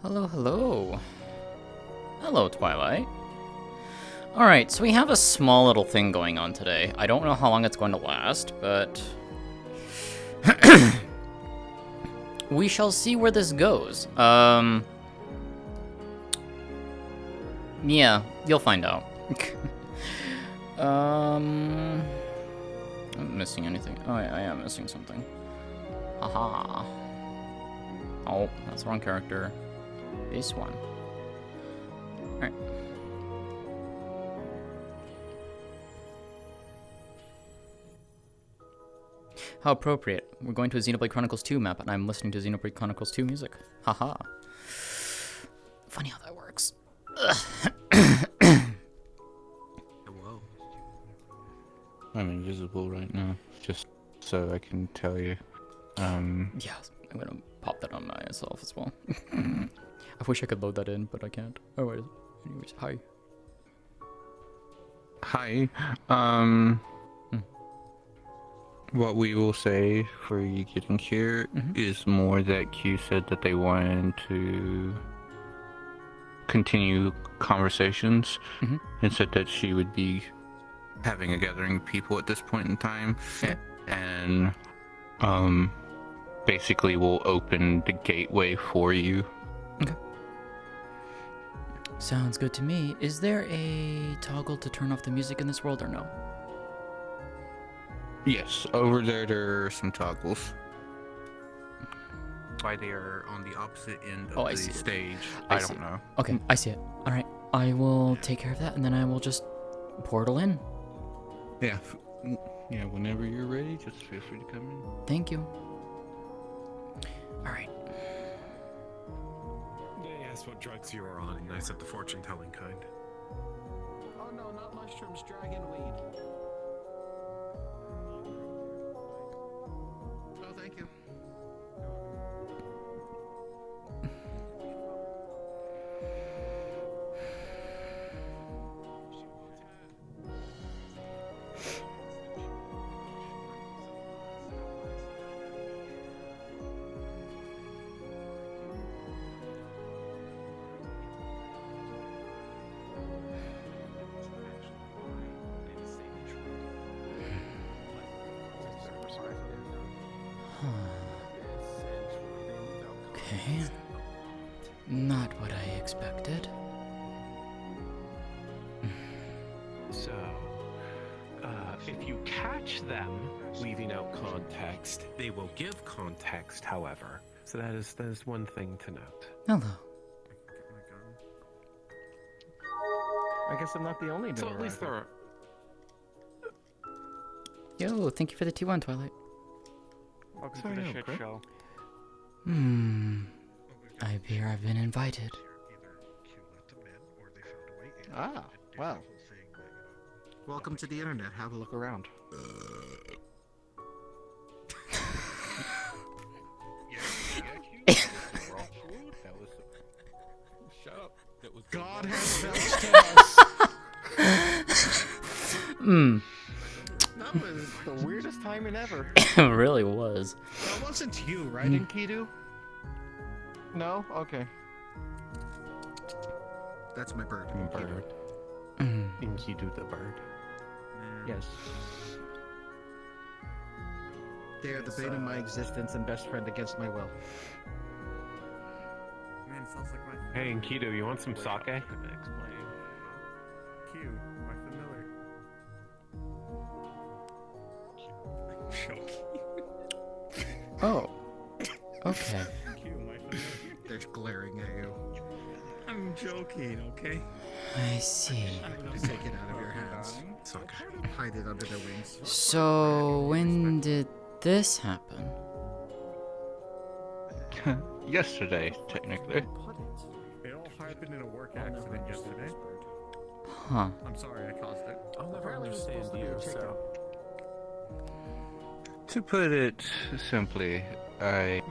Hello, hello. Hello, Twilight. Alright, so we have a small little thing going on today. I don't know how long it's going to last, but... we shall see where this goes. Yeah, you'll find out. I'm missing anything. Oh, yeah, I am missing something. Haha. Oh, that's the wrong character. This one. Alright. How appropriate. We're going to a Xenoblade Chronicles 2 map, and I'm listening to Xenoblade Chronicles 2 music. Haha. Funny how that works. Whoa. I'm invisible right now, just so I can tell you. Yeah, I'm gonna pop that on myself as well. I wish I could load that in, but I can't. Oh, wait. Anyways, hi. Hi. What we will say for you getting here is more that Kyou said that they wanted to continue conversations and said that she would be having a gathering of people at this point in time. And basically will open the gateway for you. Okay. Sounds good to me. Is there a toggle to turn off the music in this world or no? Yes, over there are some toggles. Why they are on the opposite end of I the see. stage. I don't know. Okay, I see it. Alright, I will take care of that, and then I will just portal in. Yeah. Yeah, whenever you're ready, just feel free to come in. Thank you. Alright. They asked what drugs you were on, and I said the fortune-telling kind. Oh no, not mushrooms, dragon weed. Oh, thank you. Okay. Not what I expected. So, if you catch them leaving out context, they will give context, however. So that is one thing to note. Hello. I guess I'm not the only So at least there are... Yo, thank you for the T1, Twilight. Welcome Sorry, to the no, shit Chris. show. I appear I've been invited. Ah, well. Welcome to the internet. Have a look around. Shut up. That was God has vouched to us. That was the weirdest timing ever. It really was. That wasn't you, right, Enkidu? No? Okay. That's my bird. bird. Enkidu the bird. Yes. They are the bane of my existence and best friend against my will. Man, it sounds like my Hey, Enkidu, you want some sake? Kyou, my familiar. I'm joking. Oh. Okay. Kyou, my familiar. They're glaring at you. I'm joking, okay? I see. Take it out of your hands. Sake. Hide it under their wings. So, when did this happen? Yesterday, technically. It all happened in a work accident yesterday. Huh. I'm sorry I caused it. I'll never understand you, so... To put it simply, I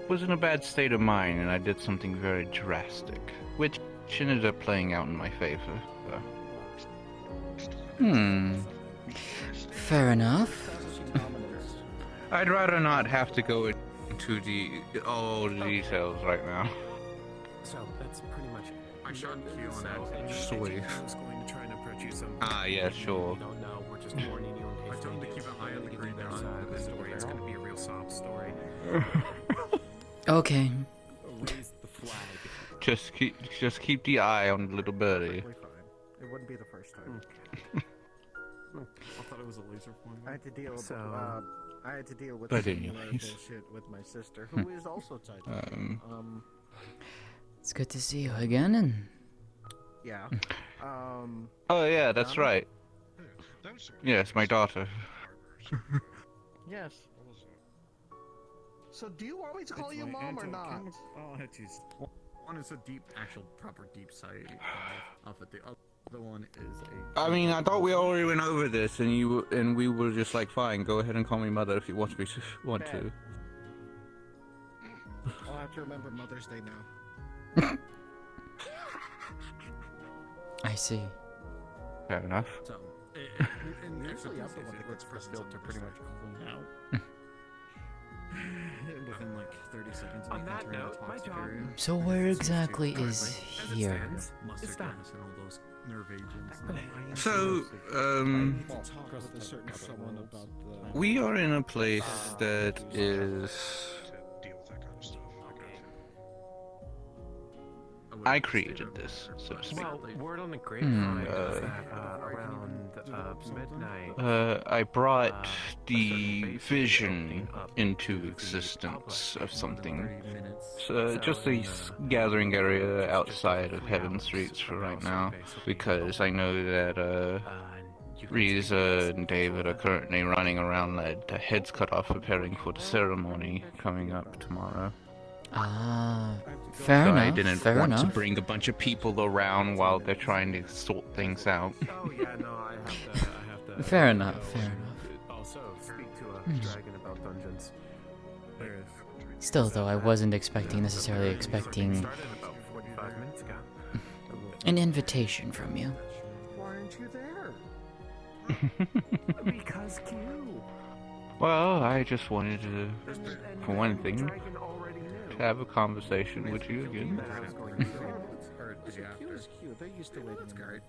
was in a bad state of mind and I did something very drastic, which ended up playing out in my favor. Fair enough. I'd rather not have to go into all the details right now. So that's pretty much it. I shot Kyou on So, accident. Sweet. I was going to try and approach you some. Ah, yeah, sure. We don't know. We're just warning you in I case. told him to they keep do. an eye on the Give green you their dot side of the the story. It's barrel. gonna be a real sob story. Okay. Raise the flag. Just keep the eye on the little birdie. Perfectly fine. It wouldn't be the first time. I thought it was a laser pointer. I had to deal with But similar anyways. bullshit with my sister, who is also tied to It's good to see you again, and yeah. Oh yeah, that's Donna? right. Yes, my daughter. Yes. So do you always call you mom or not? Oh, jeez. One is a deep, actual, proper deep side off at the other one is a. I mean, I thought we already went over this, and we were just like, fine, go ahead and call me mother if you want to. I'll have to remember Mother's Day now. I see. Fair enough. So, Usually I'm the one that gets the filter pretty much clean out. within like 30 seconds. On that note, my job. So where exactly is As it here? stands, Mustard it's done. gas and all those nerve agents. So, Talk with a certain someone about the. we are in a place that is. I created this, so to speak. Well, word on the grapevine is that around midnight. I brought the vision into existence of something. So just a gathering area outside of Heaven's Reach for right now, because I know that Riza and David are currently running around with their heads cut off, preparing for the ceremony coming up tomorrow. Ah, fair So enough. I didn't fair want enough. to bring a bunch of people around while they're trying to sort things out. Oh yeah, no, I have to. Fair enough. Fair enough. Also, speak to a dragon about dungeons. Still, though, I wasn't necessarily expecting Started about 45 minutes ago. an invitation from you. Why aren't you there? Because Kyou. Well, I just wanted to, for one thing, Dragon already knew. to have a conversation with you again. That I was going to do. Or did you Q is cute. They're used to waiting. That's great.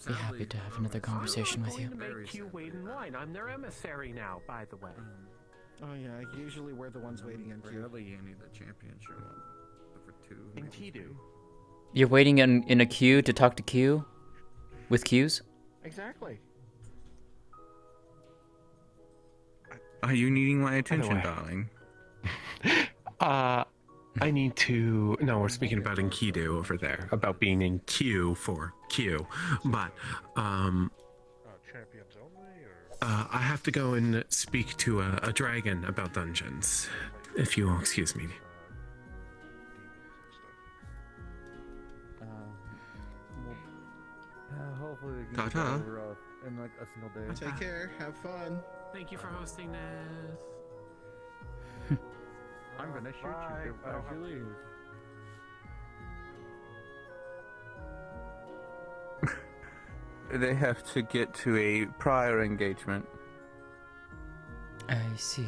Be happy to have another conversation with you. I'm going to make Kyou wait in line. I'm their emissary now, by the way. Oh yeah, usually we're the ones waiting in queue. Rarely any of the champions show up. But for two. And maybe Kyou. You're waiting in a queue to talk to Kyou? With queues? Exactly. Are you needing my attention, way. darling? I need to. No, we're speaking about Enkidu over there, about being in queue for Q. But, champions only, or I have to go and speak to a dragon about dungeons. If you will excuse me. Hopefully we can Ta-ta. get over in like a single day. Take care. Have fun. Thank you for hosting this. I'm gonna shoot you as you leave. They have to get to a prior engagement. I see.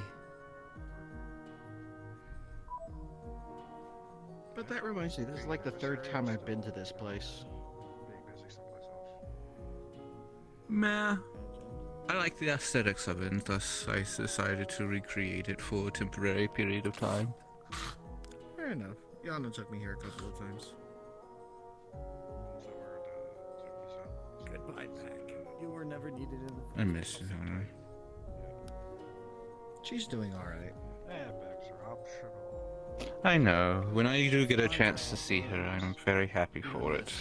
But that reminds me, this is like the third time I've been to this place. being busy someplace else. Meh. I like the aesthetics of it, and thus I decided to recreate it for a temporary period of time. Fair enough. Yana took me here a couple of times. So we're Goodbye, Pack. You were never needed in the I miss you, Honor. She's doing alright. backs are optional. I know. When I do get a chance to see her, I'm very happy for it.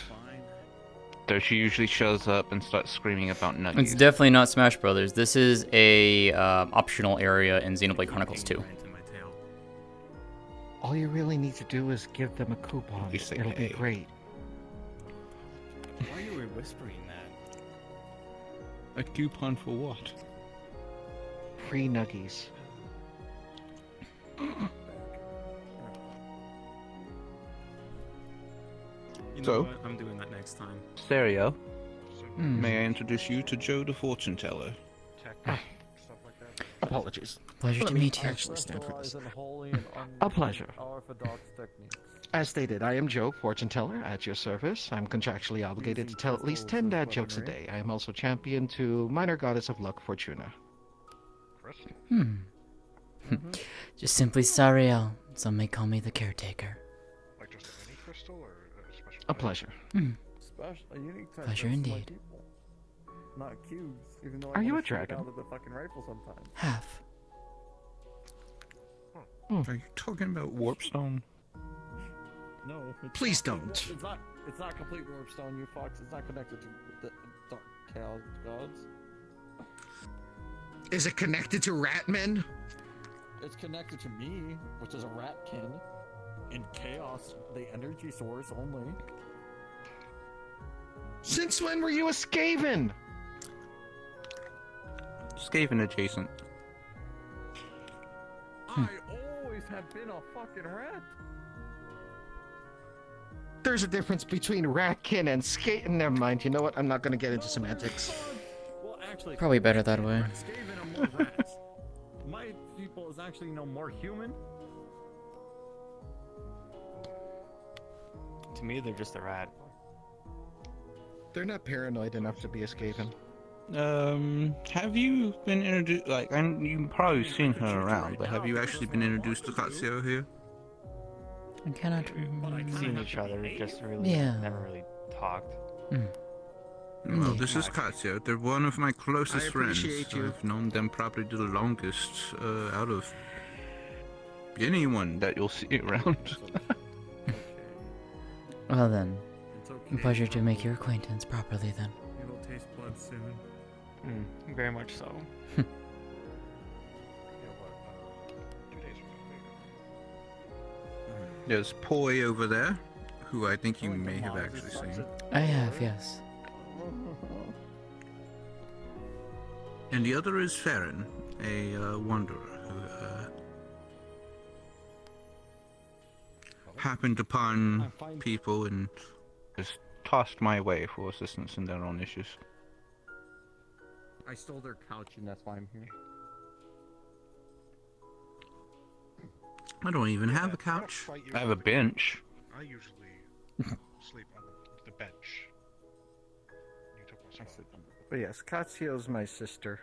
Though she usually shows up and starts screaming about nuggies. It's definitely not Smash Brothers. This is a optional area in Xenoblade Chronicles 2. All you really need to do is give them a coupon. You say It'll be hey. great. Why you were whispering that? A coupon for what? Free nuggies. You know So? what? I'm doing that next time. Sariel, Hmm. may I introduce you to Joe the Fortune Teller? Tech stuff like that. Apologies. Pleasure Let to me meet you. actually stand for this. Specialize in holy and A pleasure. unorthodox techniques. As stated, I am Joe, fortune teller, at your service. I'm contractually obligated to tell at least 10 dad jokes a day. I am also champion to minor goddess of luck, Fortuna. Crystal. Just simply Sariel. Some may call me the caretaker. Like just any crystal or a special? A pleasure. Special, a unique type Pleasure of indeed. people. Not cubes, even though Are I you wanna a shoot it dragon? out of the fucking rifle sometimes. Half. Are you talking about warpstone? No. It's Please not, don't. It's not complete warpstone, you fox. It's not connected to the dark chaos gods. Is it connected to Ratman? It's connected to me, which is a ratkin. In chaos, the energy source only. Since when were you a Skaven? Skaven adjacent. I always have been a fucking rat. There's a difference between Ratkin and Skaven. Never mind. You know what? I'm not going to get into semantics. Well, actually, Probably better that way. Skaven are more rats. My people is actually more human. To me, they're just a rat. They're not paranoid enough to be a Skaven. Have you been introduced? Like, you've probably seen her around, but have you actually been introduced to Katsuo here? I cannot But I remember. Seen each other, just really Yeah. never really talked. Well, this is Katsuo. They're one of my closest I friends. appreciate you. I've known them probably the longest out of anyone that you'll see around. Well then, It's okay. pleasure to make your acquaintance properly then. You will taste blood soon. Very much so. Yeah, what? 2 days ago. There's Poi over there, who I think you may have actually seen. I have, yes. And the other is Farron, a wanderer who happened upon people and just tossed my way for assistance in their own issues. I stole their couch, and that's why I'm here. I don't even have a Not couch. quite I have a usually. bench. I usually sleep on the bench. You took my spot. But yes, Katsuo's my sister.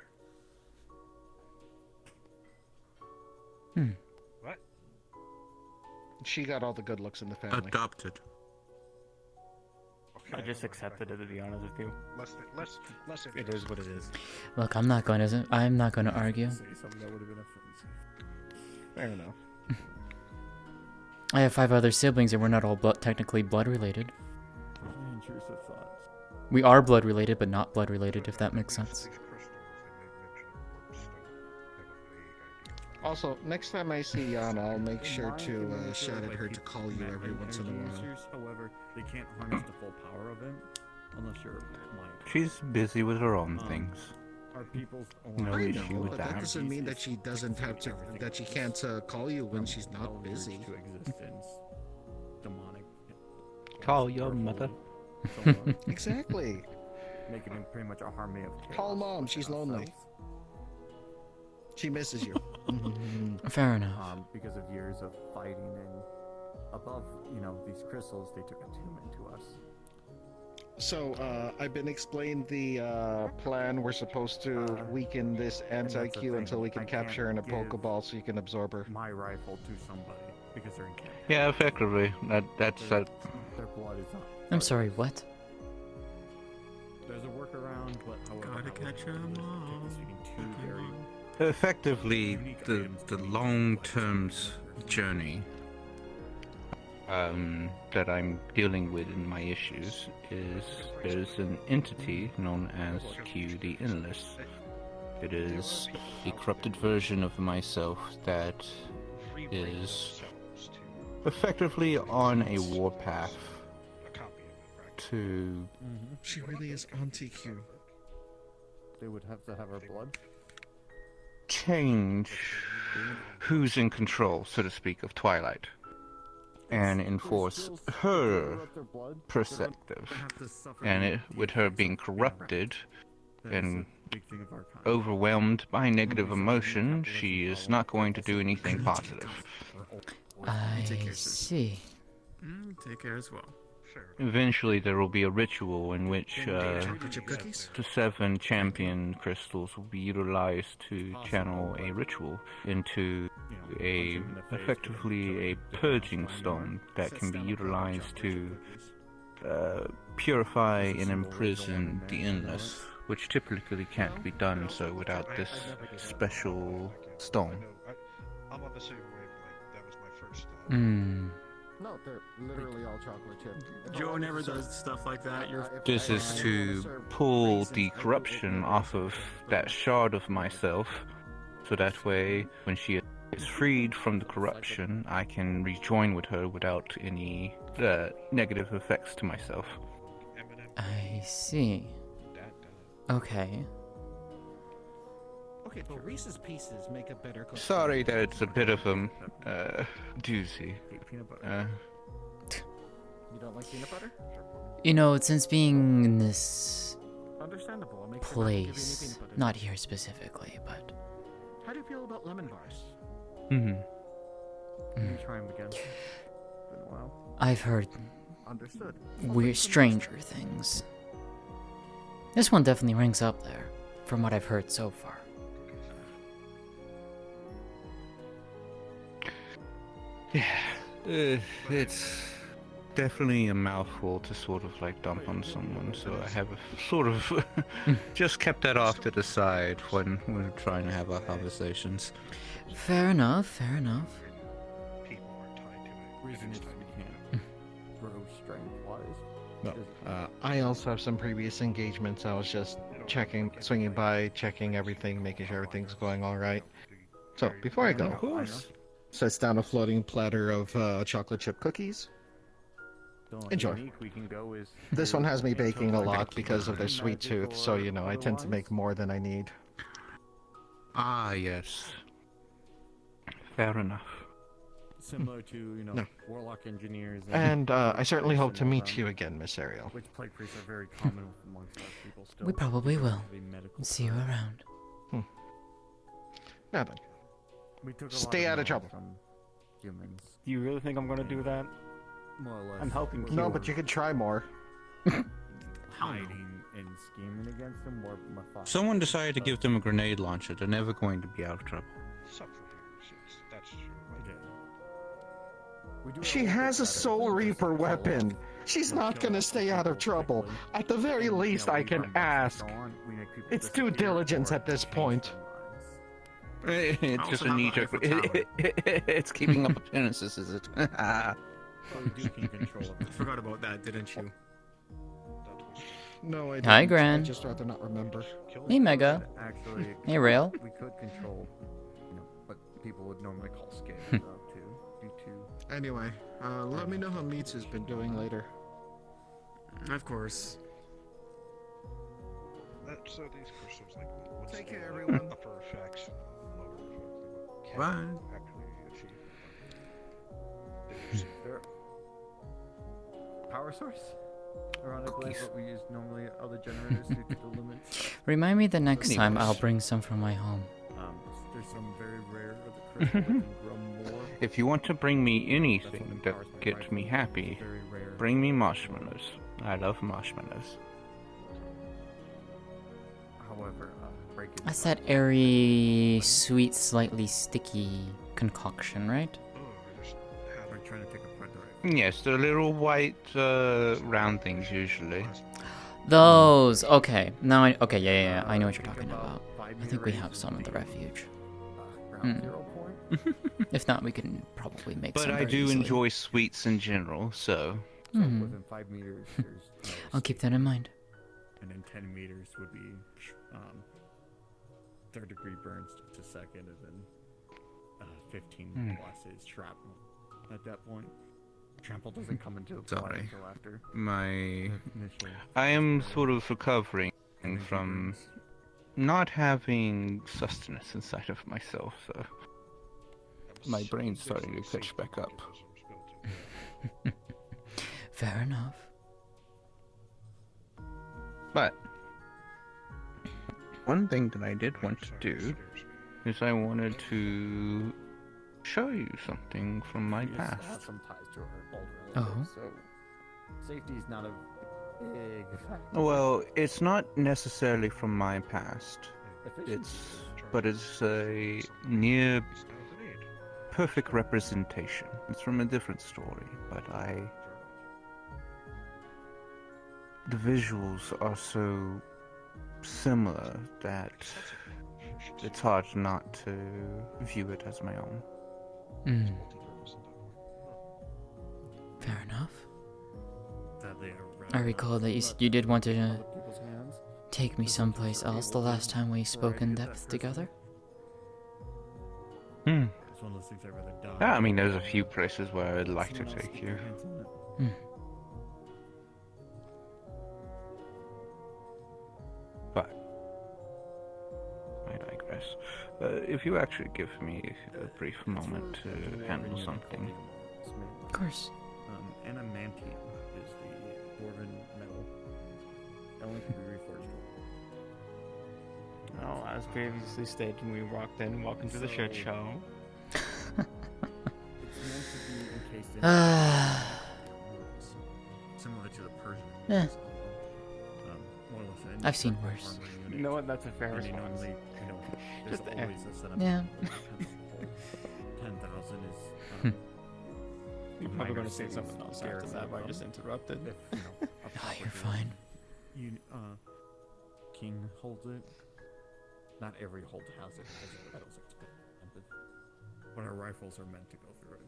What? She got all the good looks in the family. Adopted. Okay, I just accepted it, to be honest with you. Less It is what it is. Look, I'm not going to argue. Say something that would have been offensive. Fair enough. I have 5 other siblings and we're not all technically blood related. Intrusive thoughts. We are blood related, but not blood related, if that makes sense. These crystals, they made mention of warpstone. I have a vague idea. Also, next time I see Yana, I'll make sure Mine to can manipulate, shout at like, her to the call you every once in a energy while. users. However, they can't harness the full power of it unless you're like She's busy with her own things. our people's No I issue know, with but that. that doesn't mean that she doesn't have to, that she can't call you when she's not busy. to existence. Demonic. Call your mother. Exactly. Making him pretty much a army of chaos Call mom, she's within lonely. ourselves. She misses you. Fair enough. Because of years of fighting and above, these crystals, they took attunement to us. So, I've been explained the plan. We're supposed to weaken this anti-Q until we can capture her in a Pokeball so you can absorb her. My rifle to somebody because they're in camp. Yeah, effectively. That's Their blood is up. I'm sorry, what? There's a workaround, but however, Gotta catch 'em all. Speaking two very effectively the long-term journey that I'm dealing with in my issues is there's an entity known as Kyou the Endless. It is a corrupted version of myself that is effectively on a warpath A copy of it, right? to She really is anti-Q. They would have to have our blood. change who's in control, so to speak, of Twilight, and enforce her perspective. And with her being corrupted, and big thing of our kind. overwhelmed by negative emotion, she is not going to do anything positive. I see. Take care as well. Fair. Eventually, there will be a ritual in which Chocolate chip cookies? the 7 champion crystals will be utilized to channel a ritual into effectively a purging stone that can be utilized to purify and imprison the endless, which typically can't be done so without this special stone. I'm on the same wavelength. That was my first thought. Hmm. No, they're literally all chocolate chip. Joe never does stuff like that. This is to pull the corruption off of that shard of myself, so that way, when she is freed from the corruption, I can rejoin with her without any negative effects to myself. I see. Okay. Okay, but Reese's Pieces make a better cookie. Sorry that it's a bit of a doozy. Peanut butter. You don't like peanut butter? You know, since being in this Understandable. I'll make sure not to give you any place, peanut butter. not here specifically, but How do you feel about lemon bars? Mm-hmm. Can you try them again? Been a while. I've heard Understood. weird, stranger things. This one definitely ranks up there, from what I've heard so far. Yeah, it's definitely a mouthful to sort of like dump on someone, so I have a sort of just kept that off to the side when we're trying to have our conversations. Fair enough, fair enough. People aren't tied to it. Reason It's is tied we can't grow strength-wise. No. I also have some previous engagements. I was just checking, swinging by, checking everything, making sure everything's going all right. So, before I go, Of course. sets down a floating platter of chocolate chip cookies. Enjoy. We can go is This one has me baking a lot because of their sweet tooth, so you know, I tend to make more than I need. Ah, yes. Fair enough. similar to No. warlock engineers. And I certainly hope to meet you again, Miss Sariel. Which plague priests are very common amongst our people still. We probably because will. of the medical See you science. around. Now then. We took a Stay lot out of trouble. knowledge from humans, Do you really think I'm gonna do that? more or less. I'm helping We're Kyou. No, but you could try more. hiding and scheming against them more methodical. Someone decided to give them a grenade launcher. They're never going to be out of trouble. Some forbearance, that's true. Like, Yeah. We do it She little has bit a better Soul than just Reaper kill weapon. off- She's kill not off gonna the stay out of people trouble. quickly. At the very And, least, we I can run this ask. and so on. We make people It's due disappear diligence or at this change point. their minds. It's just a have knee the jerk. Eiffel Tower. It's keeping up appearances, is it? So we do keep control of I forgot about that, didn't you? that was No, I Hi, didn't. Gran. I'd just rather not remember. killing Hey, Mega. Actually, Hey, Rail. we could control, what people would normally call scale too, due to. Anyway, let me know how Meats has been doing later. Of course. So these crystals, like, what's Take the, care, like, everyone. upper effects and lower effects? Like, what Bye. can you actually achieve? Did you see? There. Power source. Ironically, Cookies. but we use normally other generators to keep the limits. Remind me the next time Anyways. I'll bring some from my home. There's some very rare of the crystal that can grow more. If you want to bring me That's when anything the that powers my gets rifle. me happy, Very rare. bring me marshmallows. I love marshmallows. However, breakage. That's that airy, sweet, slightly sticky concoction, right? Oh, I just had We're trying to take apart the rifle. Yes, the little white round things usually. Those. Okay. Now I. Okay. Yeah. I know what you're Think talking about. 5 I think we meter have range some at the would be, refuge. Ground Hmm. 0 point. If not, we can probably make some. But I very do easily. enjoy sweets in general, so So Mhm. within 5 meters, there's no I'll keep that in mind. and then 10 meters would be third degree burns to second, and then 15 plus is shrapnel at that point. Trample doesn't come into play Sorry. until after my initial. I am sort of recovering energy from burns. not having sustenance inside of myself, so my brain's starting to catch back up. Fair enough. But one thing that I did want to do is I wanted to show you something from my She has past. some ties to her old Oh. relatives, so safety is not a big factor. Well, it's not necessarily from my past. Efficiency. But it's a near perfect representation. It's from a different story, but the visuals are so similar that it's hard not to view it as my own. Hmm. Fair enough. I recall that you did want to take me someplace else the last time we spoke in depth together. Hmm. It's one of those things I'd rather die. Yeah, I mean, there's a few places where I'd like to take you. Hmm. But I digress. If you actually give me a brief moment to handle something. Of course. Adamantium is the dwarven metal. That only can be reforged. Oh, as previously stated, we walked in, welcome to the shit show. It's meant to be encased in Similar to the Persian. Eh. More or less an I've seen armor worse. unit. You know what? That's a fair And response. normally, there's Just always a setup. Yeah. 10,000 is. You're a probably minor going to say city's something else after garrison that, but I from just interrupted. If, a Ah, proper you're fine. King holds it. Not every hold has it. I don't think it's expensive. But our rifles are meant to go through it.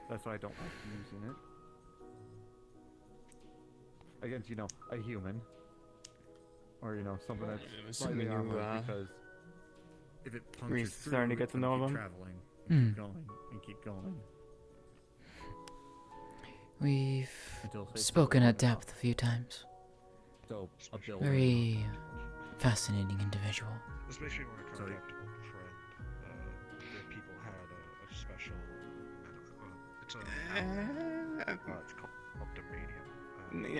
That's why I don't like using it. Against, a human. Or, something that's slightly assuming you, armored, because if it We're punctures starting to through, get to it's know gonna keep them. traveling, Hmm. keep going, and keep going. We've Until they spoken figure at it out. depth a few times. So, a builder. Very fascinating individual. Especially when it comes Sorry. back to old friend, where people had a special, it's called Domanium.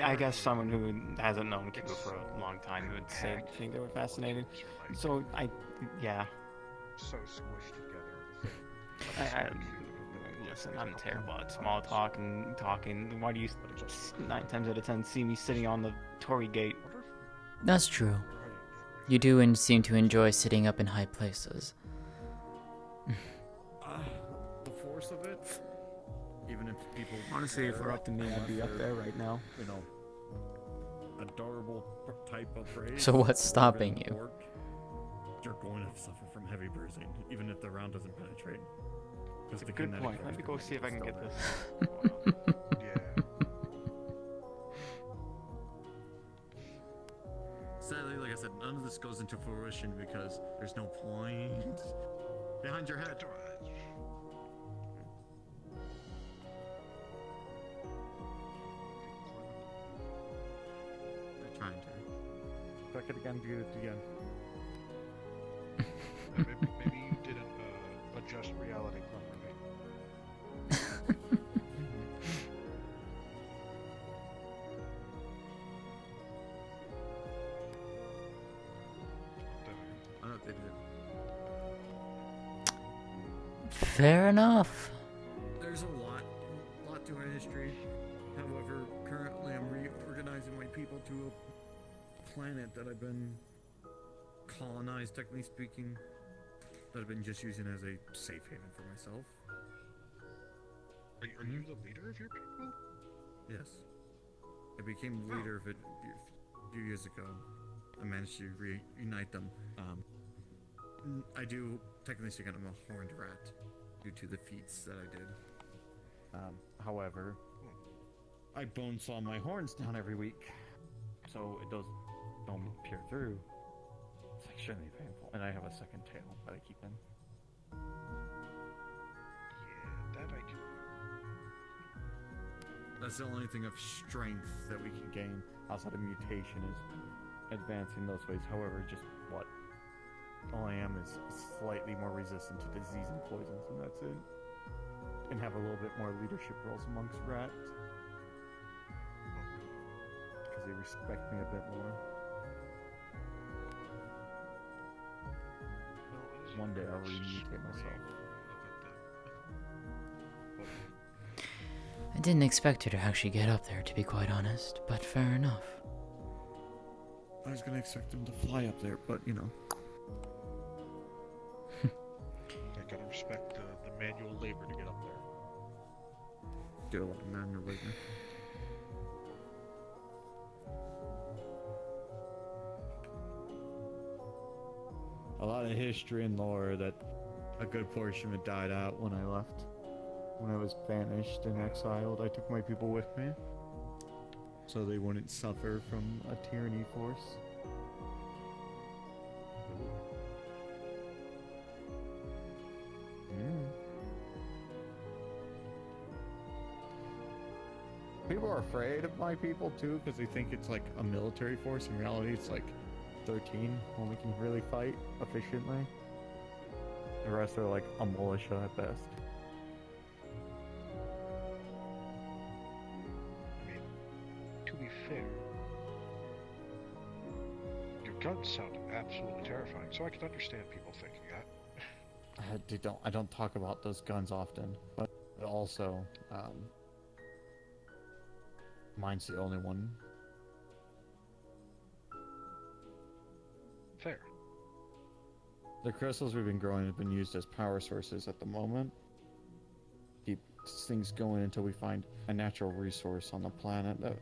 I guess someone who hasn't known Kyou for a long time would think they were fascinated. So, yeah. So squished together. Listen, I'm terrible at small talk and talking. Why do you 9 times out of 10 see me sitting on the Tory gate? That's true. You do and seem to enjoy sitting up in high places. The force of it, even if people. Honestly, if we're up to me, I'd be up there right now. Adorable type of phrase. So what's stopping you? Orc, you're going to suffer from heavy bruising, even if the round doesn't penetrate. That's a good point. Let me go see if I can get this. Yeah. Sadly, like I said, none of this goes into fruition because there's no point. Behind your head. They're trying to. Click it again, do it again. Maybe you didn't adjust reality properly. I don't know if they did. Fair enough. There's a lot to our history. However, currently I'm reorganizing my people to a planet that I've been colonized, technically speaking, that I've been just using as a safe haven for myself. Are you the leader of your people? Yes. I became the leader of it a few years ago. I managed to reunite them. I do, technically speaking, I'm a horned rat due to the feats that I did. However, I bone saw my horns down every week, so it don't peer through. It's extremely painful, and I have a second tail that I keep in. Yeah, that I can. That's the only thing of strength that we can gain outside of mutation is advancing those ways. However, just what all I am is slightly more resistant to disease and poisons, and that's it. And have a little bit more leadership roles amongst rats. Because they respect me a bit more. One day I'll remutate myself. I didn't expect her to actually get up there, to be quite honest, but fair enough. I was gonna expect him to fly up there, but you know. I gotta respect the manual labor to get up there. Do a lot of manual labor. A lot of history and lore that a good portion of it died out when I left. When I was banished and exiled, I took my people with me. So they wouldn't suffer from a tyranny force. People are afraid of my people too because they think it's like a military force. In reality, it's like 13 only can really fight efficiently. The rest are like a militia at best. I mean, to be fair, your guns sound absolutely terrifying, so I can understand people thinking that. I don't talk about those guns often, but also, mine's the only one. Fair. The crystals we've been growing have been used as power sources at the moment. Keep things going until we find a natural resource on the planet that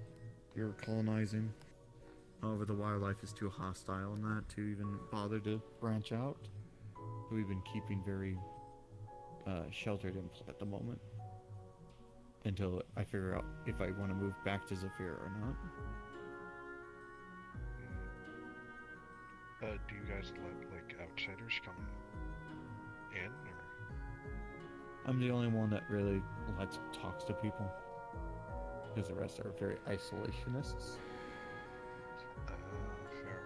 you're colonizing. However, the wildlife is too hostile in that to even bother to branch out. So we've been keeping very sheltered at the moment. Until I figure out if I want to move back to Zephyr or not. Do you guys let, like, outsiders come in, or? I'm the only one that really talks to people. Because the rest are very isolationists. Fair.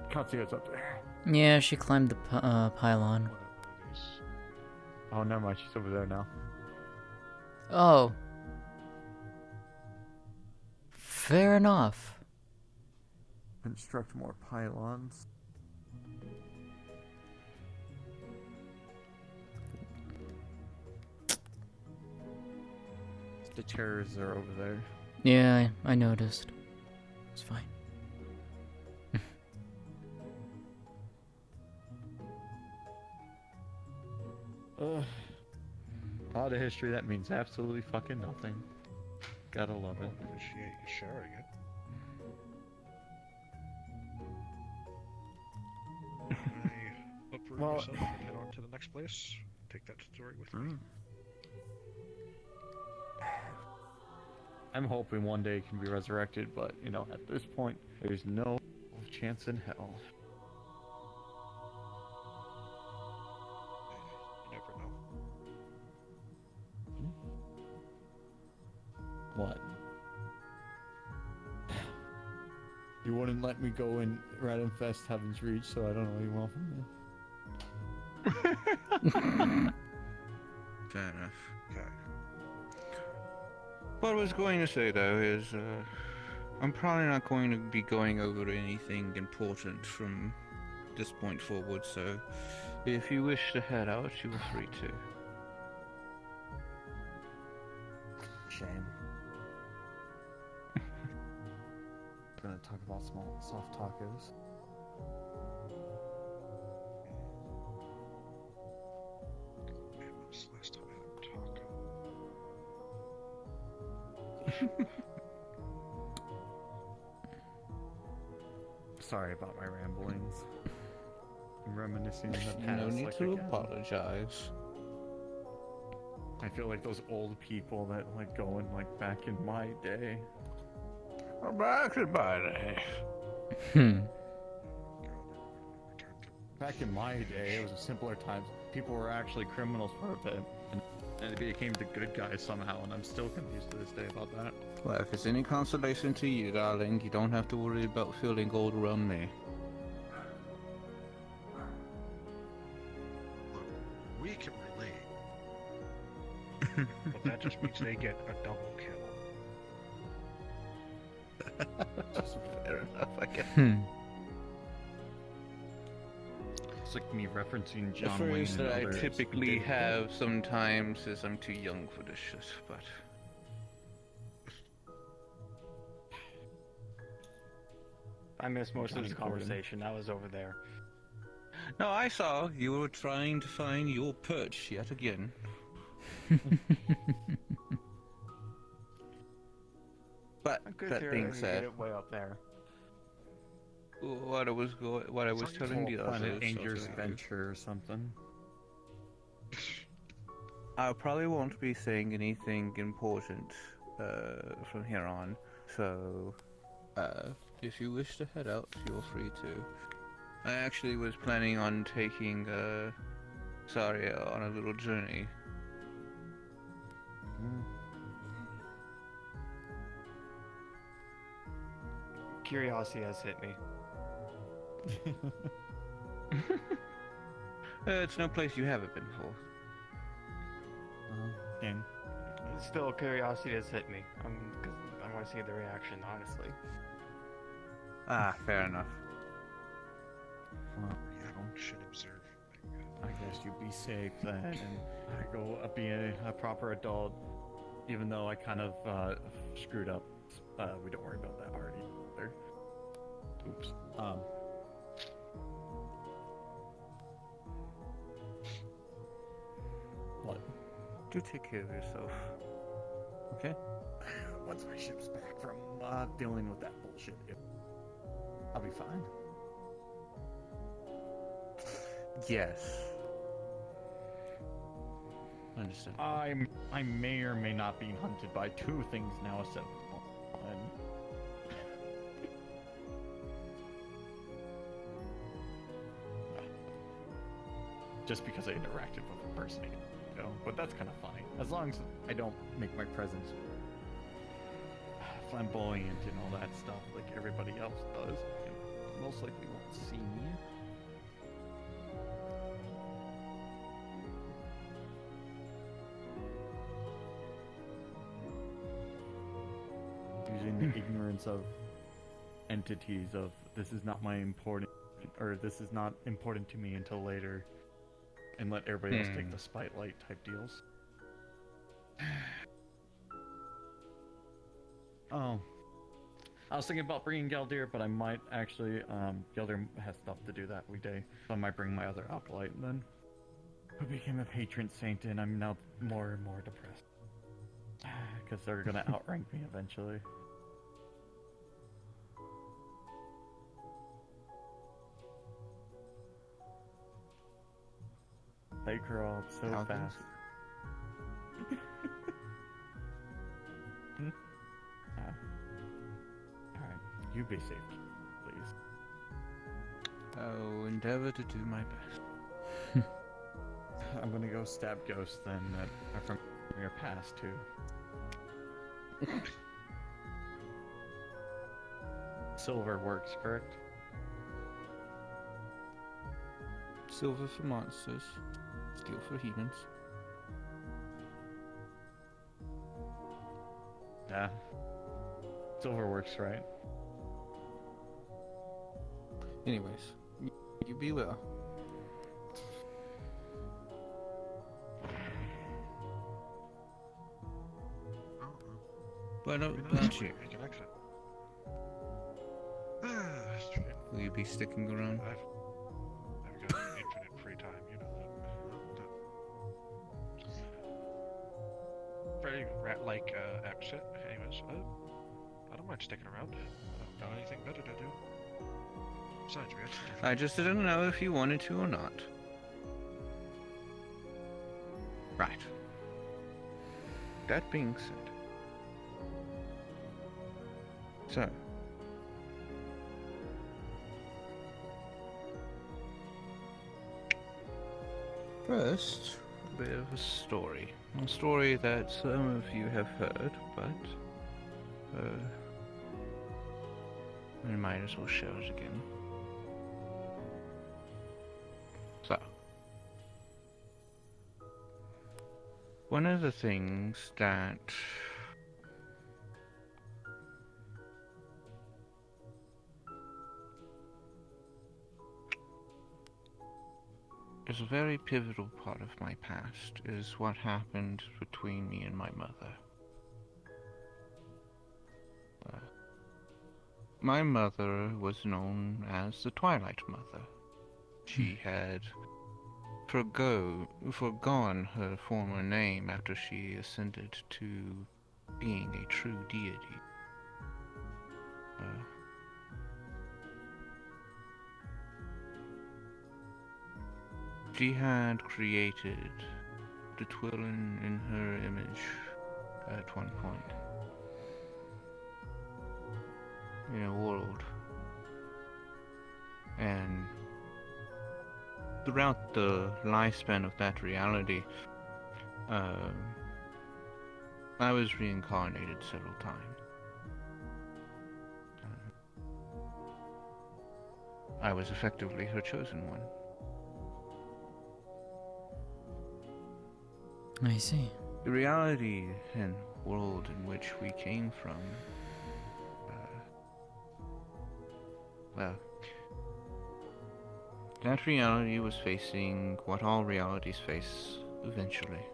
Katsuya's up there. Yeah, she climbed the pylon. Whatever it is. Oh, never mind. She's over there now. Oh. Fair enough. Construct more pylons. The terrorists are over there. Yeah, I noticed. It's fine. A lot of history that means absolutely fucking nothing. Gotta love it. I appreciate you sharing it. I uproot Well- yourself and head on to the next place. Take that story with me. I'm hoping one day it can be resurrected, but, you know, at this point, there's no chance in hell. You never know. What? You wouldn't let me go and rat infest Heaven's Reach, so I don't know what you want from me. Fair enough. Okay. What I was going to say though is, I'm probably not going to be going over anything important from this point forward, so if you wish to head out, you are free to. Shame. Gonna talk about small soft tacos. Man, when was the last time I had a taco? Sorry about my ramblings. I'm reminiscing in the past. No need like, to again. apologize. I feel like those old people that like going like back in my day. Back in my day. Back in my day, it was a simpler times. People were actually criminals for a bit, and they became the good guys somehow. And I'm still confused to this day about that. Well, if it's any consolation to you, darling, you don't have to worry about feeling old around me. Look, we can relate. But that just means they get a double kill. Fair enough, I guess. It's like me referencing The John Wayne phrase and that I others. typically have sometimes is I'm too young for this shit, but... I missed most of this Johnny Gordon. conversation. I was over there. No, I saw you were trying to find your perch yet again. But Good that theory, being you get said, it way up there. what I was telling the Planet others, Dangerous also, Venture or something. I probably won't be saying anything important from here on. So, if you wish to head out, feel free to. I actually was planning on taking Sariel on a little journey. Curiosity has hit me. It's no place you haven't been before. Again, Still, curiosity has hit me. Because I want to see the reaction, honestly. Ah, fair enough. Yeah, should observe. I guess you be safe then, and I go be a proper adult. Even though I kind of screwed up, we don't worry about that part either. Oops. What? Do take care of yourself. Okay? Once my ship's back from dealing with that bullshit, I'll be fine. Yes. Understand. I may or may not be hunted by two things now instead of one. Just because I interacted with a person, you know. But that's kind of funny. As long as I don't make my presence flamboyant and all that stuff like everybody else does, you most likely won't see me. Using the ignorance of entities of this is not my important, or this is not important to me until later, and let everybody else take the spotlight type deals. Oh, I was thinking about bringing Galdir, but I might actually, Galdir has stuff to do that weekday, so I might bring my other Alkalite then. Who became a patron saint, and I'm now more and more depressed. Because they're gonna outrank me eventually. They grow up so Falcons? fast. Alright, you be safe, please. I'll endeavor to do my best. I'm gonna go stab ghosts then that are from your past too. Silver works, correct? Silver for monsters, steel for humans. Yeah. Silver works, right? Anyways, you be well. Why don't you? Make an exit. Will you be sticking around? I've got infinite free time, you know that. Very rat-like exit. Anyways, I don't mind sticking around. I don't got anything better to do. Besides, we had some different... I just didn't know if you wanted to or not. Right. That being said. So. First, a bit of a story. A story that some of you have heard, but I might as well share it again. So, one of the things that is a very pivotal part of my past, is what happened between me and my mother. My mother was known as the Twilight Mother. She had forgone her former name after she ascended to being a true deity. She had created the Twilin in her image at one point in a world, and throughout the lifespan of that reality, I was reincarnated several times. I was effectively her chosen one. I see. The reality and world in which we came from, well, that reality was facing what all realities face eventually.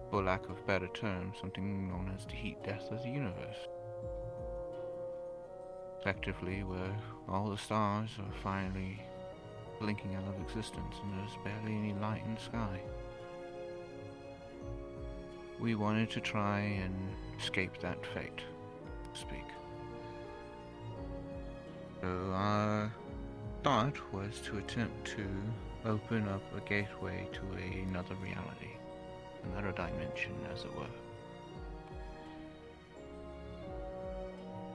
For lack of better term, something known as the heat death of the universe. Effectively, where all the stars are finally blinking out of existence and there's barely any light in the sky. We wanted to try and escape that fate, so to speak. So our thought was to attempt to open up a gateway to another reality, another dimension, as it were.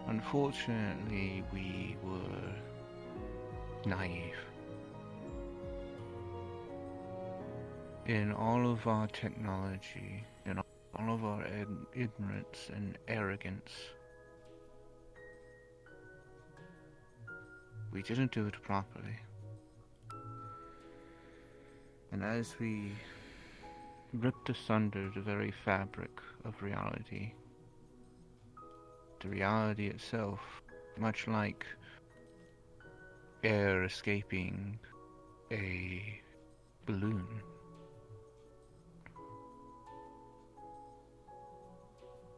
Unfortunately, we were naive. In all of our technology, in all of our ignorance and arrogance, we didn't do it properly. And as we ripped asunder the very fabric of reality, the reality itself, much like air escaping a balloon,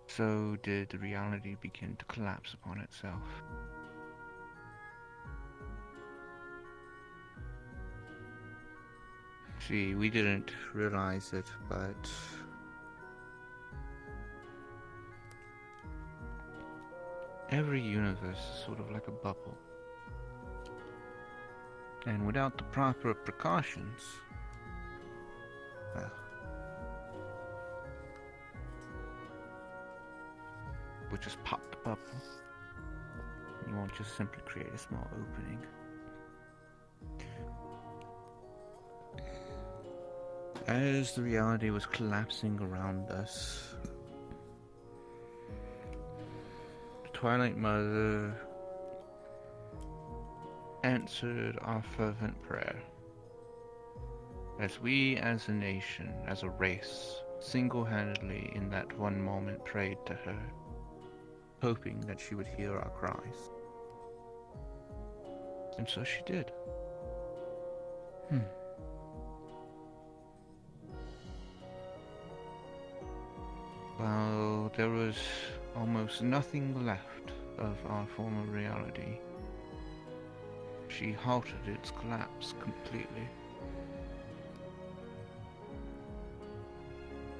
so did the reality begin to collapse upon itself. See, we didn't realize it, but every universe is sort of like a bubble. And without the proper precautions, well, we'll just pop the bubble. You won't just simply create a small opening. As the reality was collapsing around us, the Twilight Mother answered our fervent prayer. As we as a nation, as a race, single-handedly in that one moment prayed to her, hoping that she would hear our cries. And so she did. While there was almost nothing left of our former reality, she halted its collapse completely.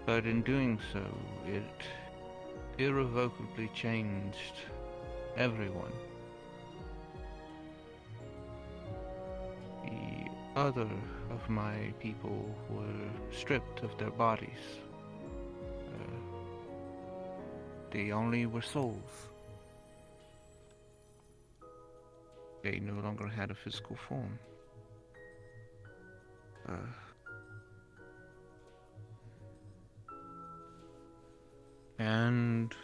But in doing so, it irrevocably changed everyone. The other of my people were stripped of their bodies. They only were souls. They no longer had a physical form. And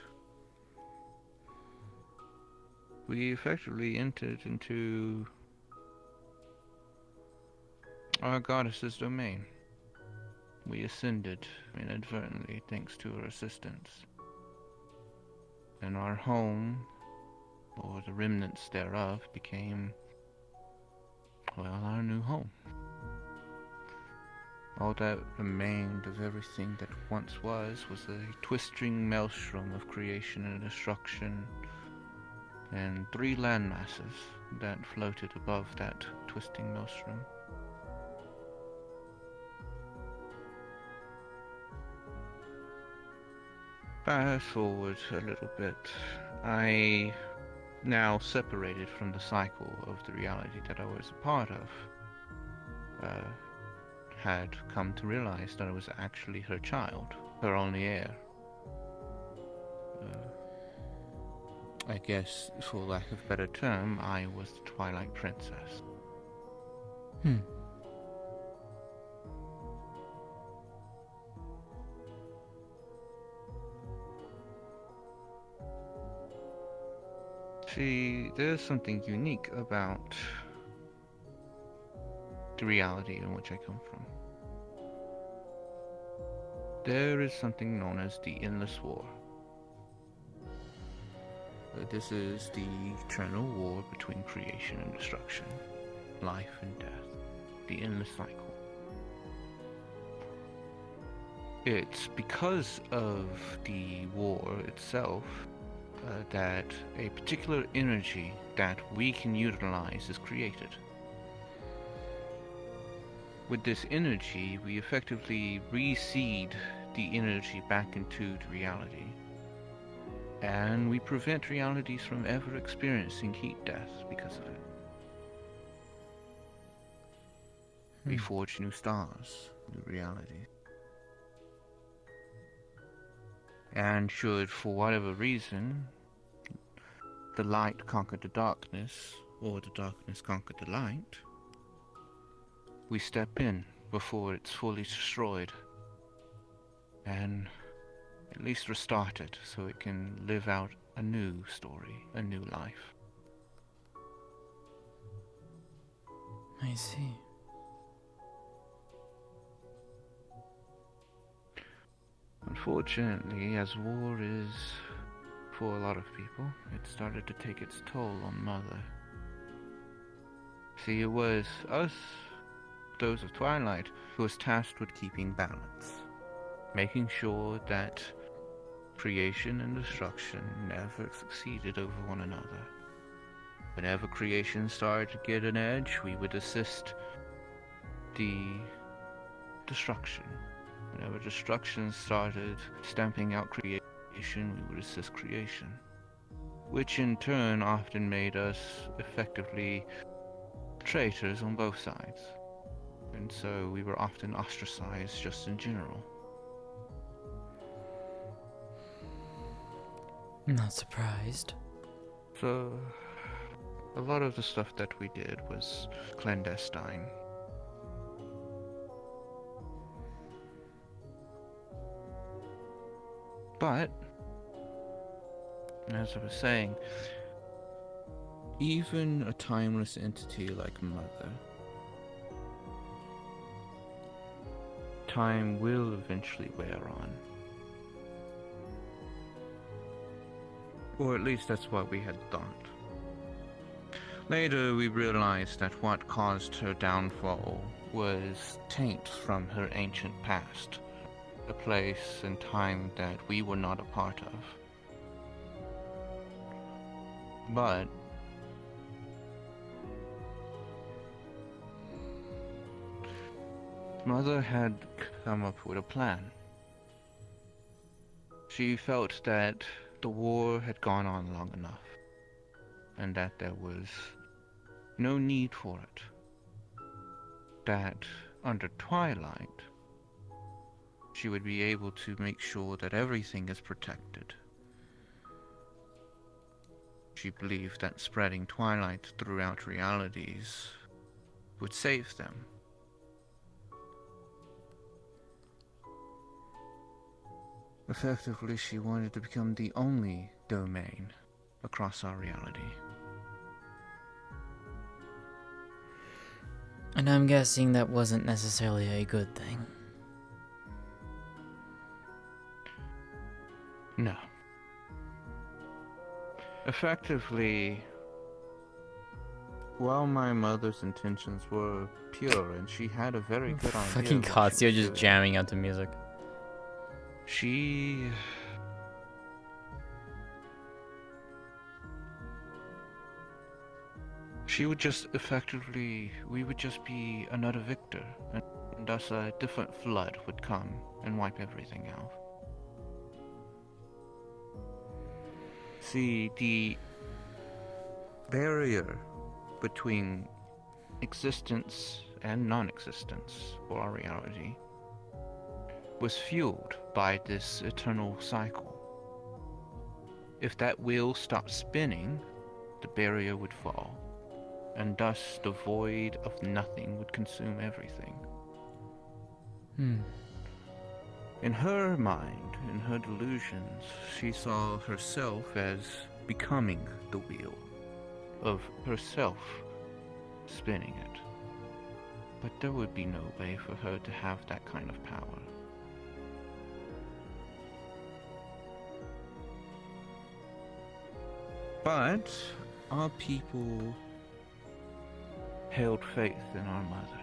we effectively entered into our goddess's domain. We ascended inadvertently thanks to her assistance. And our home, or the remnants thereof, became, well, our new all that remained of everything that once was a twisting maelstrom of creation and destruction, and 3 landmasses that floated above that twisting maelstrom. Fast forward a little bit, I, now separated from the cycle of the reality that I was a part of, had come to realize that I was actually her child, her only heir. I guess, for lack of a better term, I was the Twilight Princess. See, there's something unique about the reality in which I come from. There is something known as the Endless War. This is the eternal war between creation and destruction, life and death, the endless cycle. It's because of the war itself that a particular energy that we can utilize is created. With this energy, we effectively reseed the energy back into the reality. And we prevent realities from ever experiencing heat death because of it. We forge new stars, new realities. And should, for whatever reason, the light conquer the darkness, or the darkness conquer the light, we step in before it's fully destroyed, and at least restart it so it can live out a new story, a new life. I see. Unfortunately, as war is for a lot of people, it started to take its toll on Mother. See, it was us, those of Twilight, who was tasked with keeping balance, making sure that creation and destruction never succeeded over one another. Whenever creation started to get an edge, we would assist the destruction. Whenever destruction started stamping out creation, we would assist creation. Which in turn often made us effectively traitors on both sides. And so we were often ostracized just in general. Not surprised. So, a lot of the stuff that we did was clandestine. But, as I was saying, even a timeless entity like Mother, time will eventually wear on. Or at least that's what we had thought. Later, we realized that what caused her downfall was taint from her ancient past, a place and time that we were not a part of. But Mother had come up with a plan. She felt that the war had gone on long enough, and that there was no need for it. That under Twilight, she would be able to make sure that everything is protected. She believed that spreading Twilight throughout realities would save them. Effectively, she wanted to become the only domain across our reality. And I'm guessing that wasn't necessarily a good thing. No. Effectively, while my mother's intentions were pure and she had a very good idea. Fucking of what she Katsuya was just doing, jamming out to music. She would just effectively, we would just be another victor, and thus a different flood would come and wipe everything out. See, the barrier between existence and non-existence, or our reality, was fueled by this eternal cycle. If that wheel stopped spinning, the barrier would fall, and thus the void of nothing would consume everything. In her mind, in her delusions, she saw herself as becoming the wheel, of herself spinning it. But there would be no way for her to have that kind of power. But our people held faith in our mother.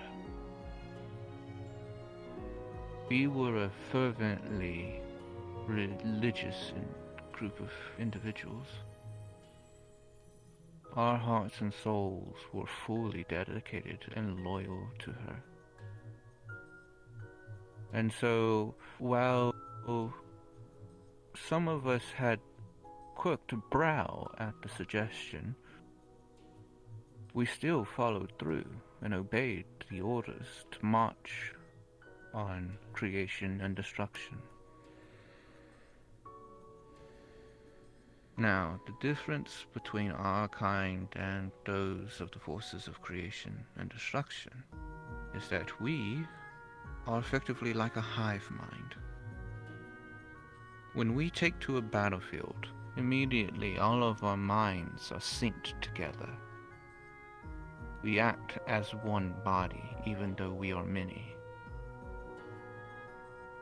We were a fervently religious group of individuals. Our hearts and souls were fully dedicated and loyal to her. And so, while some of us had quirked a brow at the suggestion, we still followed through and obeyed the orders to march on creation and destruction. Now, the difference between our kind and those of the forces of creation and destruction is that we are effectively like a hive mind. When we take to a battlefield, immediately all of our minds are synced together. We act as one body, even though we are many.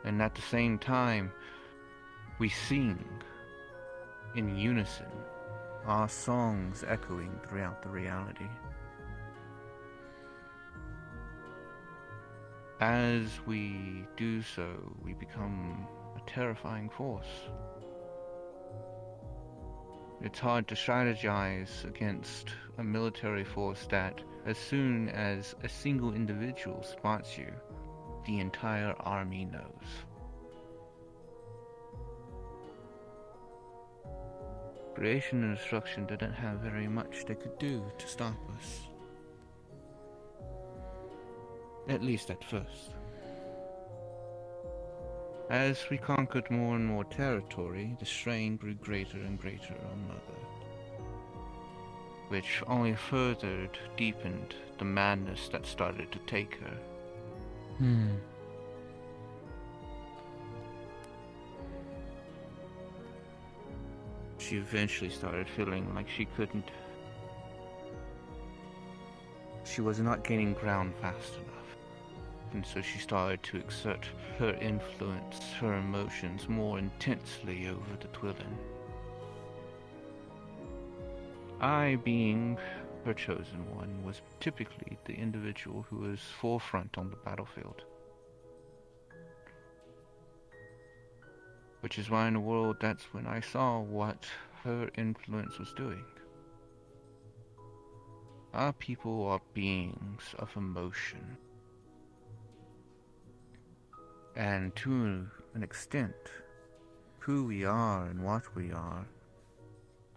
And at the same time, we sing in unison, our songs echoing throughout the reality. As we do so, we become a terrifying force. It's hard to strategize against a military force that, as soon as a single individual spots you, the entire army knows. Creation and destruction didn't have very much they could do to stop us. At least at first. As we conquered more and more territory, the strain grew greater and greater on Mother, which only further deepened the madness that started to take her. She eventually started feeling like she was not gaining ground fast enough. And so she started to exert her influence, her emotions more intensely over the Twilin. I, being her chosen one, was typically the individual who was forefront on the battlefield. Which is why in the world, that's when I saw what her influence was doing. Our people are beings of emotion. And to an extent, who we are and what we are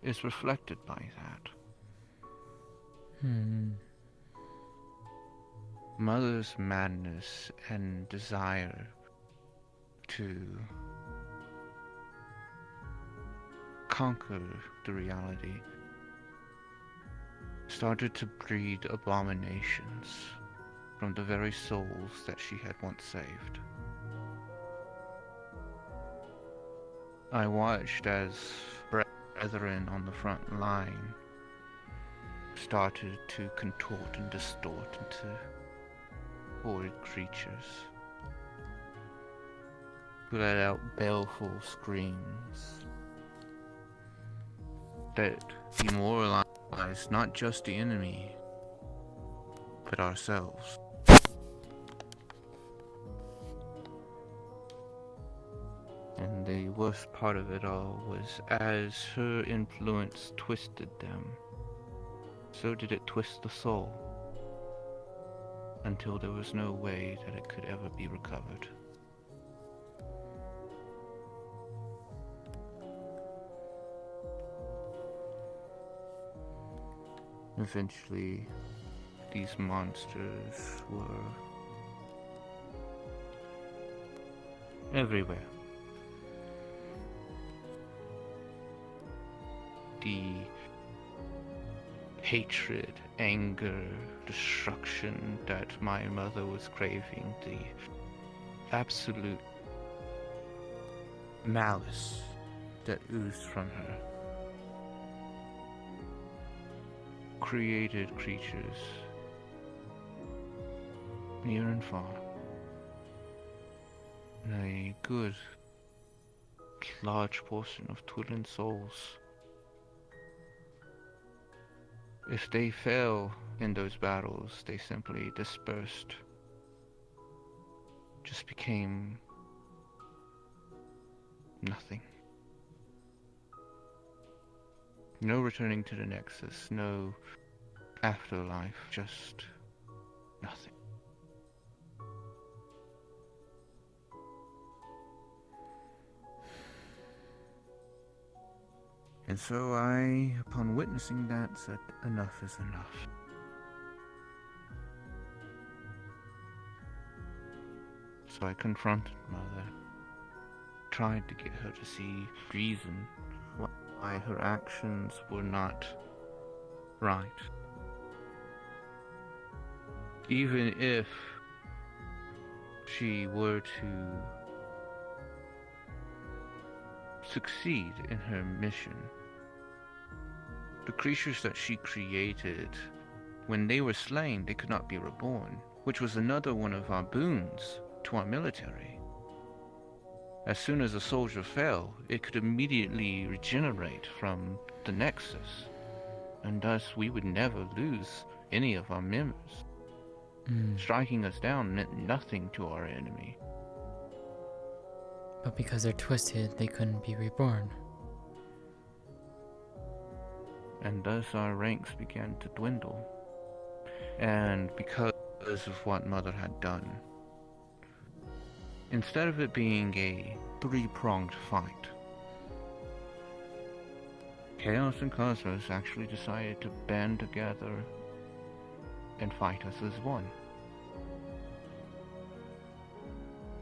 is reflected by that. Mother's madness and desire to conquer the reality started to breed abominations from the very souls that she had once saved. I watched as brethren on the front line started to contort and distort into horrid creatures who let out baleful screams that demoralized not just the enemy, but ourselves. And the worst part of it all was as her influence twisted them, so did it twist the soul, until there was no way that it could ever be recovered. Eventually, these monsters were everywhere. The hatred, anger, destruction that my mother was craving, the absolute malice that oozed from her, created creatures near and far. And a good, large portion of Twilin souls, if they fell in those battles, they simply dispersed, just became nothing. No returning to the Nexus, no afterlife, just nothing. And so I, upon witnessing that, said enough is enough. So I confronted Mother, tried to get her to see reason why her actions were not right. Even if she were to succeed in her mission, the creatures that she created, when they were slain, they could not be reborn, which was another one of our boons to our military. As soon as a soldier fell, it could immediately regenerate from the Nexus, and thus we would never lose any of our members. Striking us down meant nothing to our enemy. But because they're twisted, they couldn't be reborn. And thus our ranks began to dwindle. And because of what Mother had done, instead of it being a three-pronged fight, Chaos and Cosmos actually decided to band together and fight us as one.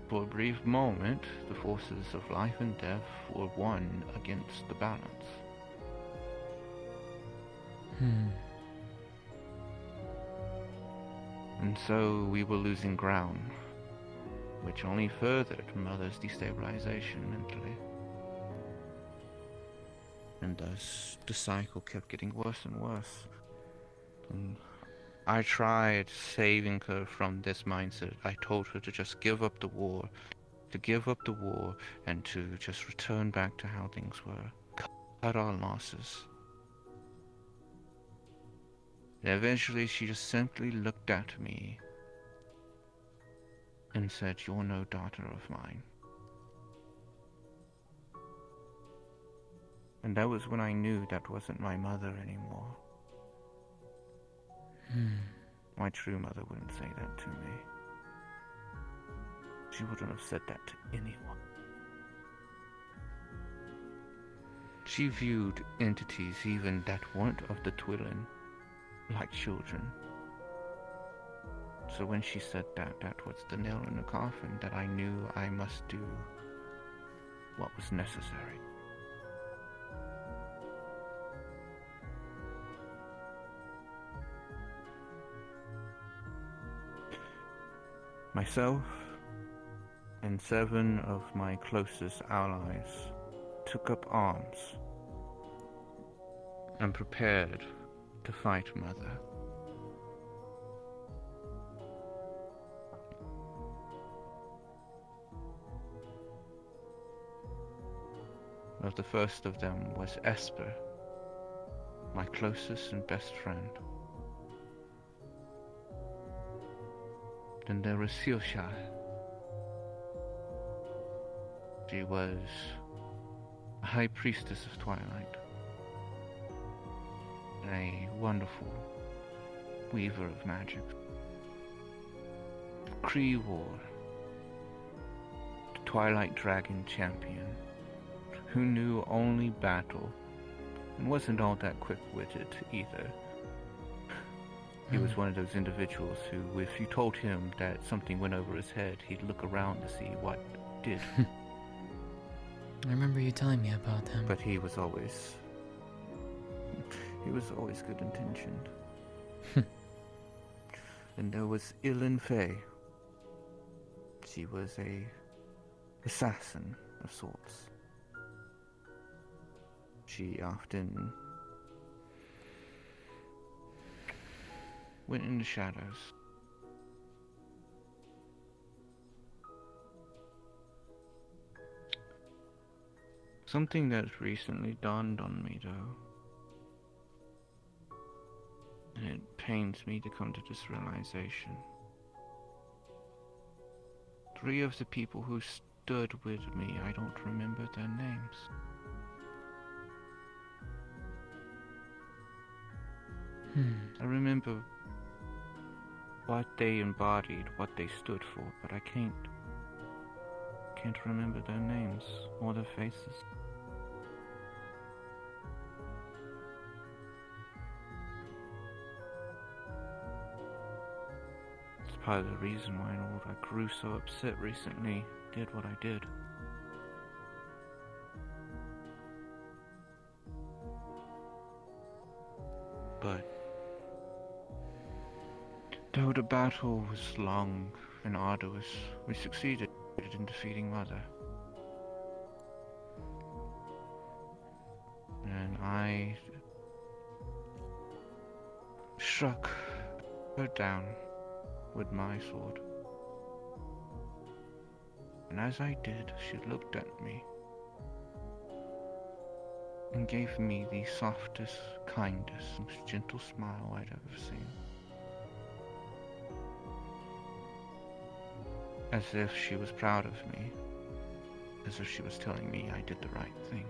For a brief moment, the forces of life and death were one against the balance. And so we were losing ground, which only furthered Mother's destabilization mentally. And thus, the cycle kept getting worse and worse. And I tried saving her from this mindset. I told her to just give up the war, and to just return back to how things were. Cut our losses. And eventually she just simply looked at me and said, "You're no daughter of mine." And that was when I knew that wasn't my mother anymore. My true mother wouldn't say that to me. She wouldn't have said that to anyone. She viewed entities even that weren't of the Twilin like children. So when she said that, that was the nail in the coffin, that I knew I must do what was necessary. Myself and 7 of my closest allies took up arms and prepared to fight Mother. Well, the first of them was Esper, my closest and best friend. Then there was Siosha. She was a high priestess of Twilight, a wonderful weaver of magic. Kree War, the Twilight Dragon champion, who knew only battle, and wasn't all that quick-witted either. He was one of those individuals who, if you told him that something went over his head, he'd look around to see what did. I remember you telling me about him. But he was always good intentioned. And there was Ilin Fei. She was a assassin of sorts. She often went in the shadows. Something that's recently dawned on me, though, and it pains me to come to this realization. 3 of the people who stood with me, I don't remember their names. I remember what they embodied, what they stood for, but I can't remember their names or their faces. It's part of the reason why I grew so upset recently, did what I did. But though the battle was long and arduous, we succeeded in defeating Mother. And I struck her down with my sword. And as I did, she looked at me and gave me the softest, kindest, most gentle smile I'd ever seen. As if she was proud of me. As if she was telling me I did the right thing.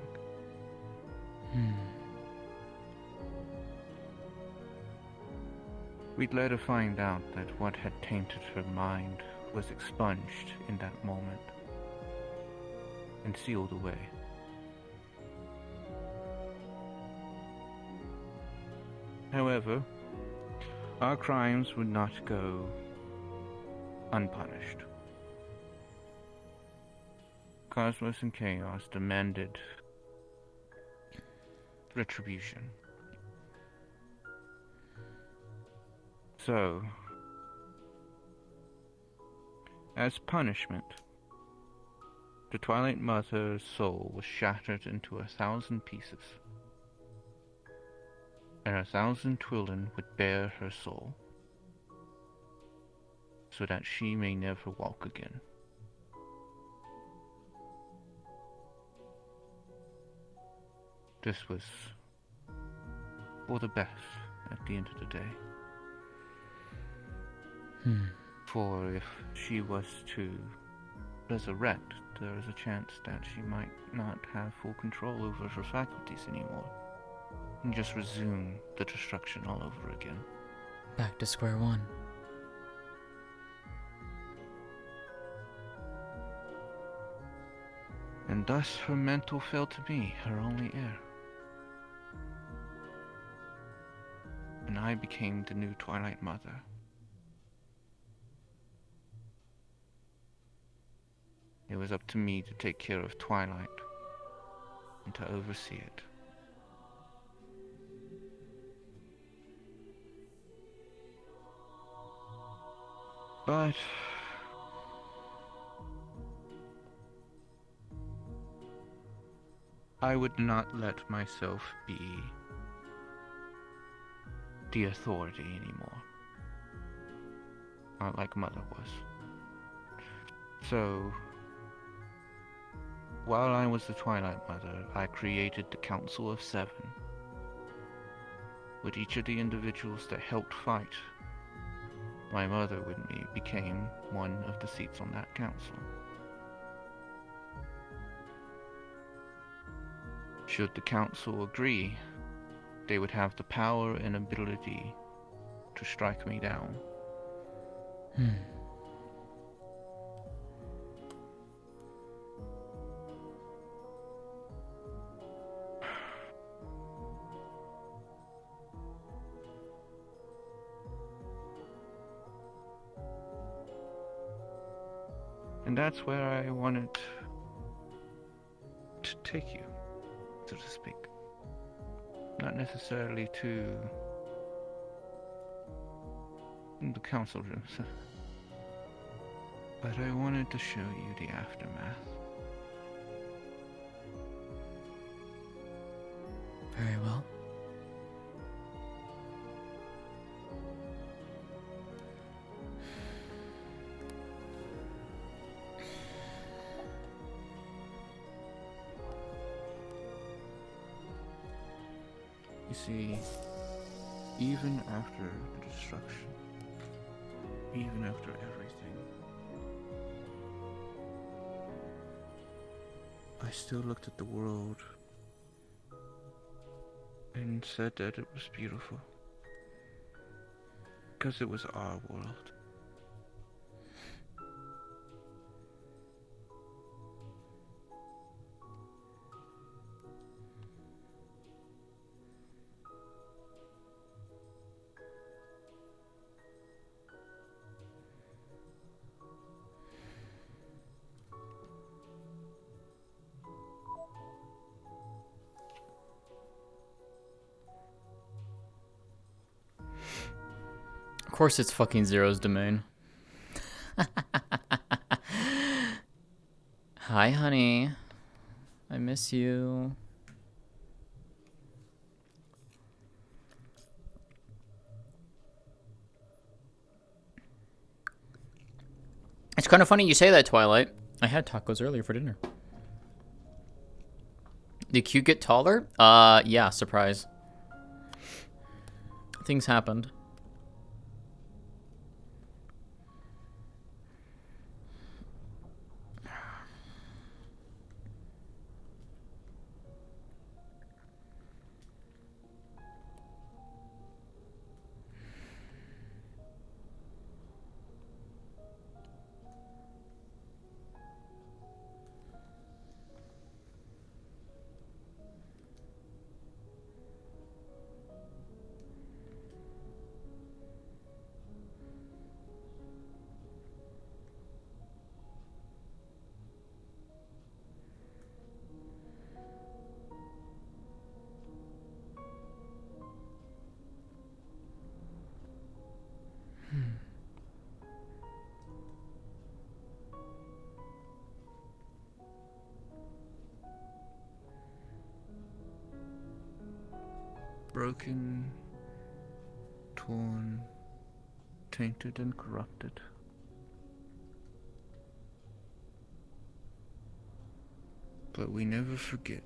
We'd later find out that what had tainted her mind was expunged in that moment and sealed away. However, our crimes would not go unpunished. Cosmos and Chaos demanded retribution. So, as punishment, the Twilight Mother's soul was shattered into 1,000 pieces, and 1,000 Twilin would bear her soul, so that she may never walk again. This was for the best at the end of the day. For if she was to resurrect, there is a chance that she might not have full control over her faculties anymore, and just resume the destruction all over again. Back to square one. And thus her mantle fell to me, her only heir. And I became the new Twilight Mother. It was up to me to take care of Twilight and to oversee it. But I would not let myself be the authority anymore. Not like Mother was. So, while I was the Twilight Mother, I created the Council of Seven, with each of the individuals that helped fight my mother with me became one of the seats on that council. Should the council agree, they would have the power and ability to strike me down. And that's where I wanted to take you, so to speak. Not necessarily to the council rooms, but I wanted to show you the aftermath. Very well. You see, even after the destruction, even after everything, I still looked at the world and said that it was beautiful. Because it was our world. Of course it's fucking Zero's domain. Hi, honey. I miss you. It's kind of funny you say that, Twilight. I had tacos earlier for dinner. Did Kyou get taller? Yeah, surprise. Things happened. Broken, torn, tainted and corrupted. But we never forget.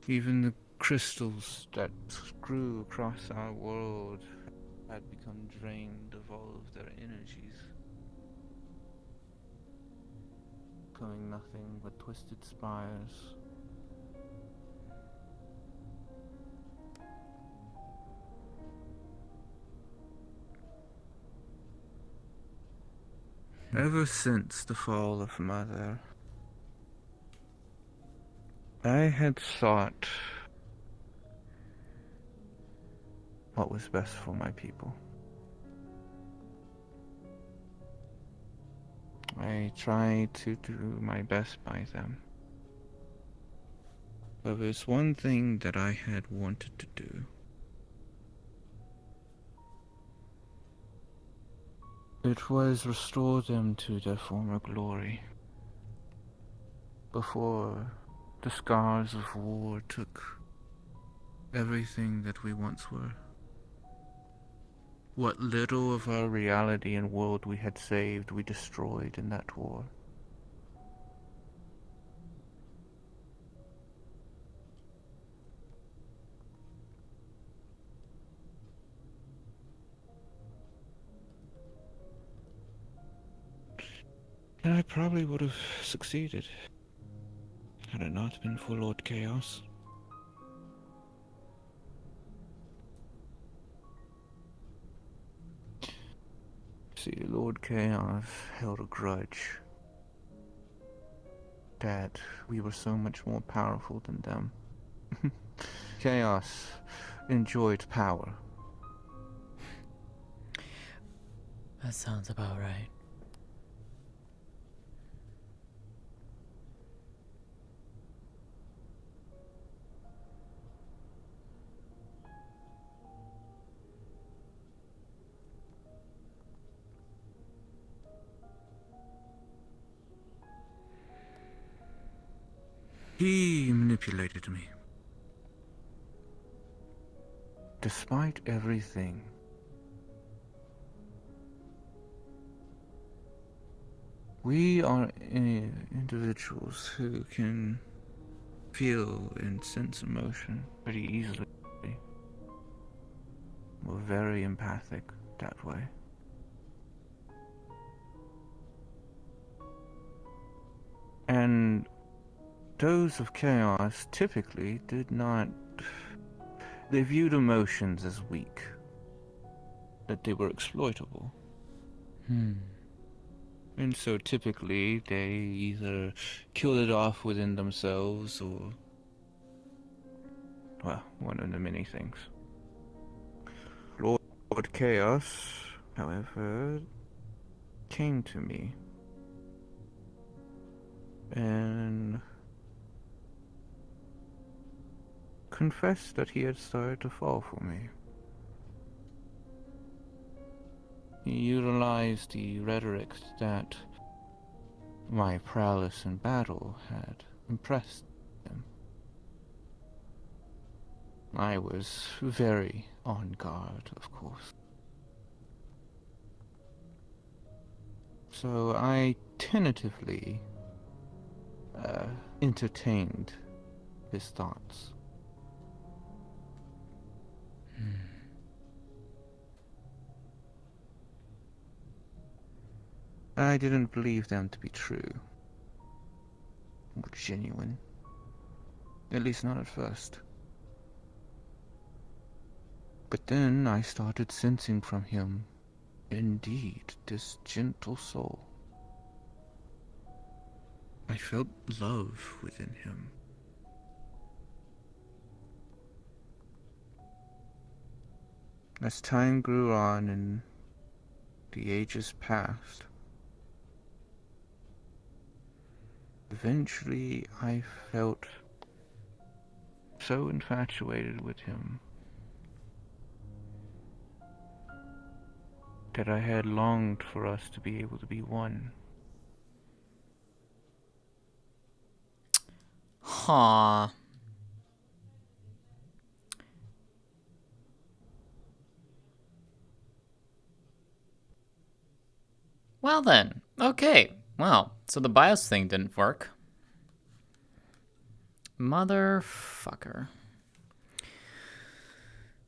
Even the crystals that grew across our world had become drained of all of their energies, becoming nothing but twisted spires. Ever since the fall of Mother, I had sought what was best for my people. I tried to do my best by them. But there's one thing that I had wanted to do. It was restore them to their former glory. Before the scars of war took everything that we once were. What little of our reality and world we had saved, we destroyed in that war. I probably would have succeeded had it not been for Lord Chaos. See, Lord Chaos held a grudge that we were so much more powerful than them. Chaos enjoyed power. That sounds about right. He manipulated me. Despite everything, we are individuals who can feel and sense emotion pretty easily. We're very empathic that way. And those of Chaos typically did not. They viewed emotions as weak, that they were exploitable. And so typically they either killed it off within themselves or, well, one of the many things. Lord Chaos, however, came to me and confessed that he had started to fall for me. He utilized the rhetoric that my prowess in battle had impressed him. I was very on guard, of course. So I tentatively entertained his thoughts. I didn't believe them to be true or genuine. At least not at first. But then I started sensing from him, indeed, this gentle soul. I felt love within him. As time grew on and the ages passed, eventually I felt so infatuated with him that I had longed for us to be able to be one. Huh. Well then, okay. Well, so the BIOS thing didn't work. Motherfucker.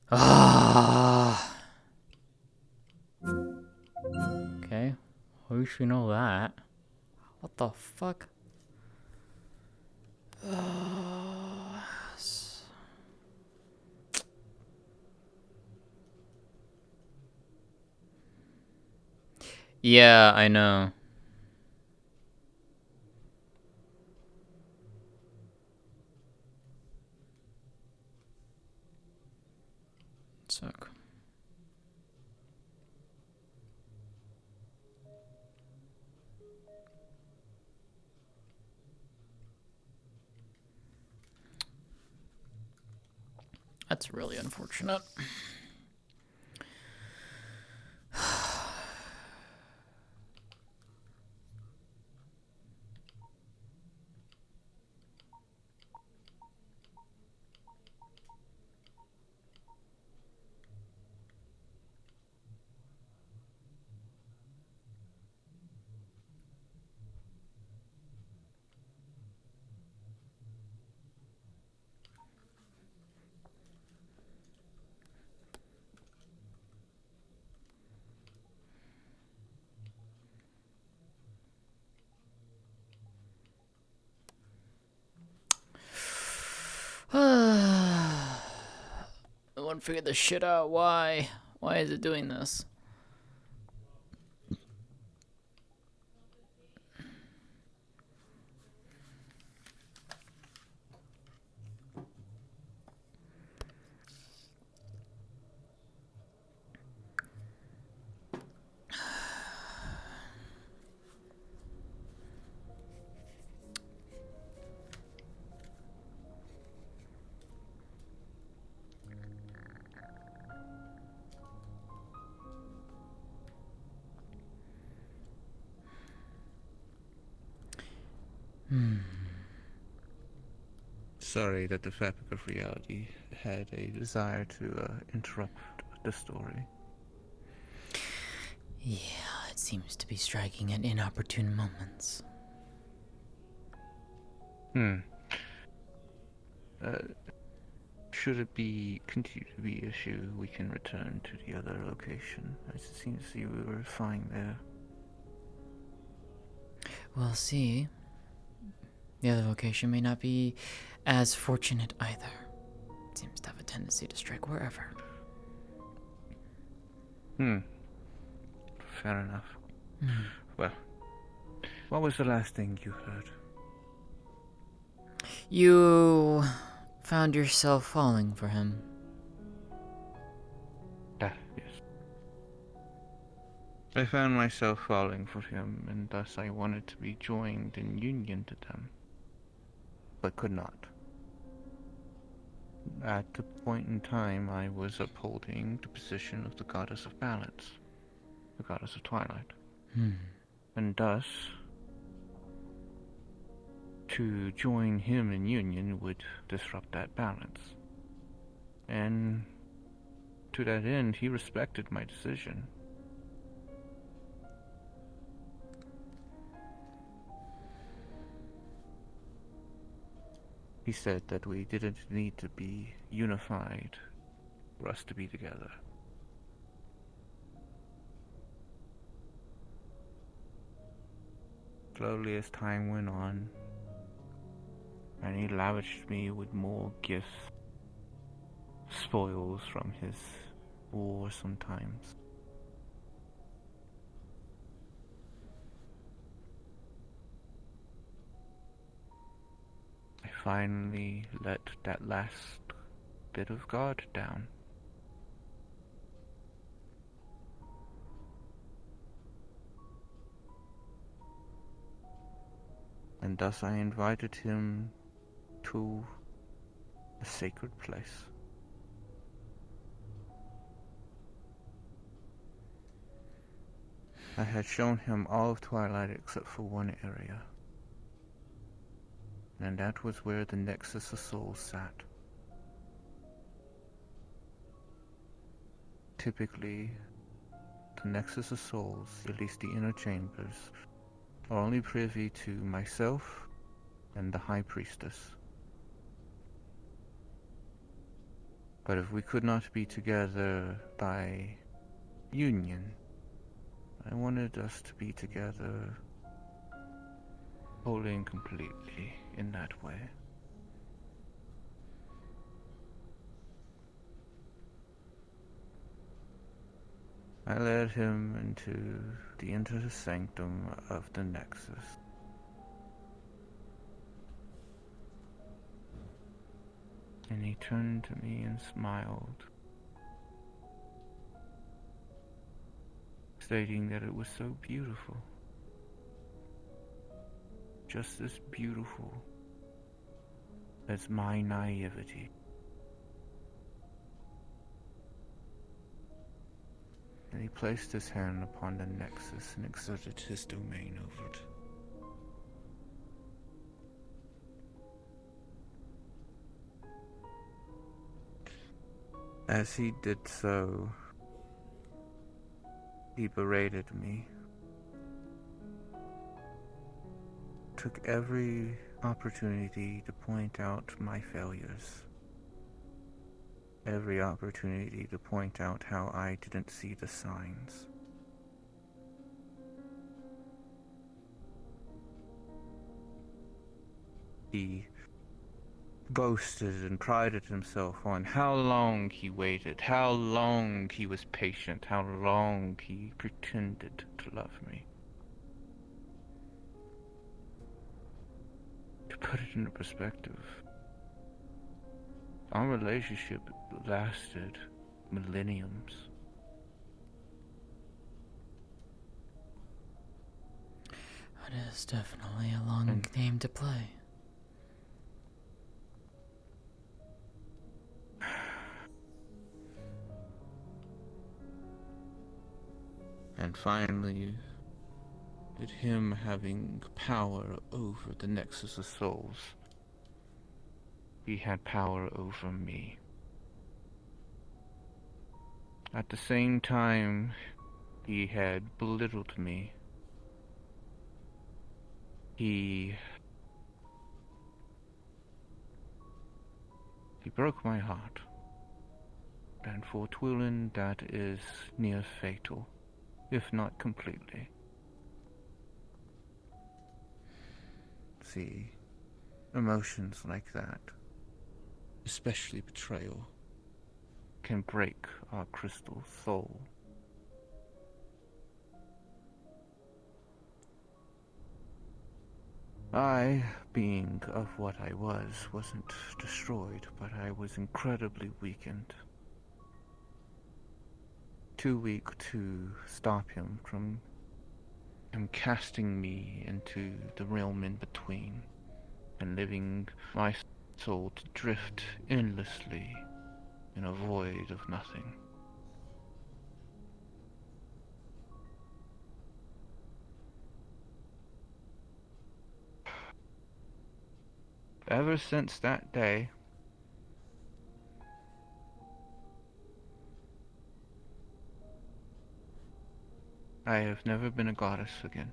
Ah. Okay. At least you know that. What the fuck? Yeah, I know. Suck. That's really unfortunate. anyone figure this shit out? Why? Why is it doing this? Sorry that the fabric of reality had a desire to interrupt the story. Yeah, it seems to be striking at inopportune moments. Should it continue to be issue, we can return to the other location. It seems you were fine there. We'll see. The other location may not be as fortunate either. It seems to have a tendency to strike wherever. Fair enough. Well, what was the last thing you heard? You found yourself falling for him. Yes. I found myself falling for him, and thus I wanted to be joined in union to them, but could not. At the point in time, I was upholding the position of the goddess of balance, the goddess of twilight. And thus, to join him in union would disrupt that balance. And to that end, he respected my decision. He said that we didn't need to be unified for us to be together. Slowly as time went on, and he lavished me with more gifts, spoils from his war sometimes. I finally let that last bit of guard down. And thus I invited him to a sacred place. I had shown him all of Twilight except for one area. And that was where the Nexus of Souls sat. Typically, the Nexus of Souls, at least the inner chambers, are only privy to myself and the High Priestess. But if we could not be together by union, I wanted us to be together wholly and completely in that way. I led him into the inner sanctum of the Nexus. And he turned to me and smiled, stating that it was so beautiful. Just as beautiful as my naivety. And he placed his hand upon the Nexus and exerted his domain over it. As he did so, he berated me. Took every opportunity to point out my failures. Every opportunity to point out how I didn't see the signs. He boasted and prided himself on how long he waited, how long he was patient, how long he pretended to love me. To put it into perspective, our relationship lasted millenniums. It is definitely a long game to play. And finally, with him having power over the Nexus of Souls, he had power over me. At the same time, he had belittled me. He broke my heart. And for Twilin, that is near fatal, if not completely. See, emotions like that, especially betrayal, can break our crystal soul. I, being of what I was, wasn't destroyed, but I was incredibly weakened. Too weak to stop him from casting me into the realm in between, and leaving my soul to drift endlessly in a void of nothing. Ever since that day, I have never been a goddess again.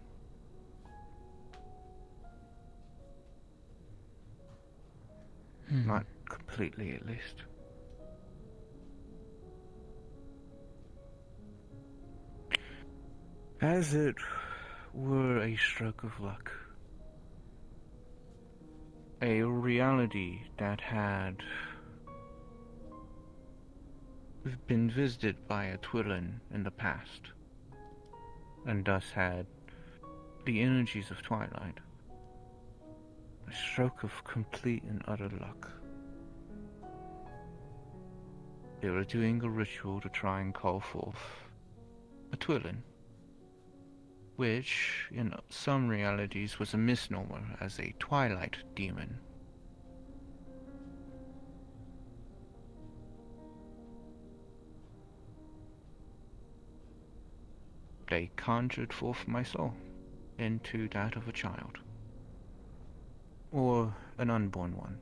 Not completely, at least. As it were a stroke of luck. A reality that had been visited by a Twilin in the past, and thus had the energies of Twilight. A stroke of complete and utter luck. They were doing a ritual to try and call forth a Twilin, which, in some realities, was a misnomer as a Twilight demon. They conjured forth my soul into that of a child, or an unborn one.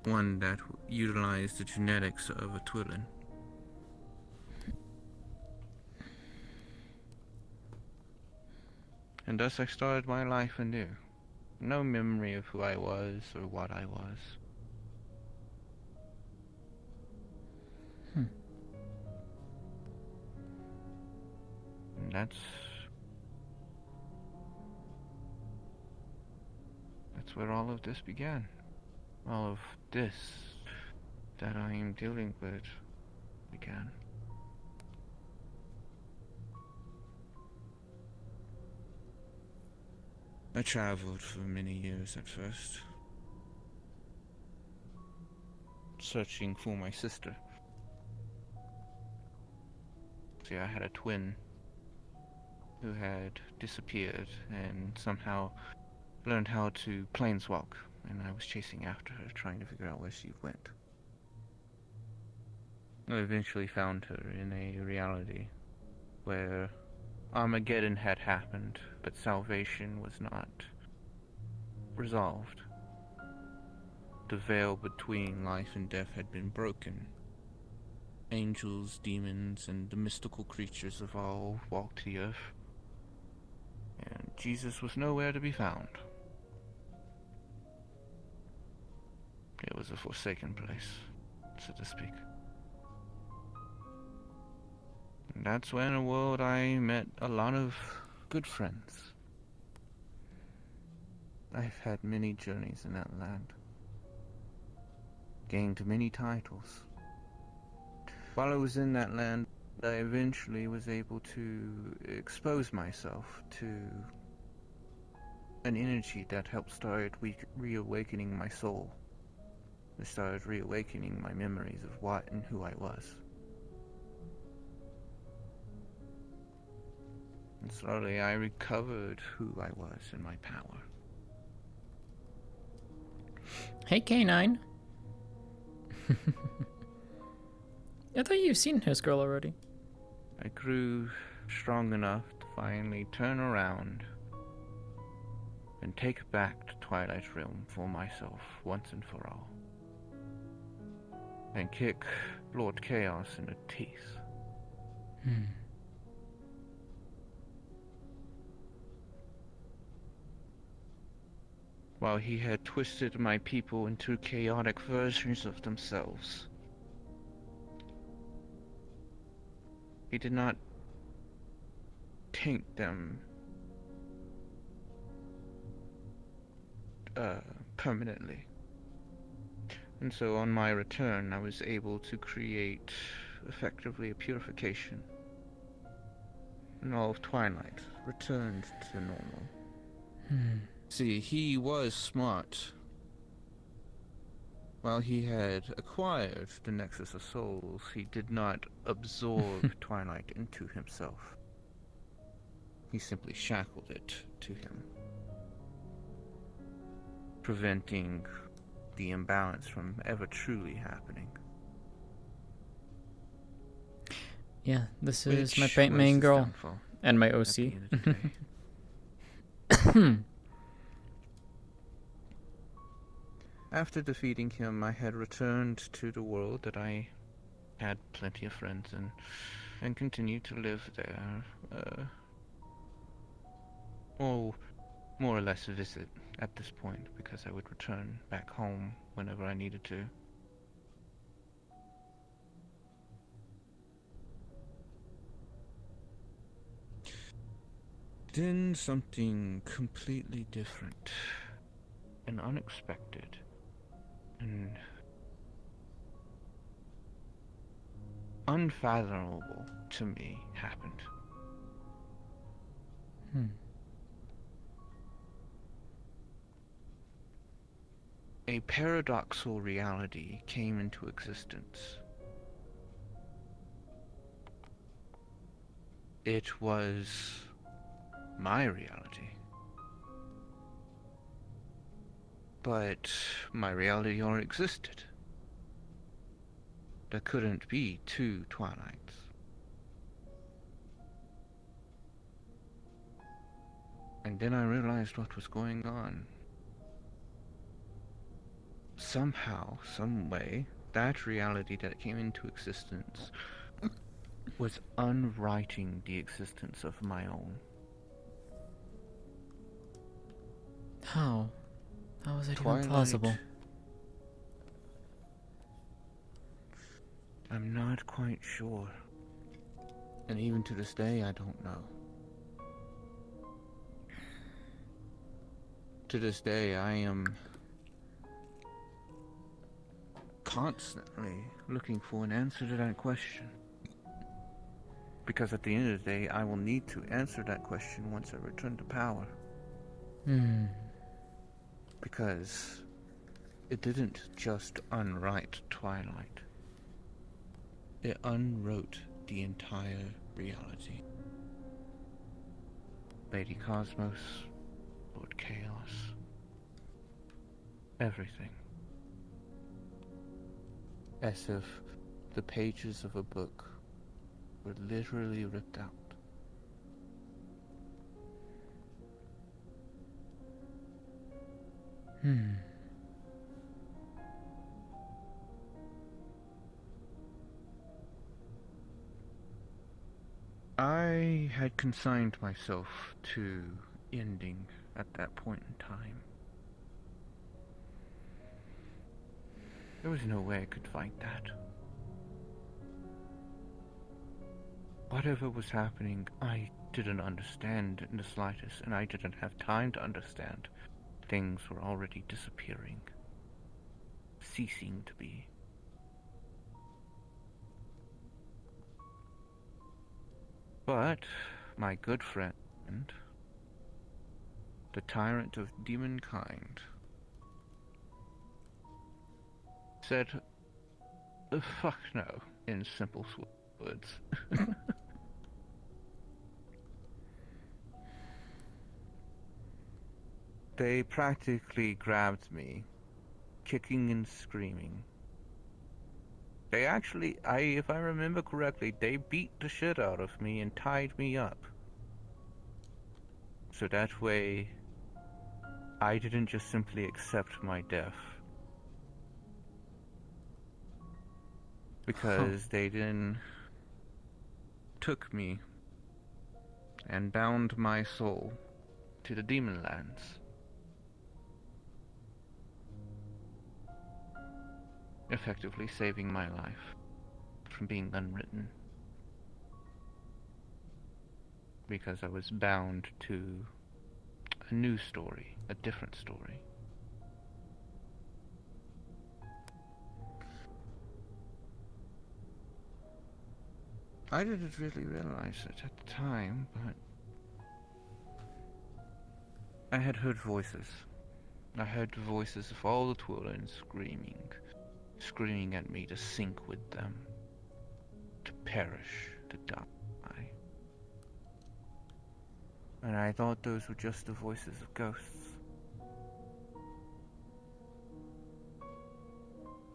One that utilized the genetics of a Twilin. And thus I started my life anew. No memory of who I was or what I was. And that's where all of this began. All of this that I am dealing with began. I traveled for many years at first, searching for my sister. See, I had a twin who had disappeared and somehow learned how to planeswalk, and I was chasing after her, trying to figure out where she went. I eventually found her in a reality where Armageddon had happened, but salvation was not resolved. The veil between life and death had been broken. Angels, demons, and the mystical creatures have all walked the earth, and Jesus was nowhere to be found. It was a forsaken place, so to speak. And that's when in a world I met a lot of good friends. I've had many journeys in that land. Gained many titles. While I was in that land, I eventually was able to expose myself to an energy that helped start reawakening my soul. It started reawakening my memories of what and who I was. And slowly I recovered who I was and my power. Hey, K9. I thought you've seen his girl already. I grew strong enough to finally turn around and take back the Twilight Realm for myself once and for all. And kick Lord Chaos in the teeth. While he had twisted my people into chaotic versions of themselves. He did not taint them permanently. And so on my return, I was able to create effectively a purification. And all of Twilight returned to normal. See, he was smart. While he had acquired the Nexus of Souls, he did not absorb Twilight into himself. He simply shackled it to him, preventing the imbalance from ever truly happening. Yeah, this is Which my was main his girl downfall and my at OC. the end of the day. After defeating him, I had returned to the world that I had plenty of friends in, and continued to live there. More or less visit at this point, because I would return back home whenever I needed to. Then something completely different and unexpected and unfathomable to me happened. A paradoxal reality came into existence. It was my reality. But my reality already existed. There couldn't be two Twilights. And then I realized what was going on. Somehow, some way, that reality that came into existence was unwriting the existence of my own. How? How is it Twilight. even plausible? I'm not quite sure. And even to this day, I don't know. To this day, I am constantly looking for an answer to that question. Because at the end of the day, I will need to answer that question once I return to power. Because it didn't just unwrite Twilight. It unwrote the entire reality. Lady Cosmos, Lord Chaos, everything. As if the pages of a book were literally ripped out. I had consigned myself to ending at that point in time. There was no way I could fight that. whatever was happening, I didn't understand in the slightest, and I didn't have time to understand. Things were already disappearing, ceasing to be. But my good friend, the tyrant of demonkind, said, fuck no, in simple words. They practically grabbed me, kicking and screaming. They actually, if I remember correctly, they beat the shit out of me and tied me up. So that way, I didn't just simply accept my death. Because they then took me and bound my soul to the demon lands. Effectively saving my life from being unwritten. Because I was bound to a new story, a different story. I didn't really realize it at the time, but I had heard voices. I heard the voices of all the Twilins screaming at me to sink with them, to perish, to die. And I thought those were just the voices of ghosts.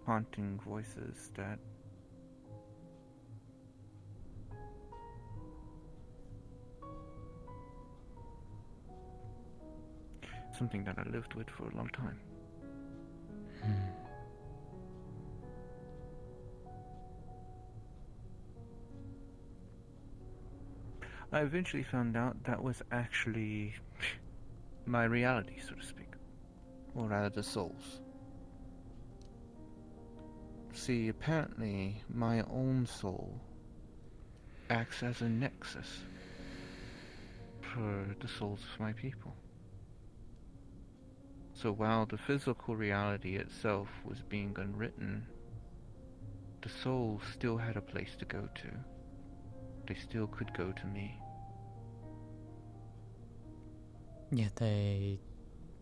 Haunting voices that something that I lived with for a long time. I eventually found out that was actually my reality, so to speak. Or rather, the souls. See, apparently, my own soul acts as a nexus for the souls of my people. So while the physical reality itself was being unwritten, the souls still had a place to go to. They still could go to me. Yet they,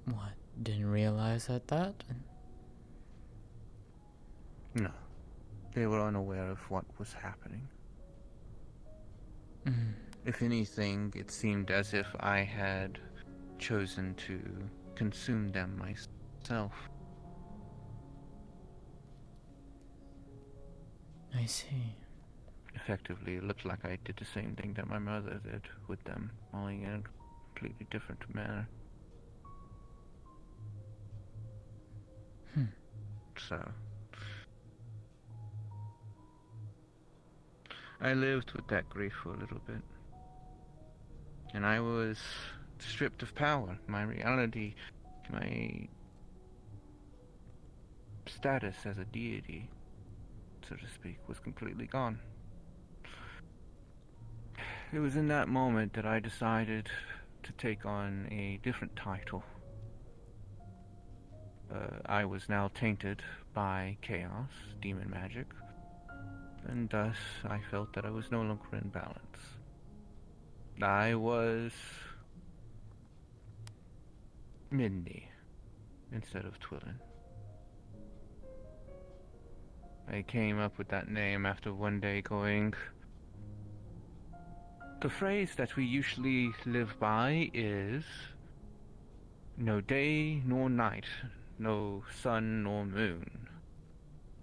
what, didn't realize that? No. They were unaware of what was happening. If anything, it seemed as if I had chosen to consume them myself. I see. Effectively, it looked like I did the same thing that my mother did with them, only in a completely different manner. So, I lived with that grief for a little bit. And I was stripped of power. My reality, my status as a deity, so to speak, was completely gone. It was in that moment that I decided to take on a different title. I was now tainted by chaos, demon magic, and thus I felt that I was no longer in balance. I was Mindy instead of Twillin. I came up with that name after one day going, the phrase that we usually live by is, no day nor night, no sun nor moon,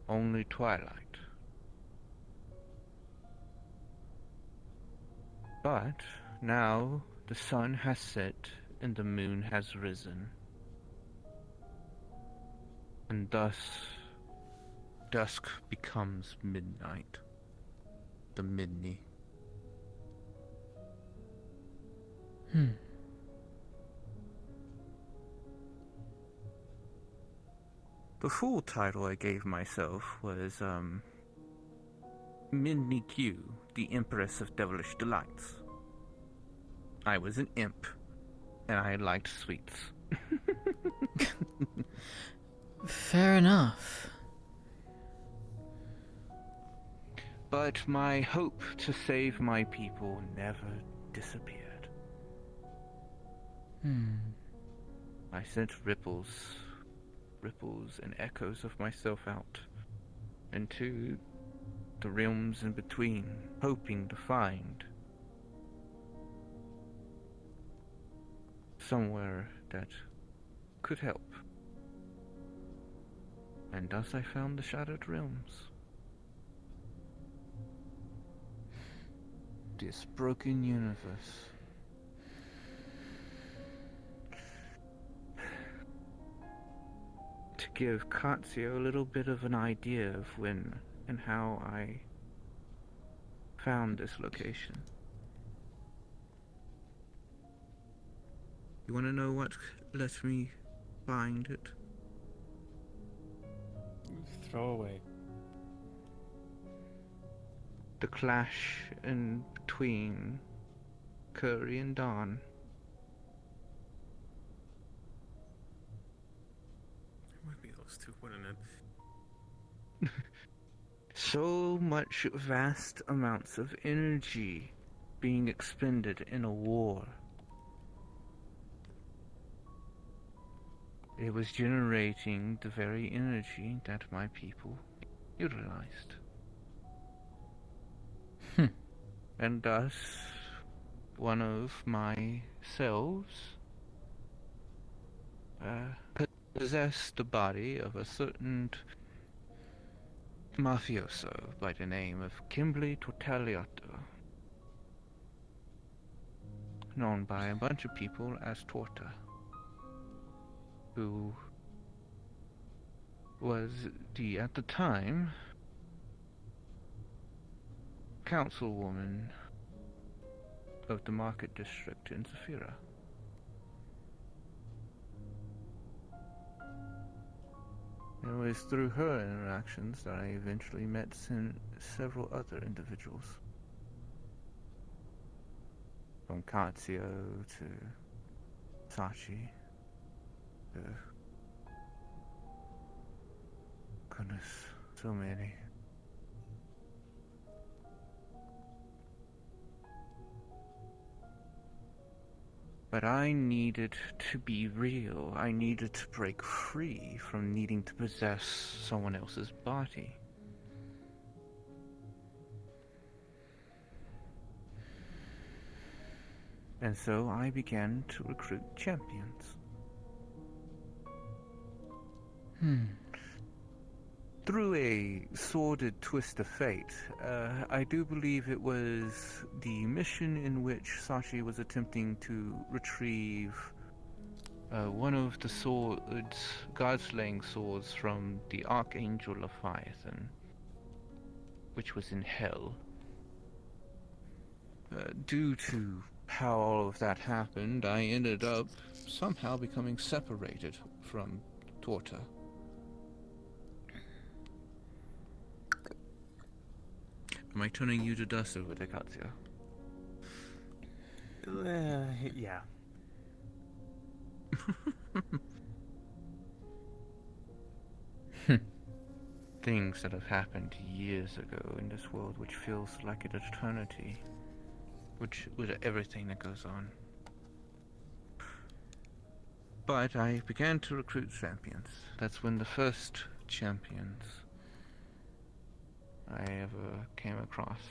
only twilight. But now the sun has set and the moon has risen. And thus, dusk becomes midnight. The Midney. The full title I gave myself was, Kyou, the Empress of Devilish Delights. I was an imp, and I liked sweets. Fair enough. But my hope to save my people never disappeared. I sent ripples and echoes of myself out into the realms in between, hoping to find somewhere that could help. And thus I found the Shattered Realms. This broken universe. To give Kyou a little bit of an idea of when and how I found this location. You want to know what let me find it? Throw away. The clash in between Curry and Dawn. It might be those two, wouldn't it? So much vast amounts of energy being expended in a war. It was generating the very energy that my people utilized. And thus, one of my selves possessed the body of a certain mafioso by the name of Kimberly Tortaliotto, known by a bunch of people as Torta, who was at the time, councilwoman of the market district in Zafira. It was through her interactions that I eventually met several other individuals. From Kyou to Sachi to... goodness, so many. But I needed to be real. I needed to break free from needing to possess someone else's body. And so I began to recruit champions. Through a sordid twist of fate, I do believe it was the mission in which Sachi was attempting to retrieve one of the swords, god-slaying swords from the Archangel Leviathan, which was in Hell. Due to how all of that happened, I ended up somehow becoming separated from Torta. Am I turning you to dust over there, Katya? Yeah. Things that have happened years ago in this world, which feels like an eternity, which with everything that goes on. But I began to recruit champions. That's when the first champions I ever came across.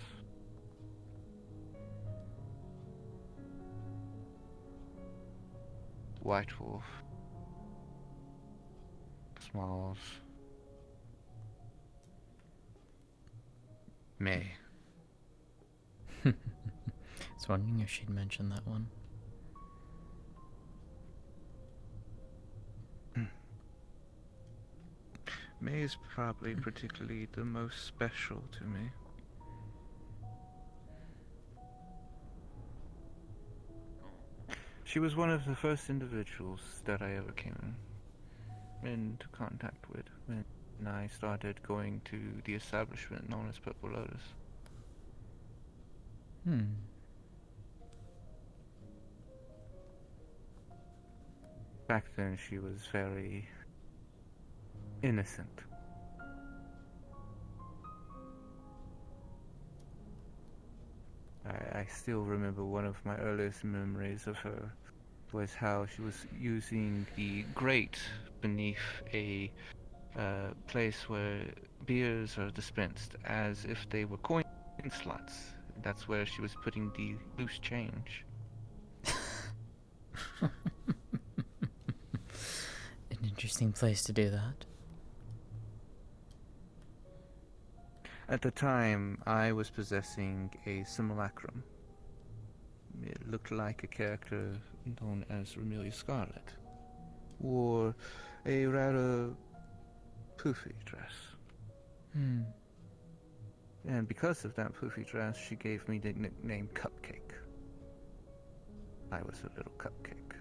White Wolf, Smalls, May. I was wondering if she'd mention that one. May is probably particularly the most special to me. She was one of the first individuals that I ever came into contact with when I started going to the establishment known as Purple Lotus. Hmm. Back then, she was very innocent. I still remember one of my earliest memories of her was how she was using the grate beneath a place where beers are dispensed as if they were coin slots. That's where she was putting the loose change. An interesting place to do that. At the time, I was possessing a simulacrum. It looked like a character known as Amelia Scarlet. Wore a rather poofy dress. Hmm. And because of that poofy dress, she gave me the nickname Cupcake. I was a little cupcake.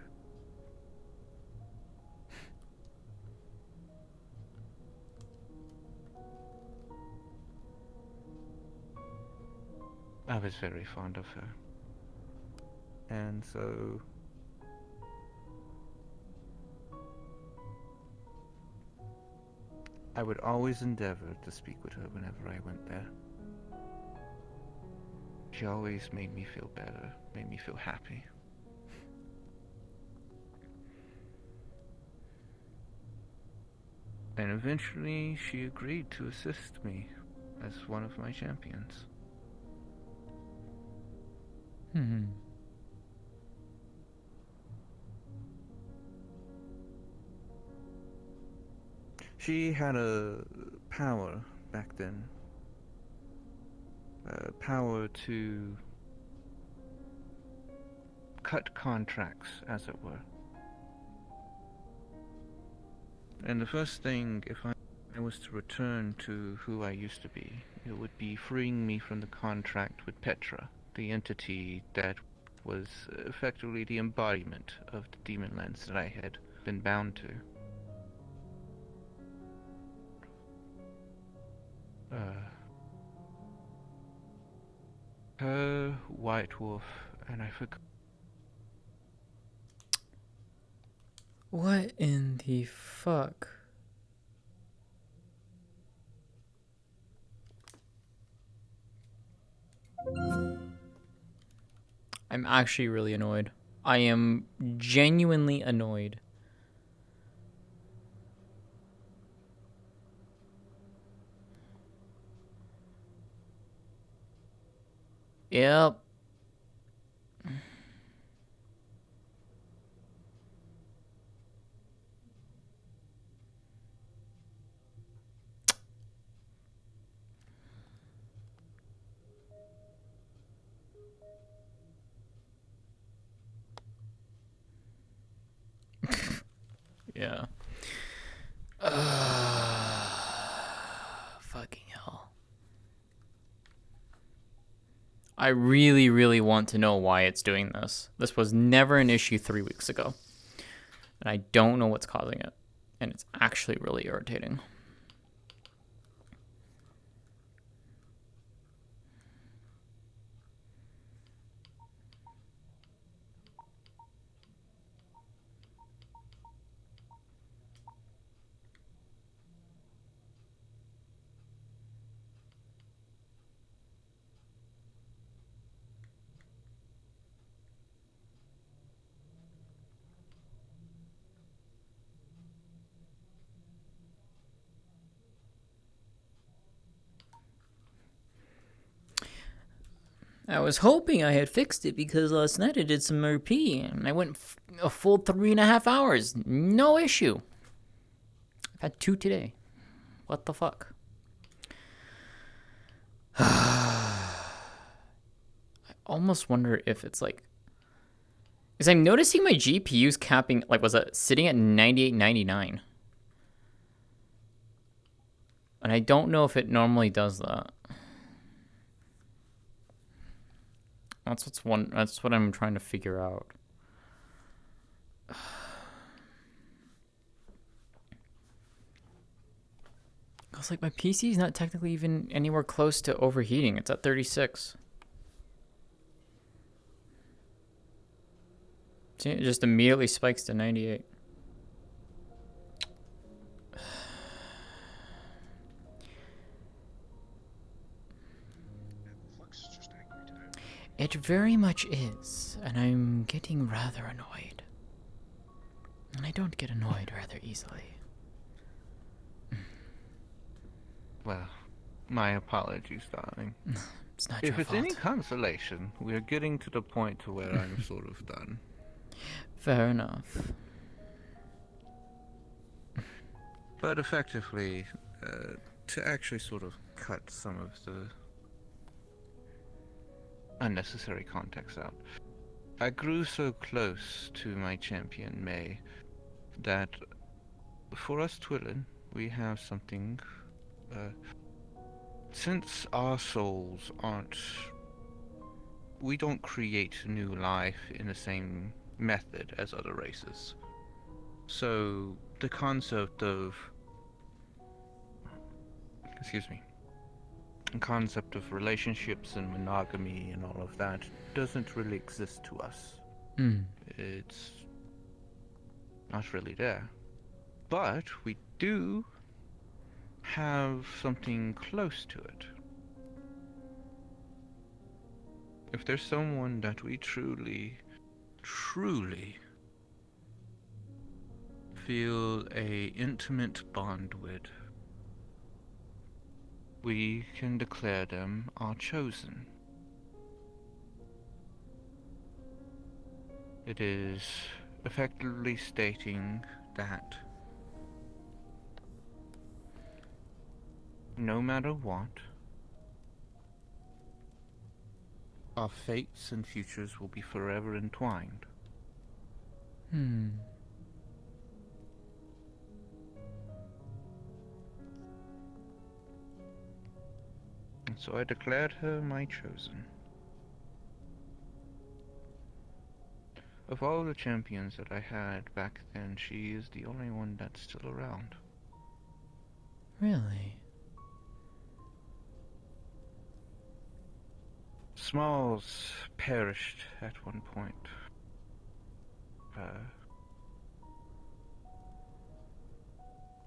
I was very fond of her. And so I would always endeavor to speak with her whenever I went there. She always made me feel better, made me feel happy. And eventually she agreed to assist me as one of my champions. Hmm. She had a power back then. Power to cut contracts, as it were. And the first thing, if I was to return to who I used to be, it would be freeing me from the contract with Petra, the entity that was effectively the embodiment of the demon lens that I had been bound to. Her, White Wolf, and I forgot. What in the fuck? I'm actually really annoyed. I am genuinely annoyed. Yep. Yeah. Fucking hell. I really, really want to know why it's doing this. This was never an issue 3 weeks ago. And I don't know what's causing it. And it's actually really irritating. I was hoping I had fixed it because last night I did some RP and I went a full 3.5 hours. No issue. I've had 2 today. What the fuck? I almost wonder if it's like... Because I'm noticing my GPU's capping, like, was it sitting at 98.99? And I don't know if it normally does that. That's what I'm trying to figure out. Cause like my PC is not technically even anywhere close to overheating. It's at 36. See, it just immediately spikes to 98. Flux is just angry today. It very much is, and I'm getting rather annoyed. And I don't get annoyed rather easily. Well, my apologies, darling. It's not If your it's fault. any consolation, we're getting to the point to where I'm sort of done. Fair enough. But effectively, to actually sort of cut some of the unnecessary context out, I grew so close to my champion, May, that for us Twillin, we have something. Since our souls aren't. We don't create new life in the same method as other races. So the concept of. Excuse me. The concept of relationships and monogamy and all of that doesn't really exist to us. It's not really there. But we do have something close to it. If there's someone that we truly feel a intimate bond with, we can declare them our chosen. It is effectively stating that no matter what, our fates and futures will be forever entwined. Hmm. And so I declared her my chosen. Of all the champions that I had back then, she is the only one that's still around. Really? Smalls perished at one point.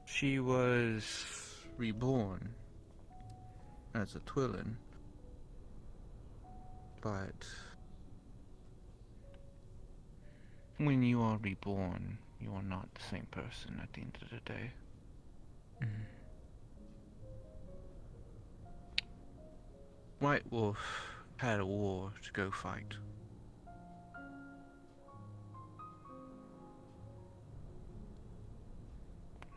She was reborn as a Twillin, but when you are reborn, you are not the same person at the end of the day. White Wolf had a war to go fight.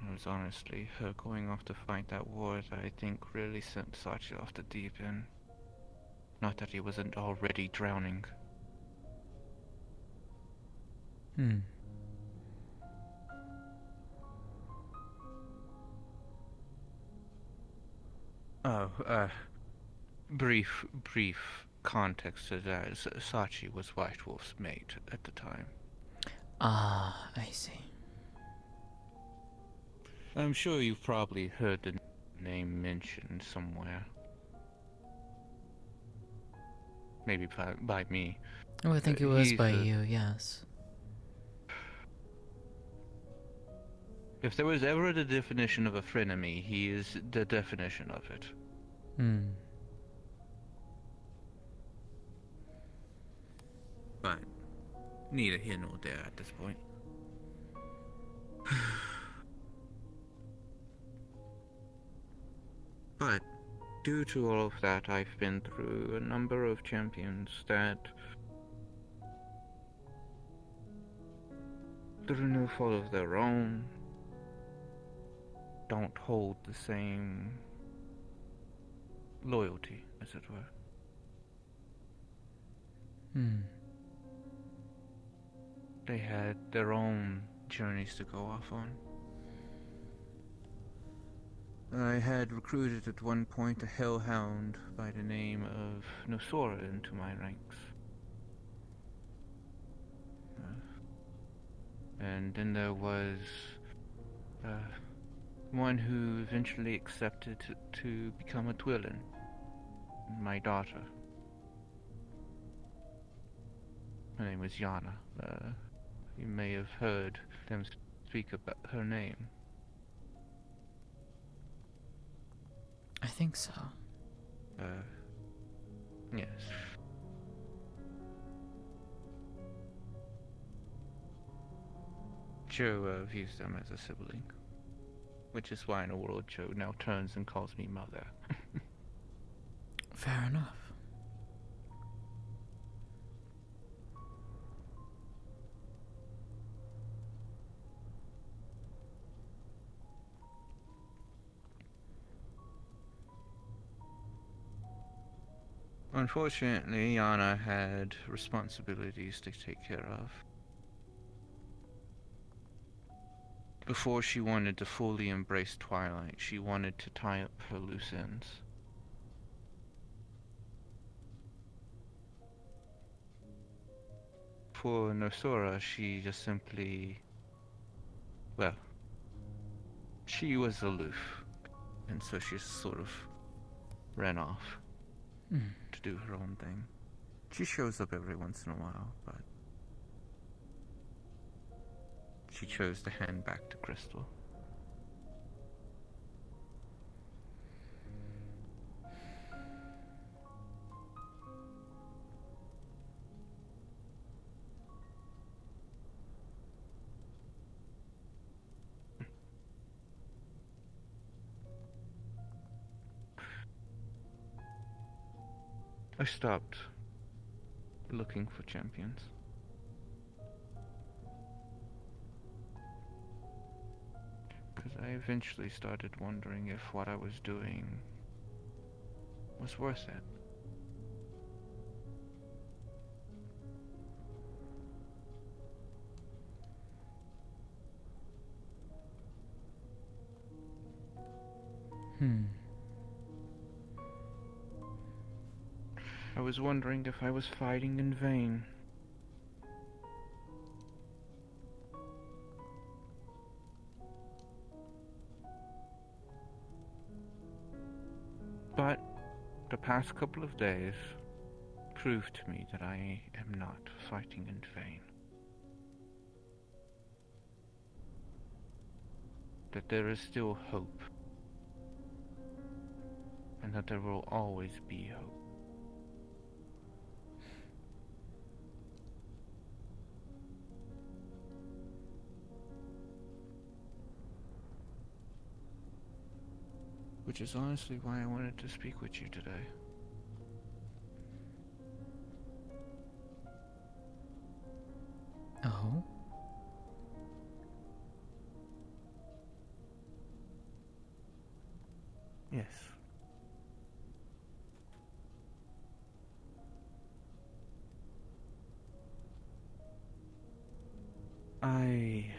It was honestly her going off to fight that war that I think really sent Sachi off the deep end. Not that he wasn't already drowning. Oh, brief context to that is Sachi was White Wolf's mate at the time. Ah, I see. I'm sure you've probably heard the name mentioned somewhere. Maybe by me. Oh, I think it was He's by a- you, yes. If there was ever the definition of a frenemy, he is the definition of it. But neither here nor there at this point. But due to all of that, I've been through a number of champions that, through no fault of their own, don't hold the same loyalty, as it were. They had their own journeys to go off on. I had recruited at one point a hellhound by the name of Nosora into my ranks. And then there was one who eventually accepted to become a Twillin, my daughter. Her name was Yana. You may have heard them speak about her name. I think so. Yes. Joe views them as a sibling, which is why in a world Joe now turns and calls me mother. Fair enough. Unfortunately, Yana had responsibilities to take care of. Before she wanted to fully embrace Twilight, she wanted to tie up her loose ends. For Nosora, she just simply, well, she was aloof, and so she sort of ran off to do her own thing. She shows up every once in a while, but she chose to hand back to Crystal. I stopped looking for champions. Because I eventually started wondering if what I was doing was worth it. I was wondering if I was fighting in vain. But the past couple of days proved to me that I am not fighting in vain. That there is still hope. And that there will always be hope. Which is honestly why I wanted to speak with you today. Oh? Yes. I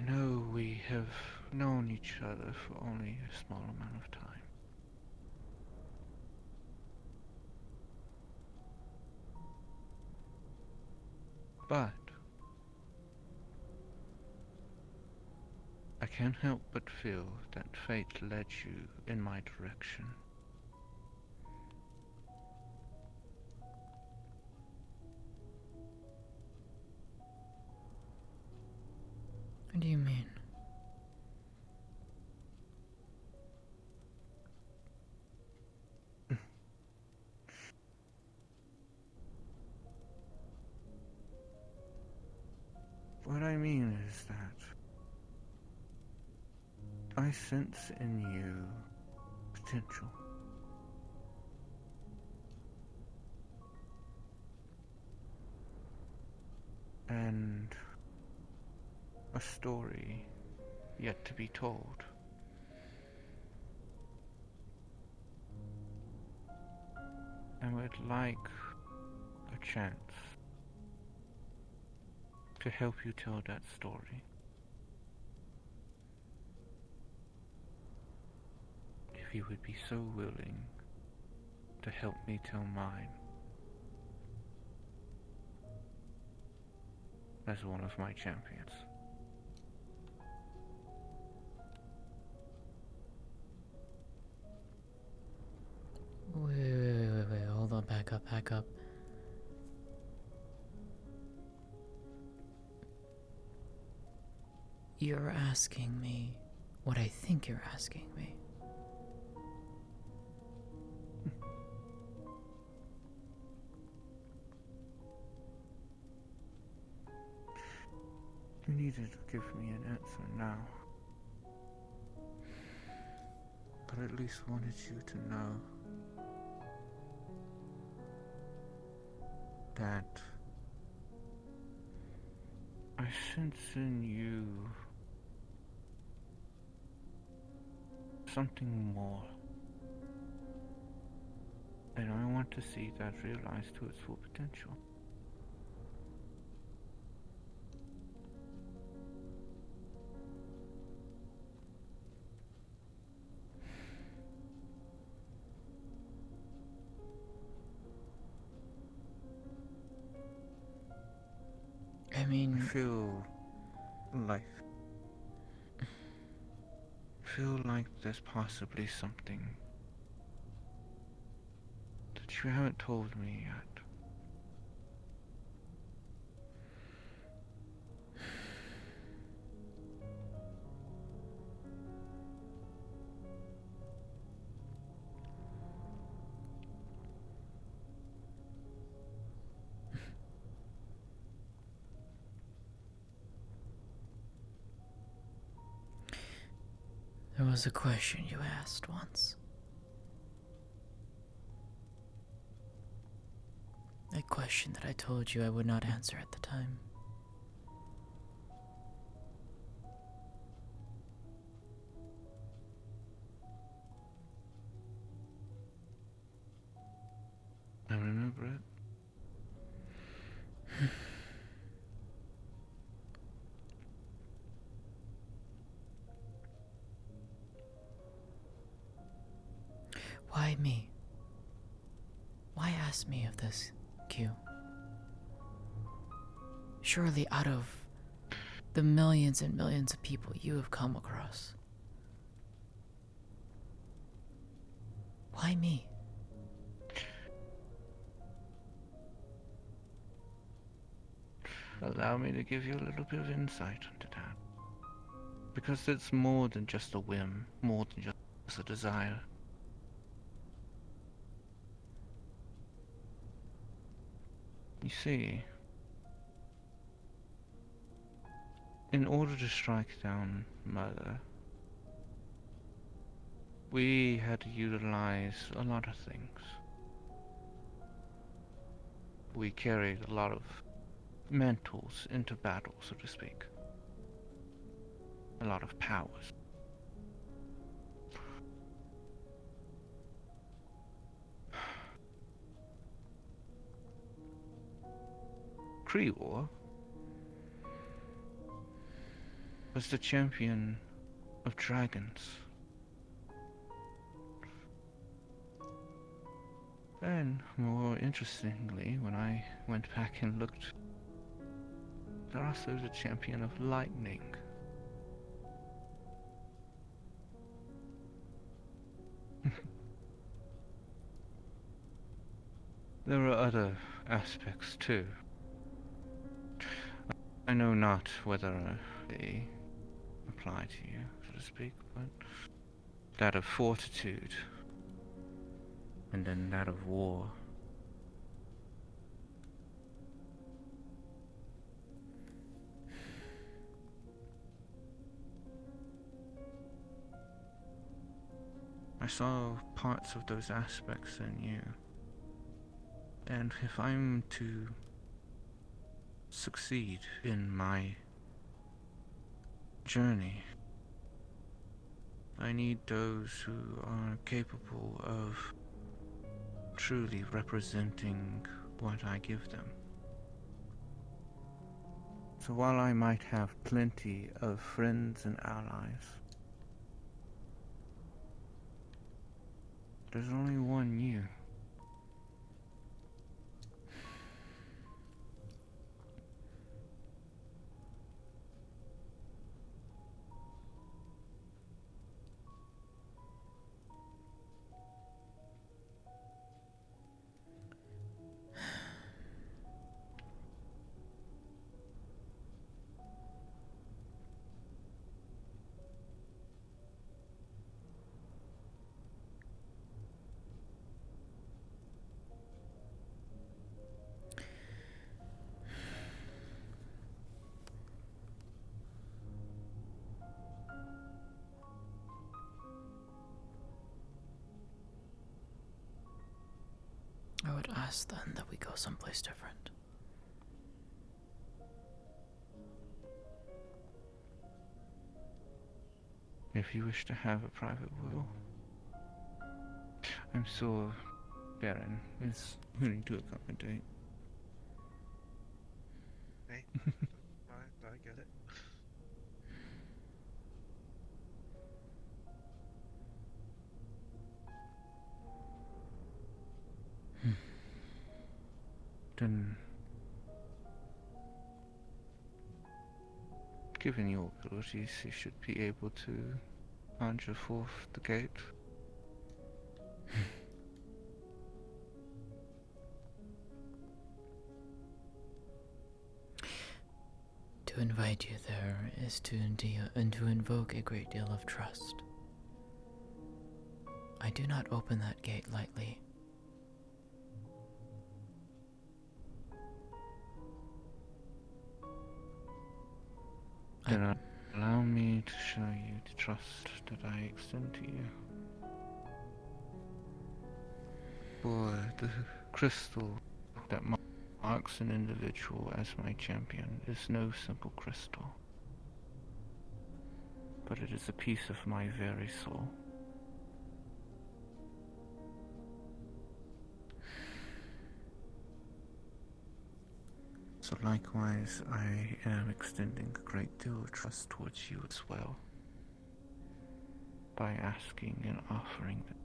know we have known each other for only a small amount of time. But I can't help but feel that fate led you in my direction. What do you mean? What I mean is that I sense in you potential. And a story yet to be told. I would like a chance to help you tell that story. If you would be so willing to help me tell mine as one of my champions. Wait, back up. You're asking me what I think you're asking me. You needed to give me an answer now. But at least wanted you to know that I sense in you something more. And I want to see that realized to its full potential. I mean, I feel like there's possibly something that you haven't told me yet. there was a question you asked once. A question that I told you I would not answer at the time. I remember it. Why me? Why ask me of this, Kyou? Surely out of the millions and millions of people you have come across, why me? Allow me to give you a little bit of insight into that. Because it's more than just a whim, more than just a desire. You see, in order to strike down murder, we had to utilize a lot of things. We carried a lot of mantles into battle, so to speak. A lot of powers. Kyou was the champion of dragons. And more interestingly, when I went back and looked, they're also the champion of lightning. There are other aspects too. I know not whether they apply to you, so to speak, but that of fortitude, and then that of war. I saw parts of those aspects in you, and if I'm to succeed in my journey, I need those who are capable of truly representing what I give them. So while I might have plenty of friends and allies, there's only one you. best then that we go someplace different. If you wish to have a private will, I'm sure Baron is willing to accommodate. Hey, I get it. Then, given your abilities, you should be able to conjure forth the gate. To invite you there is to invoke a great deal of trust. I do not open that gate lightly. Then allow me to show you the trust that I extend to you. For the crystal that marks an individual as my champion is no simple crystal, but it is a piece of my very soul. So likewise, I am extending a great deal of trust towards you as well, by asking and offering them.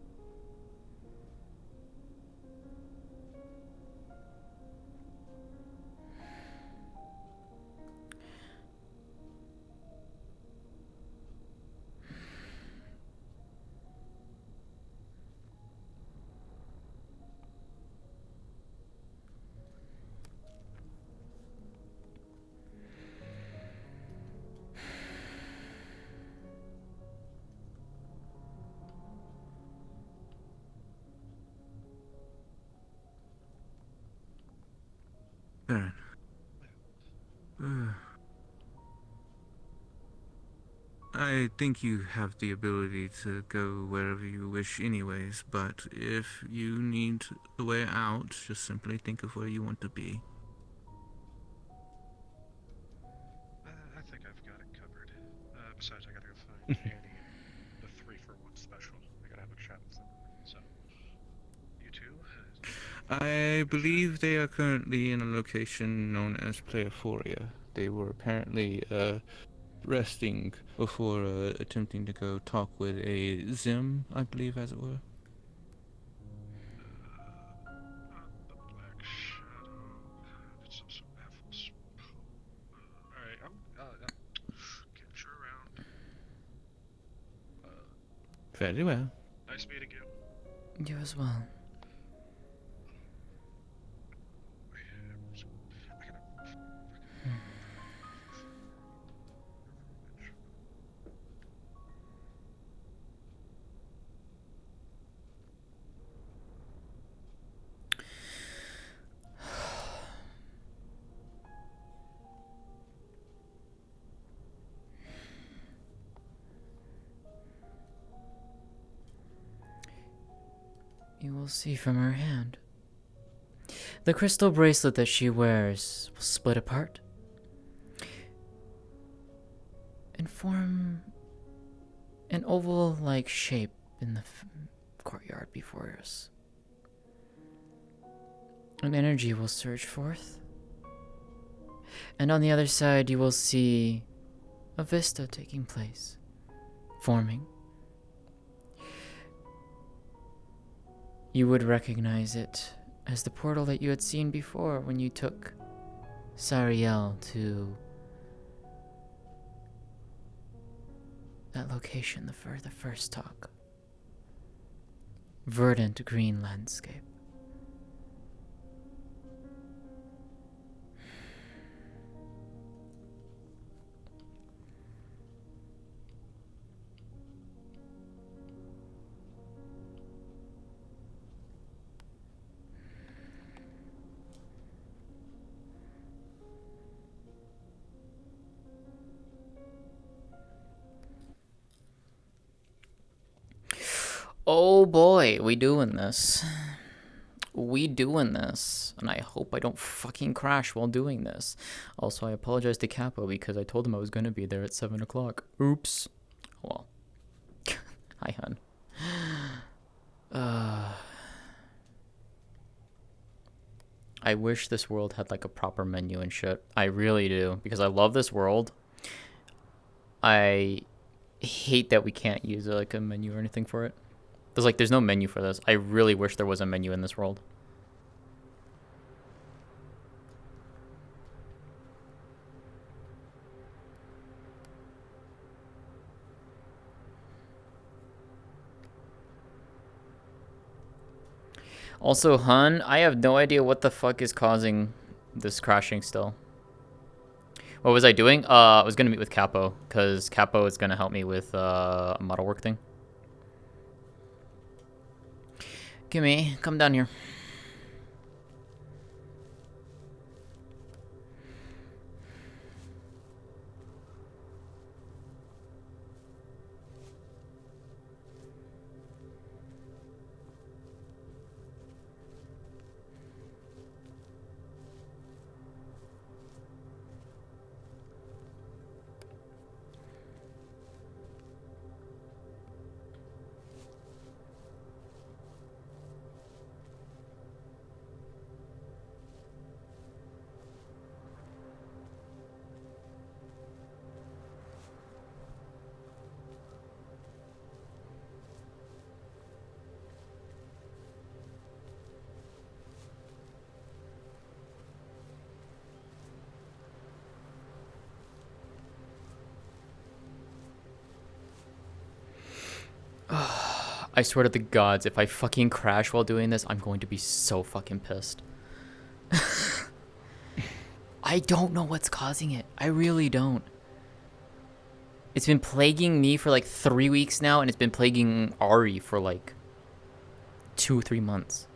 Baron. I think you have the ability to go wherever you wish anyways, but if you need the way out, just simply think of where you want to be. I think I've got it covered. Besides, I gotta go find Annie and the 3-for-1 special. I gotta have a chat with them. So, you two? I believe they are currently in a location known as Playaphoria. They were apparently resting before attempting to go talk with a Zim, I believe, as it were. The Black Shadow. It's also Baffles. Alright, I'm catch you around. Very well. Nice meeting you. You as well. I gotta... You will see from her hand. The crystal bracelet that she wears will split apart and form an oval-like shape in the courtyard before us. An energy will surge forth, and on the other side you will see a vista taking place, forming. You would recognize it as the portal that you had seen before when you took Sariel to that location for the first talk. Verdant green landscape. Oh boy, we doing this. we doing this, and I hope I don't fucking crash while doing this. Also, I apologize to Capo because I told him I was gonna be there at 7 o'clock. Oops. Well. Hi, hun. I wish this world had like a proper menu and shit. I really do, because I love this world. I hate that we can't use like a menu or anything for it. There's no menu for this. I really wish there was a menu in this world. Also, hun, I have no idea what the fuck is causing this crashing still. What was I doing? I was gonna meet with Capo, because Capo is gonna help me with a model work thing. Gimme, come down here. I swear to the gods, if I fucking crash while doing this, I'm going to be so fucking pissed. I don't know what's causing it. I really don't. It's been plaguing me for like 3 weeks now, and it's been plaguing Ari for like 2-3 months.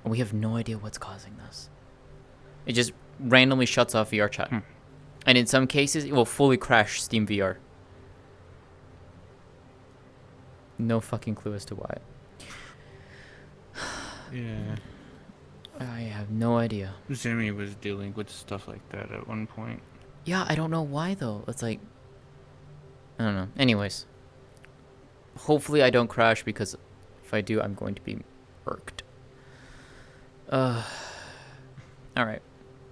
And we have no idea what's causing this. It just randomly shuts off VR chat. And in some cases, it will fully crash Steam VR. No fucking clue as to why. Yeah. I have no idea. Zemi was dealing with stuff like that at one point. Yeah, I don't know why though. It's like, I don't know. Anyways, hopefully I don't crash, because if I do, I'm going to be irked. All right.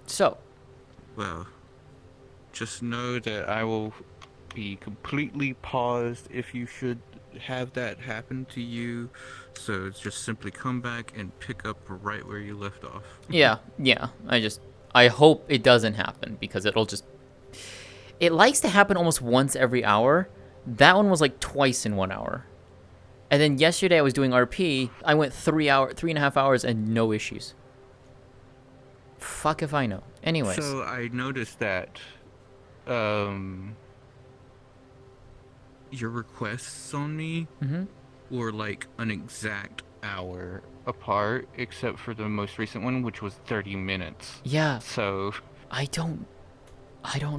So. Well, just know that I will be completely paused if you should have that happen to you. So just simply come back and pick up right where you left off. Yeah. I hope it doesn't happen, because it likes to happen almost once every hour. That one was like twice in 1 hour. And then yesterday I was doing RP. I went 3.5 hours and no issues. Fuck if I know. Anyways. So I noticed that your requests on me were like an exact hour apart, except for the most recent one, which was 30 minutes. Yeah. So I don't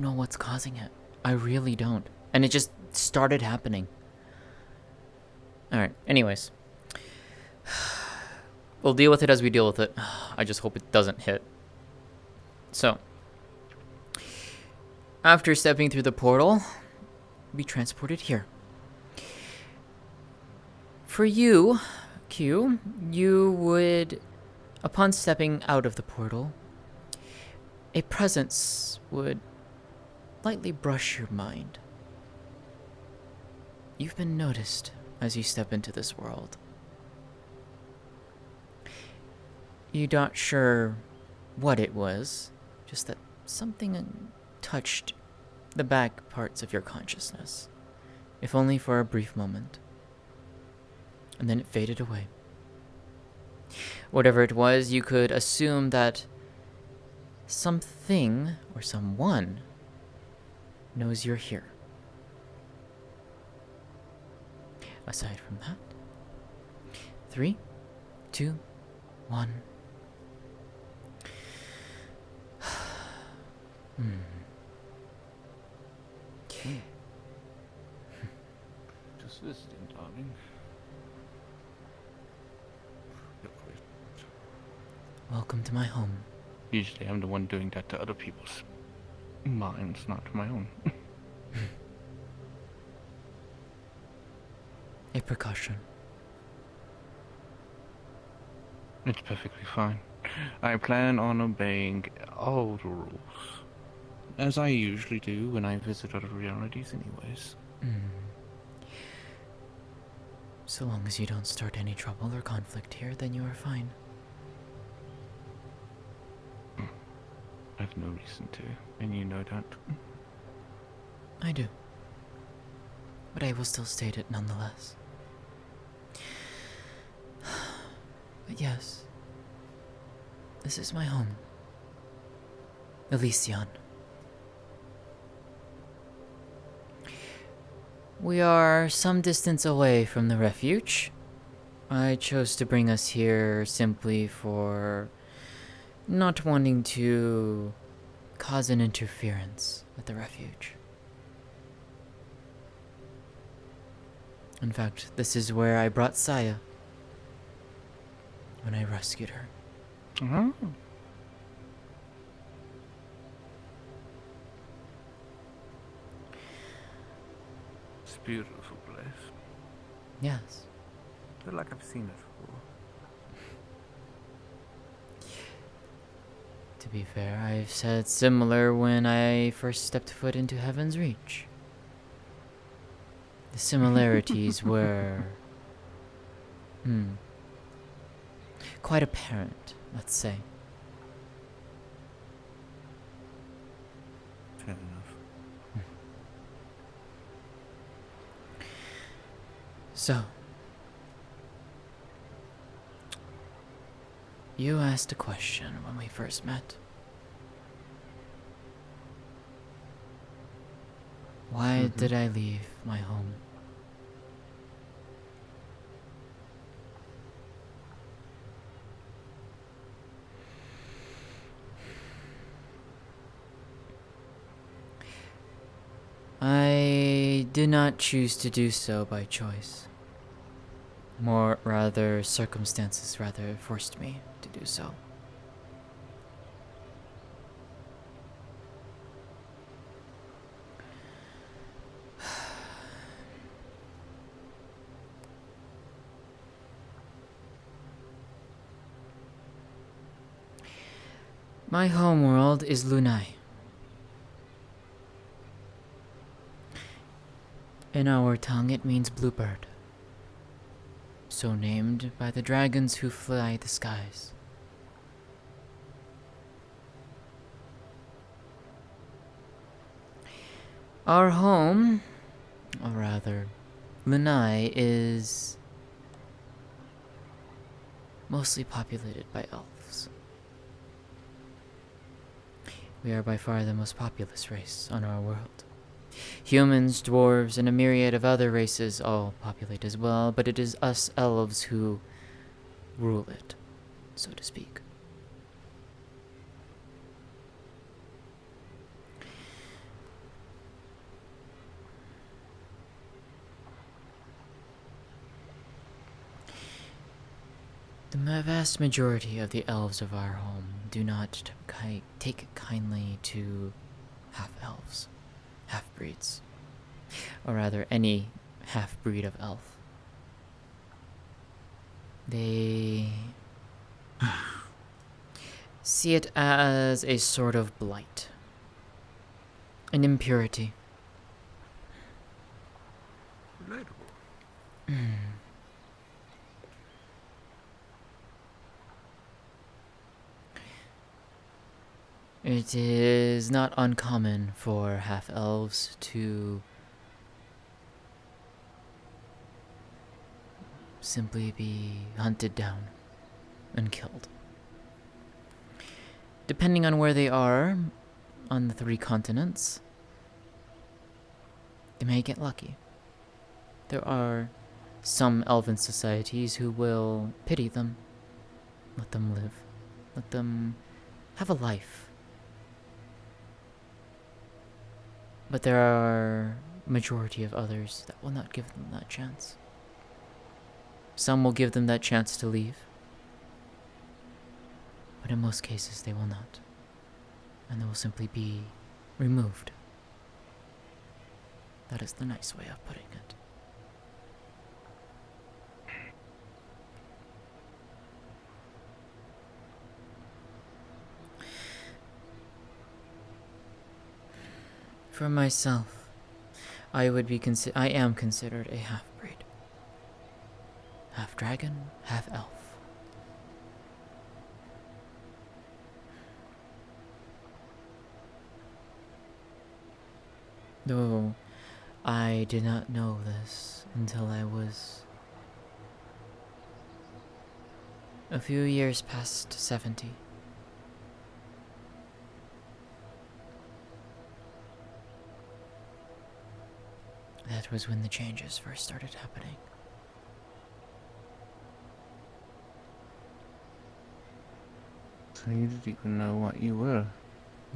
know what's causing it. I really don't. And it just started happening. Alright, anyways. We'll deal with it as we deal with it. I just hope it doesn't hit. So, after stepping through the portal, be transported here. For you, Kyou, you would, upon stepping out of the portal, a presence would lightly brush your mind. You've been noticed as you step into this world. You're not sure what it was, just that something touched the back parts of your consciousness, if only for a brief moment. And then it faded away. Whatever it was, you could assume that something or someone knows you're here. Aside from that, 3, 2, 1. just visiting, darling. Welcome to my home. Usually I'm the one doing that to other people's minds, not to my own. A precaution. It's perfectly fine. I plan on obeying all the rules, as I usually do when I visit other realities anyways. So long as you don't start any trouble or conflict here, then you are fine. I have no reason to, and you know that. I do. But I will still state it nonetheless. But yes, this is my home. Elysion. We are some distance away from the refuge. I chose to bring us here simply for not wanting to cause an interference at the refuge. In fact, this is where I brought Saya when I rescued her. Oh. It's a beautiful place. Yes. I feel like I've seen it before. To be fair, I've said similar when I first stepped foot into Heaven's Reach. The similarities were... quite apparent, let's say. Fair enough. So, you asked a question when we first met. Why did I leave my home? I did not choose to do so by choice. More rather, circumstances rather forced me to do so. My homeworld is Lunai. In our tongue, it means bluebird. So named by the dragons who fly the skies. Our home, or rather, Lunai, is mostly populated by elves. We are by far the most populous race on our world. Humans, dwarves, and a myriad of other races all populate as well, but it is us elves who rule it, so to speak. The vast majority of the elves of our home do not take kindly to half-elves. Half-breeds, or rather any half-breed of elf. They see it as a sort of blight, an impurity. Relatable. It is not uncommon for half-elves to simply be hunted down and killed. Depending on where they are on the 3 continents, they may get lucky. There are some elven societies who will pity them, let them live, let them have a life. But there are a majority of others that will not give them that chance. Some will give them that chance to leave, but but in most cases they will not. And they will simply be removed. That is the nice way of putting it. For myself, I am considered a half-breed. Half dragon, half elf. Though I did not know this until I was a few years past 70. That was when the changes first started happening. So you didn't even know what you were?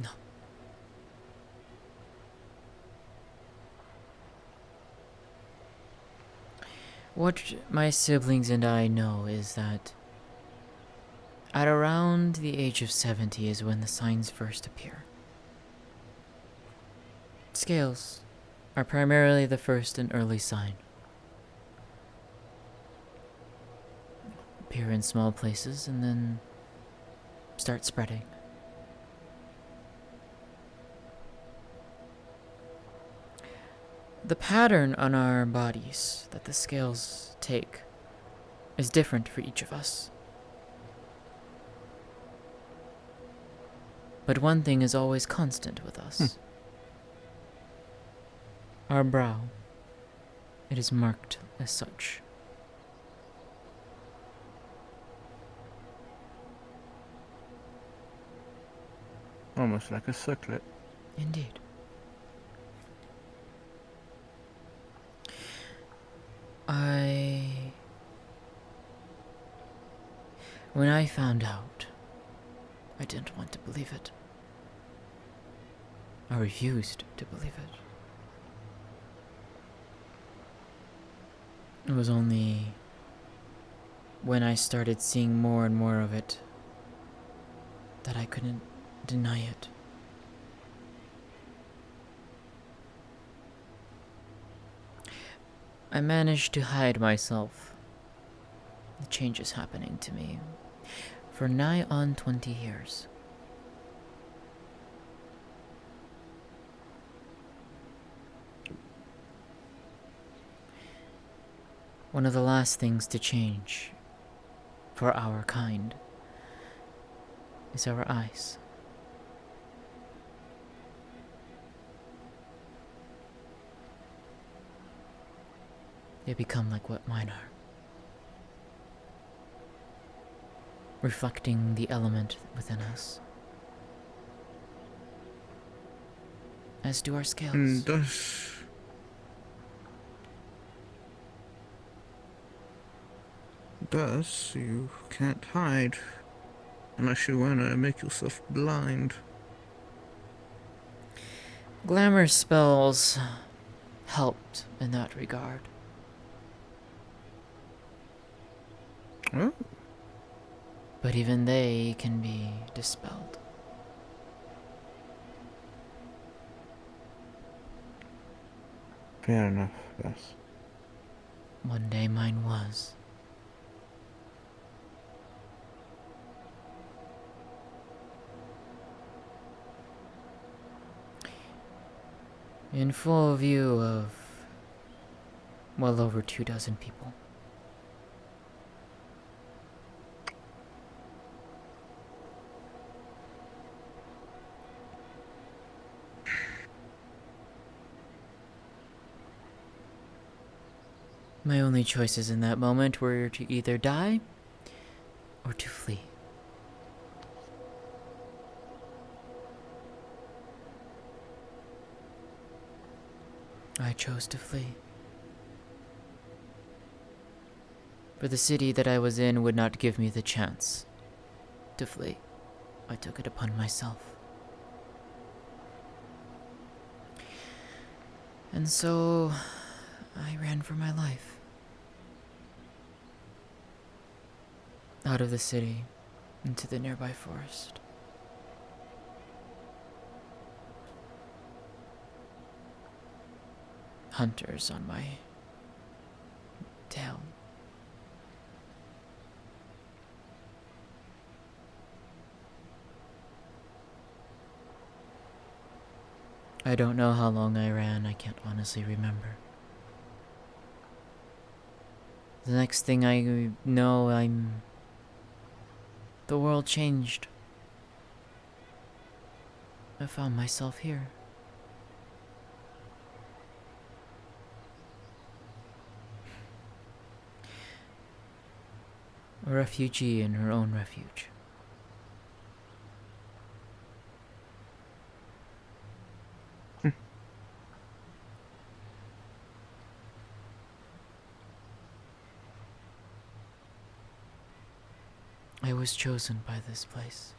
No. What my siblings and I know is that at around the age of 70 is when the signs first appear. Scales are primarily the first and early sign. Appear in small places and then start spreading. The pattern on our bodies that the scales take is different for each of us. But one thing is always constant with us. Our brow. It is marked as such. Almost like a circlet. Indeed. When I found out, I didn't want to believe it. I refused to believe it. It was only when I started seeing more and more of it that I couldn't deny it. I managed to hide myself, the changes happening to me, for nigh on 20 years. One of the last things to change for our kind is our eyes. They become like what mine are, reflecting the element within us, as do our scales. And thus you can't hide unless you want to make yourself blind. Glamour spells helped in that regard. Oh. But even they can be dispelled. Fair enough, yes. One day mine was. In full view of well over 24 people. My only choices in that moment were to either die or to flee. I chose to flee. For the city that I was in would not give me the chance to flee. I took it upon myself. And so I ran for my life. Out of the city, into the nearby forest. Hunters on my tail. I don't know how long I ran, I can't honestly remember. The next thing I know, the world changed. I found myself here. A refugee in her own refuge. I was chosen by this place.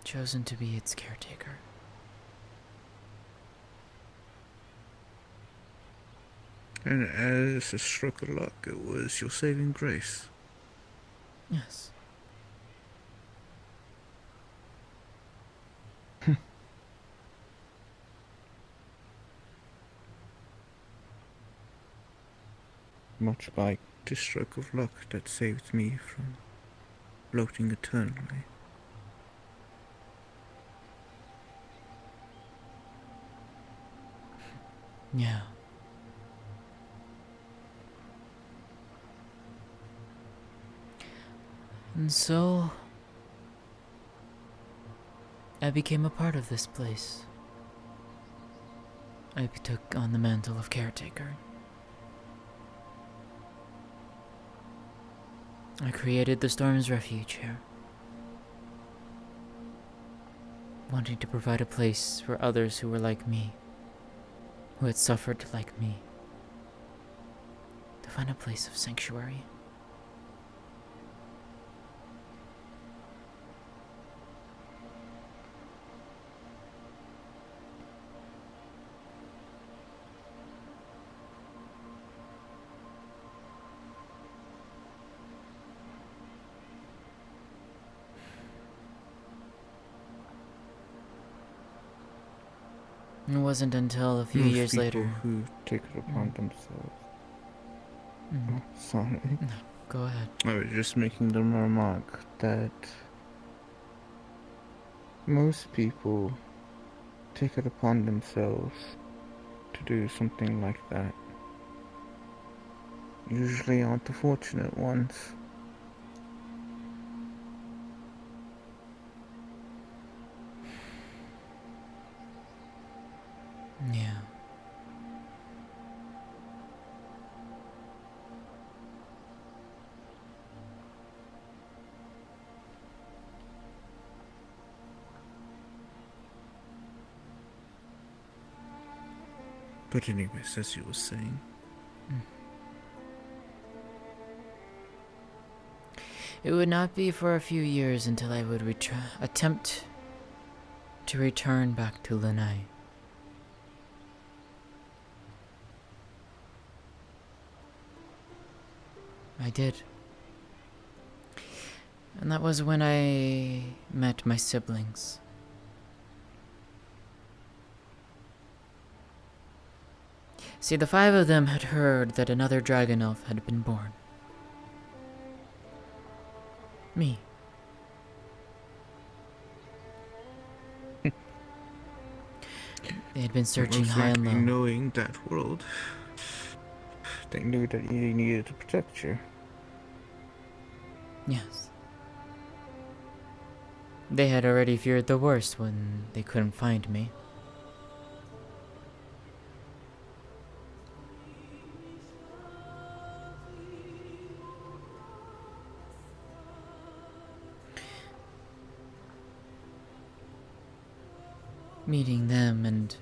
Chosen to be its caretaker. And as a stroke of luck, it was your saving grace. Yes. Much like the stroke of luck that saved me from floating eternally. Yeah. And so, I became a part of this place. I took on the mantle of caretaker. I created the Storm's Refuge here. Wanting to provide a place for others who were like me, who had suffered like me, to find a place of sanctuary. It wasn't until a few Most years people later. who take it upon themselves. Oh, sorry. Go ahead. I was just making the remark that most people take it upon themselves to do something like that. Usually aren't the fortunate ones. Yeah. But anyways, as you were saying. It would not be for a few years until I would attempt to return back to Lanai. I did. And that was when I met my siblings. See, the 5 of them had heard that another dragon elf had been born. Me. They had been searching Most high and likely low. knowing that world, they knew that you needed to protect you. Yes. They had already feared the worst when they couldn't find me. Meeting them and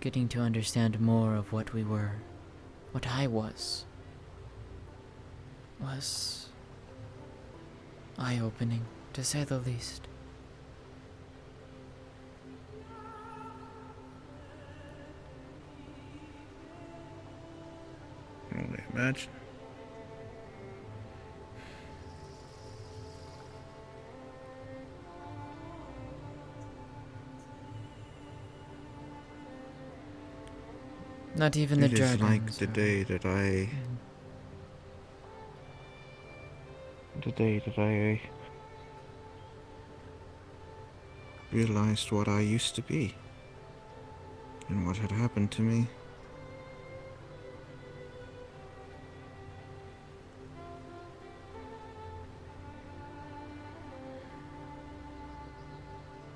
getting to understand more of what we were, what I was eye-opening, to say the least. I can only imagine. Not even the It is dragons. like the are- day that I... The day that I realized what I used to be. And what had happened to me.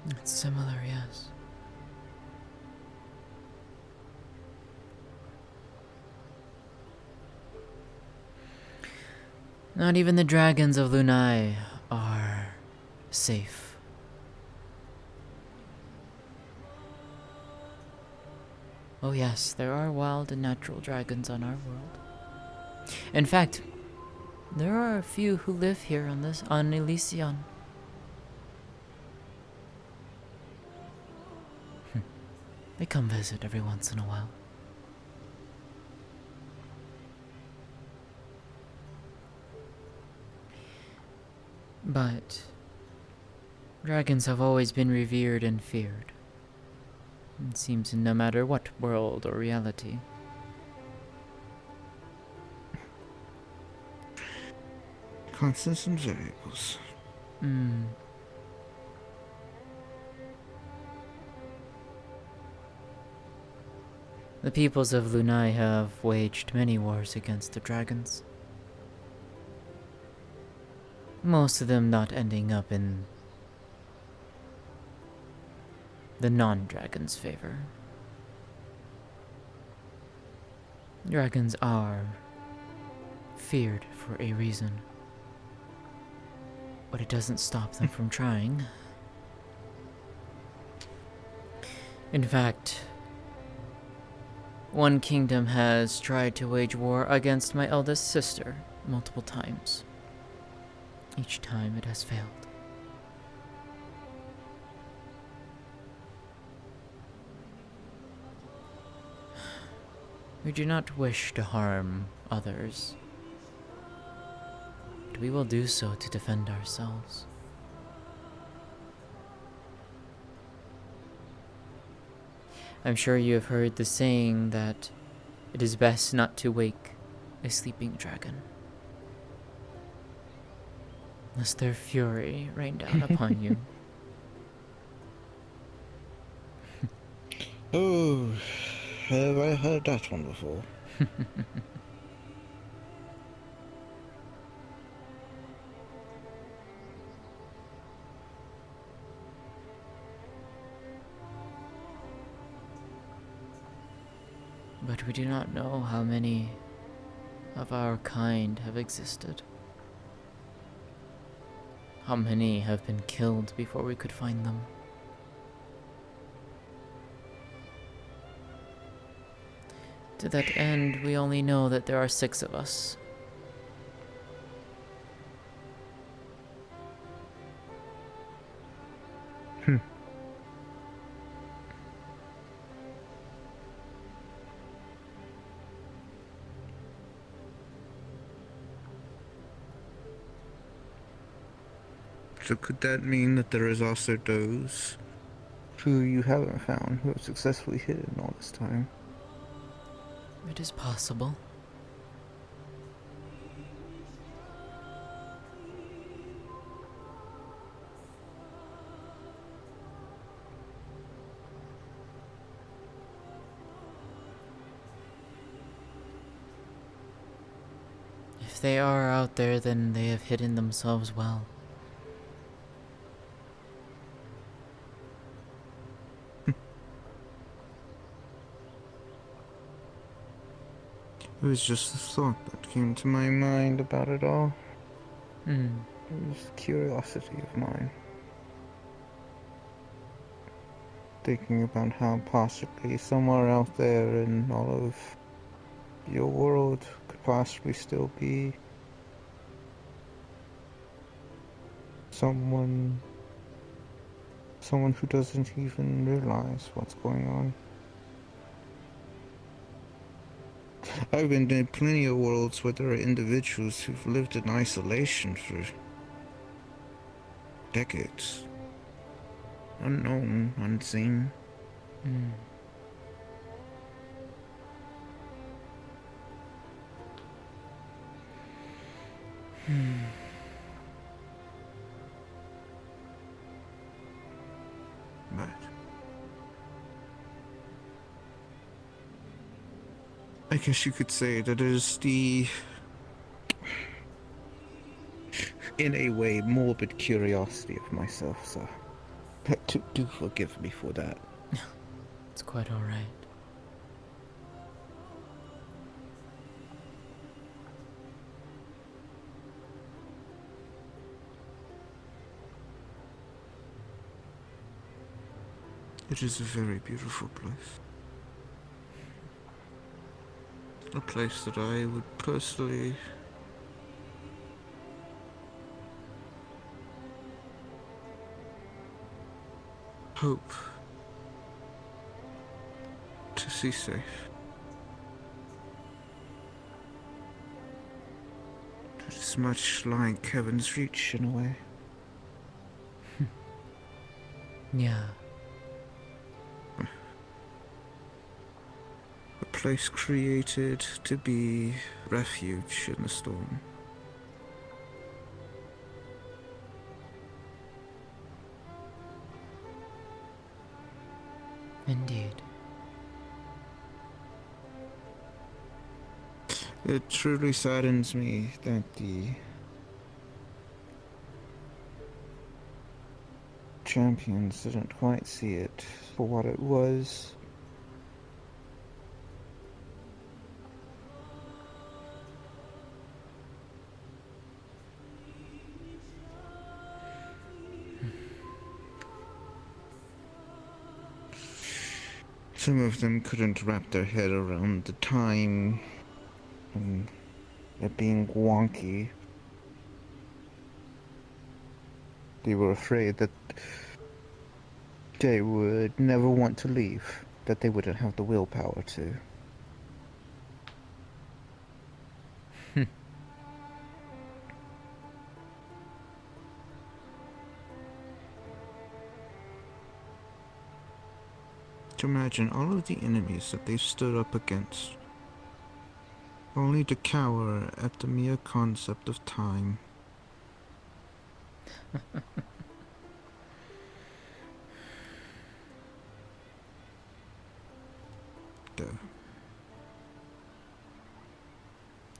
It's similar, yes. Not even the dragons of Lunai are safe. Oh yes, there are wild and natural dragons on our world. In fact, there are a few who live here on Elysion. They come visit every once in a while. But dragons have always been revered and feared. It seems no matter what world or reality. Constants and variables. The peoples of Lunai have waged many wars against the dragons. Most of them not ending up in the non-dragon's favor. Dragons are feared for a reason, but it doesn't stop them from trying. In fact, one kingdom has tried to wage war against my eldest sister multiple times. Each time it has failed. We do not wish to harm others, but we will do so to defend ourselves. I'm sure you have heard the saying that it is best not to wake a sleeping dragon, lest their fury rain down upon you. Oh, have I heard that one before? But we do not know how many of our kind have existed. How many have been killed before we could find them. To that end, we only know that there are 6 of us. So could that mean that there is also those who you haven't found, who have successfully hidden all this time? It is possible. If they are out there, then they have hidden themselves well. It was just a thought that came to my mind about it all. It was a curiosity of mine. Thinking about how possibly somewhere out there in all of your world could possibly still be someone who doesn't even realize what's going on. I've been in plenty of worlds where there are individuals who've lived in isolation for decades. Unknown, unseen. But I guess you could say that is the, in a way, morbid curiosity of myself, so do forgive me for that. It's quite alright. It is a very beautiful place. A place that I would personally hope to see safe. It's much like Heaven's Reach in a way. Yeah. A place created to be refuge in the storm. Indeed. It truly saddens me that the champions didn't quite see it for what it was. Some of them couldn't wrap their head around the time and it being wonky. They were afraid that they would never want to leave, that they wouldn't have the willpower to. To imagine all of the enemies that they've stood up against, only to cower at the mere concept of time.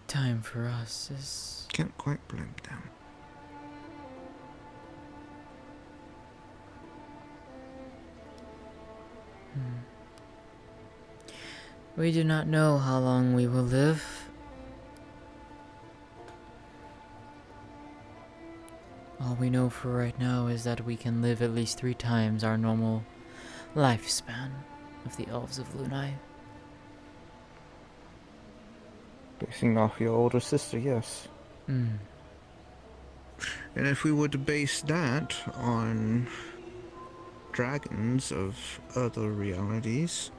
Time for us is... Can't quite blame them. We do not know how long we will live. All we know for right now is that we can live at least 3 times our normal lifespan of the Elves of Lunai. Basing off your older sister, yes. Mm. And if we were to base that on dragons of other realities,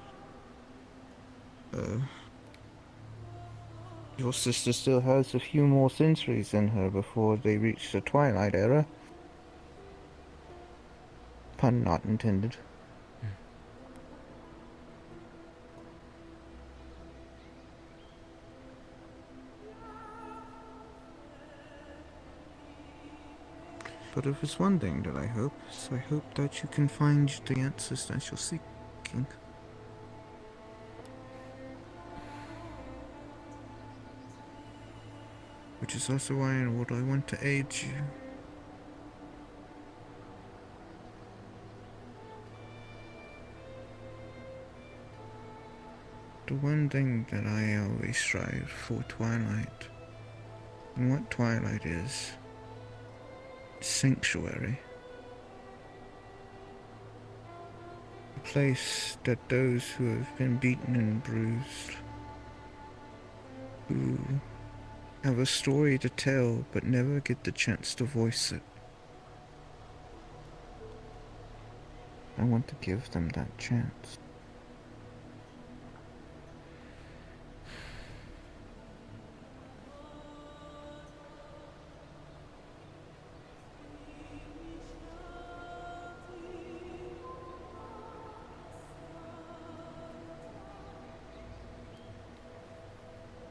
your sister still has a few more centuries in her before they reach the Twilight Era. Pun not intended. But if it's one thing that I hope, is I hope that you can find the answers that you're seeking. Which is also why I want to aid you. The one thing that I always strive for Twilight, and what Twilight is, sanctuary. A place that those who have been beaten and bruised, who have a story to tell but never get the chance to voice it. I want to give them that chance.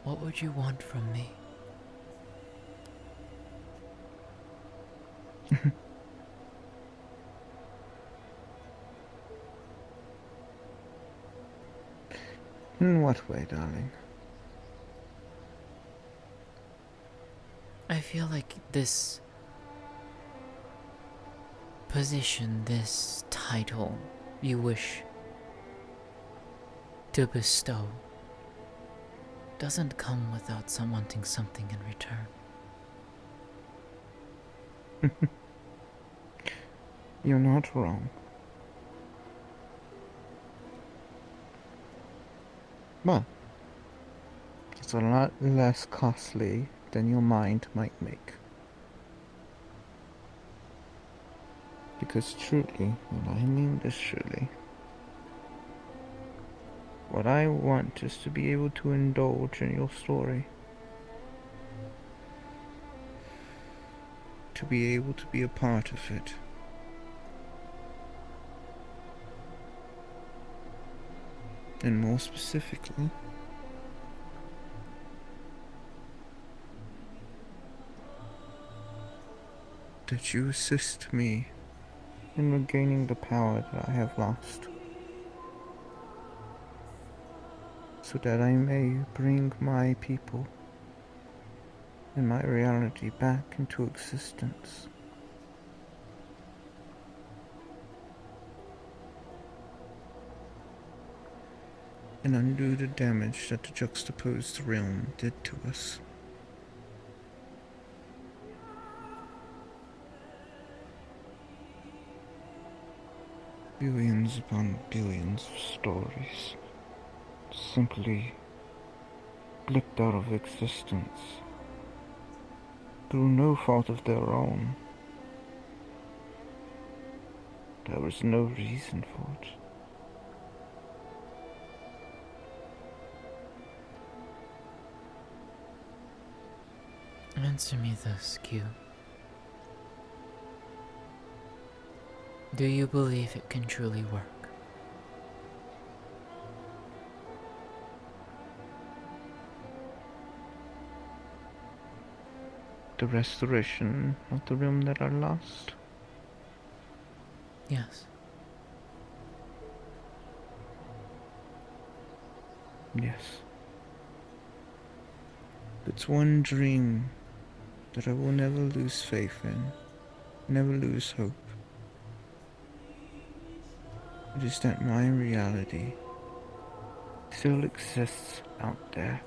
What would you want from me? In what way, darling? I feel like this position, this title you wish to bestow doesn't come without some wanting something in return. You're not wrong. But it's a lot less costly than your mind might make. Because truly, and I mean this truly, what I want is to be able to indulge in your story. To be able to be a part of it. And more specifically, that you assist me in regaining the power that I have lost, so that I may bring my people and my reality back into existence. And undo the damage that the juxtaposed realm did to us. Billions upon billions of stories simply blipped out of existence through no fault of their own. There was no reason for it. Answer me this, Kyou. Do you believe it can truly work? The restoration of the realm that I lost? Yes. Yes. It's one dream that I will never lose faith in, never lose hope. It is that my reality still exists out there.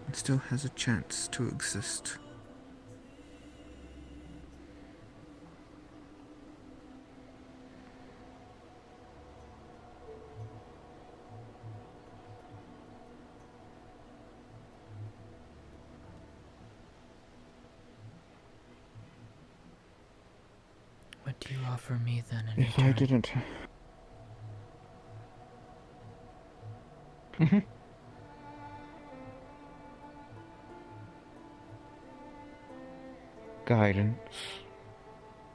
It still has a chance to exist. What do you offer me then in If return? I didn't... Guidance,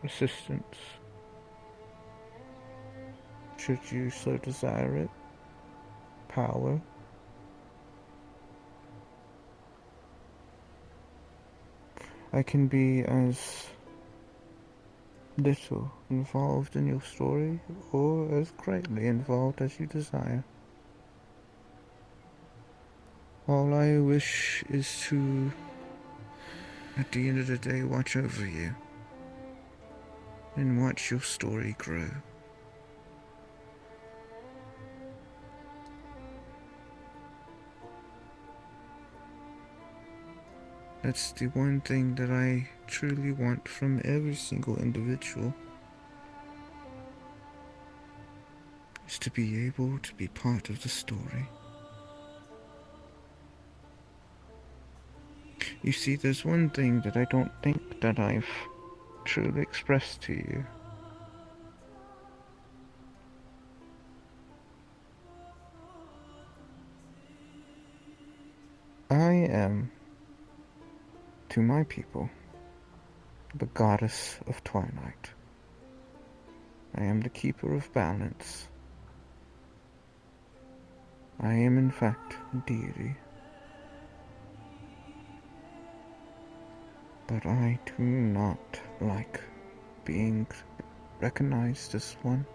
assistance, should you so desire it, power. I can be as little involved in your story or as greatly involved as you desire. All I wish is to, at the end of the day, watch over you and watch your story grow. That's the one thing that I truly want from every single individual, is to be able to be part of the story. You see, there's one thing that I don't think that I've truly expressed to you. I am, to my people, the goddess of twilight. I am the keeper of balance. I am in fact a deity. But I do not like being recognized as one.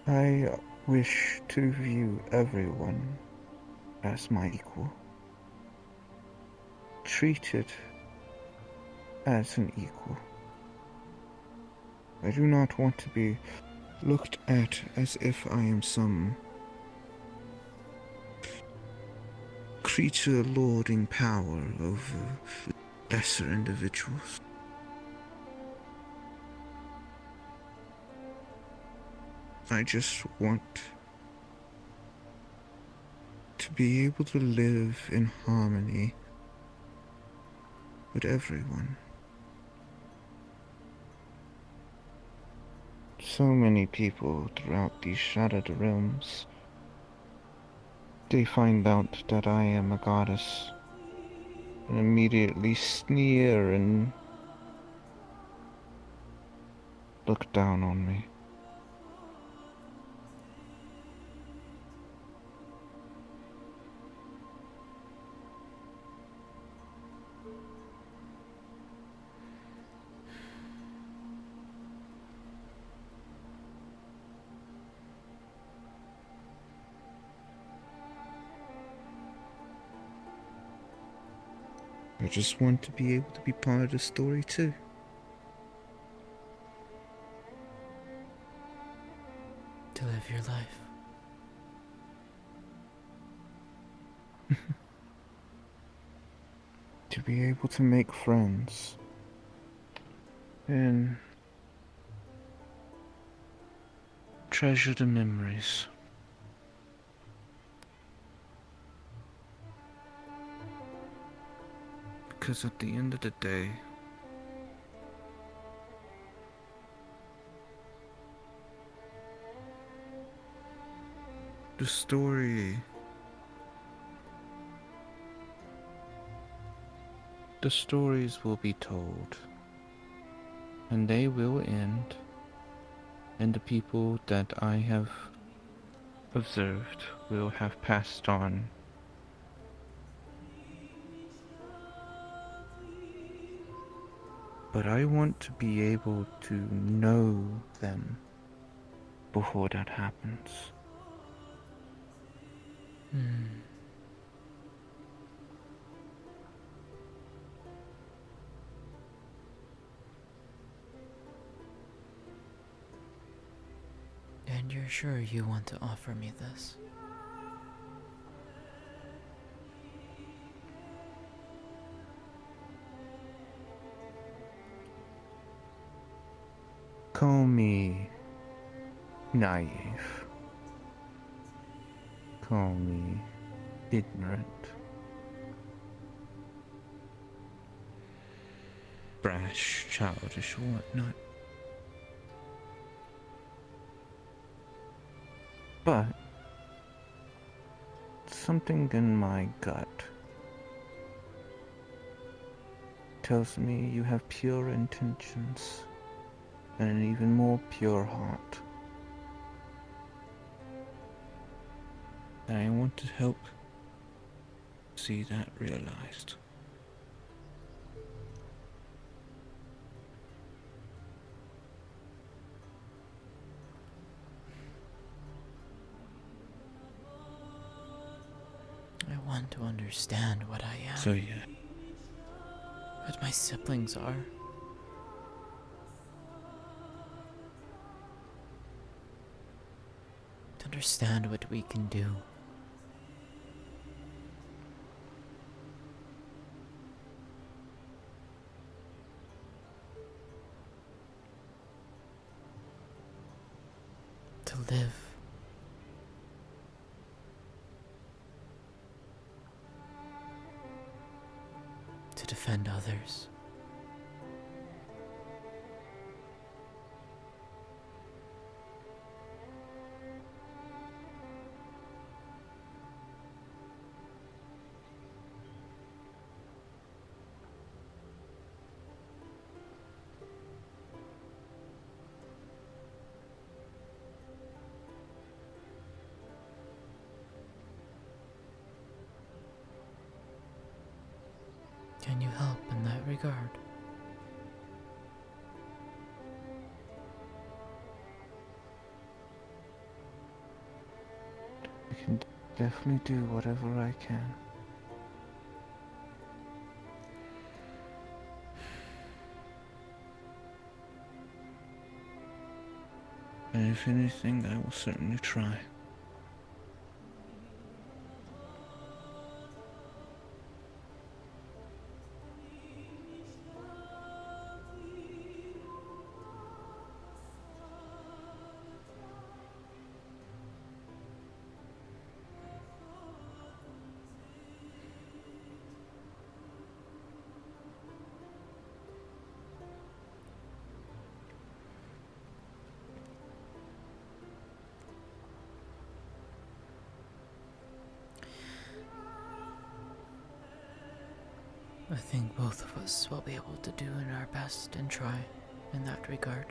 I wish to view everyone as my equal, treated as an equal. I do not want to be looked at as if I am some creature lording power over lesser individuals. I just want to be able to live in harmony with everyone. So many people throughout these shattered realms, they find out that I am a goddess and immediately sneer and look down on me. I just want to be able to be part of the story too. To live your life. To be able to make friends and treasure the memories. Because at the end of the day, the stories will be told, and they will end, and the people that I have observed will have passed on. But I want to be able to know them before that happens. And you're sure you want to offer me this? Call me naive. Call me ignorant. Brash, childish, or whatnot. But something in my gut tells me you have pure intentions and an even more pure heart. And I want to help see that realized. I want to understand what I am. So yeah. What my siblings are. To understand what we can do. To live. To defend others. Can you help in that regard? definitely do whatever I can. And if anything, I will certainly try. I think both of us will be able to do in our best and try in that regard.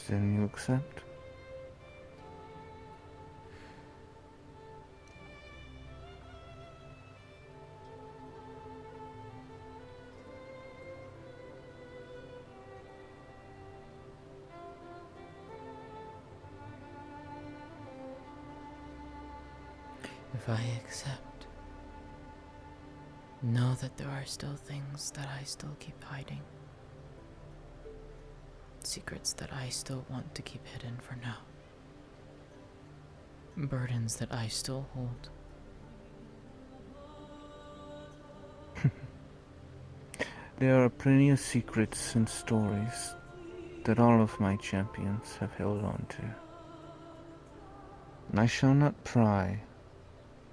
Then you accept? If I accept, know that there are still things that I still keep hiding. Secrets that I still want to keep hidden for now. Burdens that I still hold. There are plenty of secrets and stories that all of my champions have held on to. And I shall not pry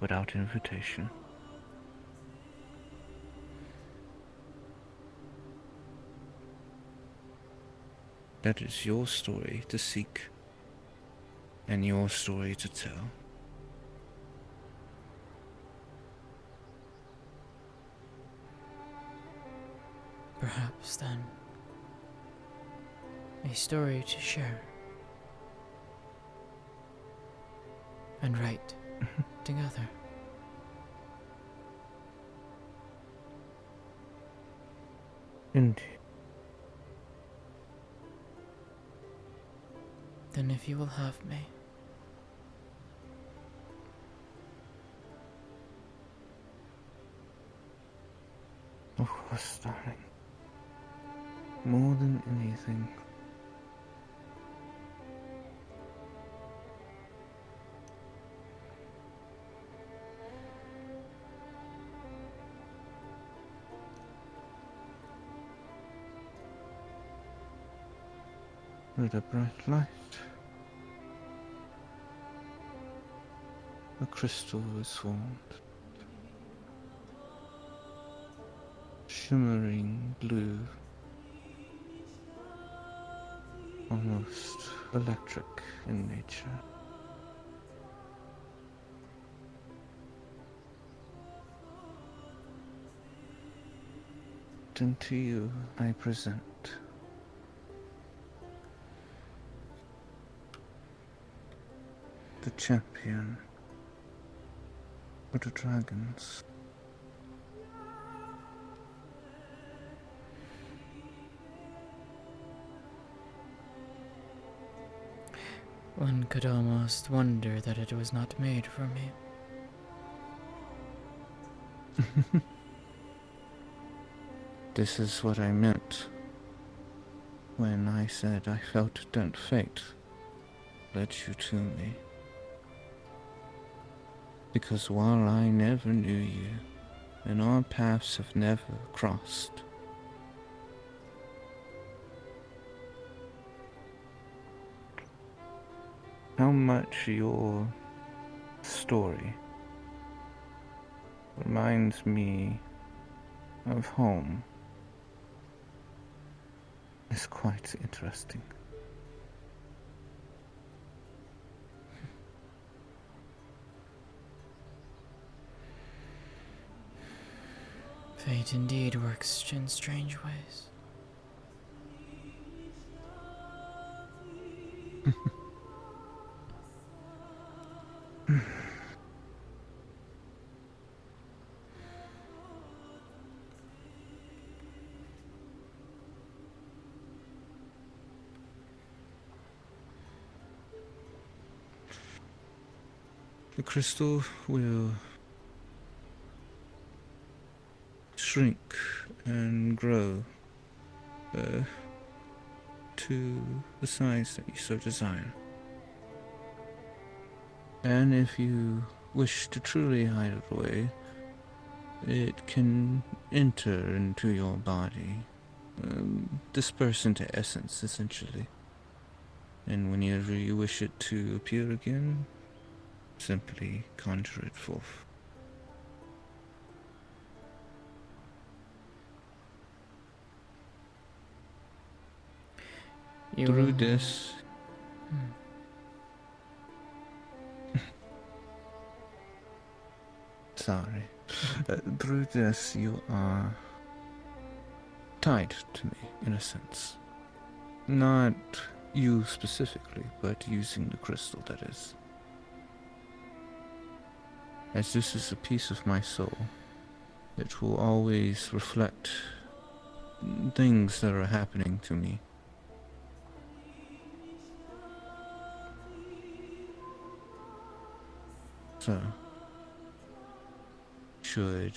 without invitation. That is your story to seek, and your story to tell. Perhaps then, a story to share and write together. Indeed. Then if you will have me, of course, darling. More than anything. With a bright light, a crystal is formed, shimmering blue, almost electric in nature. And to you I present the champion of the dragons. one could almost wonder that it was not made for me. This is what I meant when I said I felt that fate led you to me. Because while I never knew you, and our paths have never crossed, how much your story reminds me of home is quite interesting. Fate indeed works in strange ways. The crystal will shrink and grow to the size that you so desire. And if you wish to truly hide it away, it can enter into your body, disperse into essence, essentially. And whenever you wish it to appear again, simply conjure it forth. Through this, sorry. Through this, you are tied to me, in a sense. Not you specifically, but using the crystal, that is. As this is a piece of my soul, it will always reflect things that are happening to me. So, should,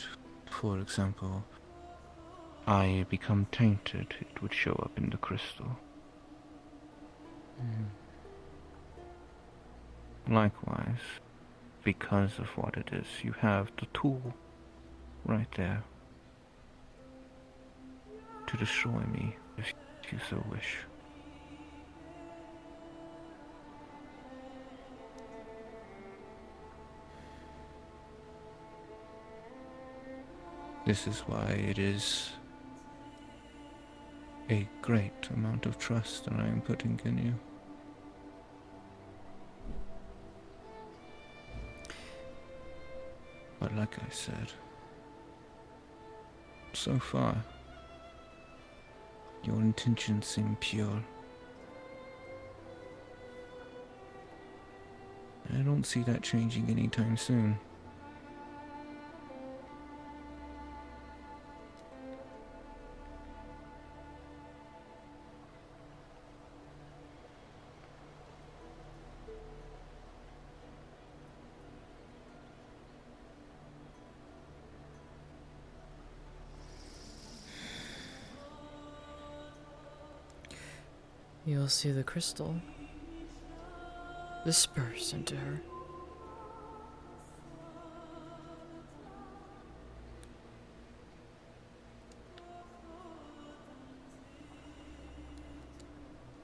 for example, I become tainted, it would show up in the crystal. Likewise, because of what it is, you have the tool right there to destroy me if you so wish. This is why it is a great amount of trust that I am putting in you. But like I said, so far, your intentions seem pure. I don't see that changing anytime soon. You'll see the crystal disperse into her.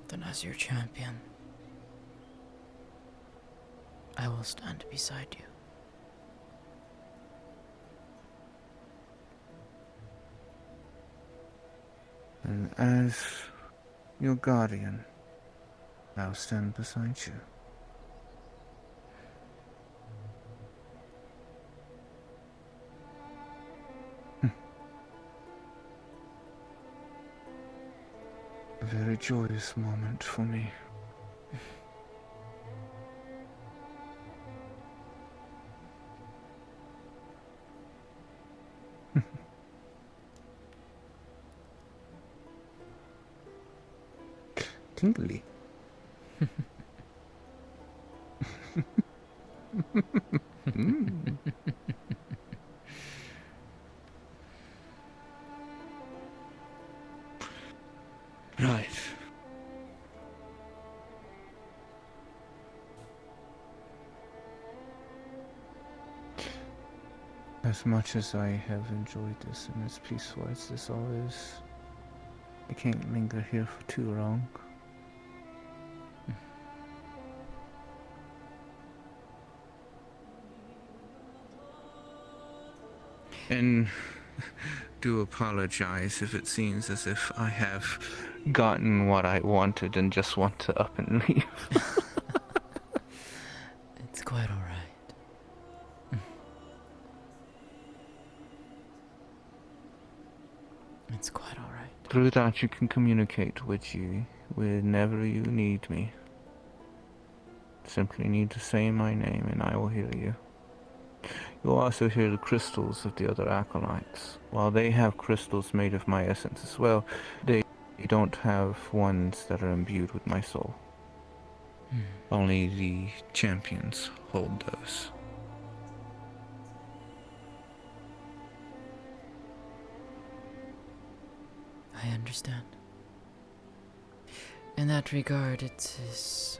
Then as your champion, I will stand beside you. And as your guardian, I'll stand beside you. A very joyous moment for me. Tingly. Right. As much as I have enjoyed this and as peaceful as this all is, I can't linger here for too long. And do apologize if it seems as if I have gotten what I wanted and just want to up and leave. It's quite alright. It's quite alright. Through that you can communicate with you whenever you need me. Simply need to say my name and I will hear you. You'll also hear the crystals of the other acolytes. While they have crystals made of my essence as well, they don't have ones that are imbued with my soul. Only the champions hold those. I understand. In that regard, it is...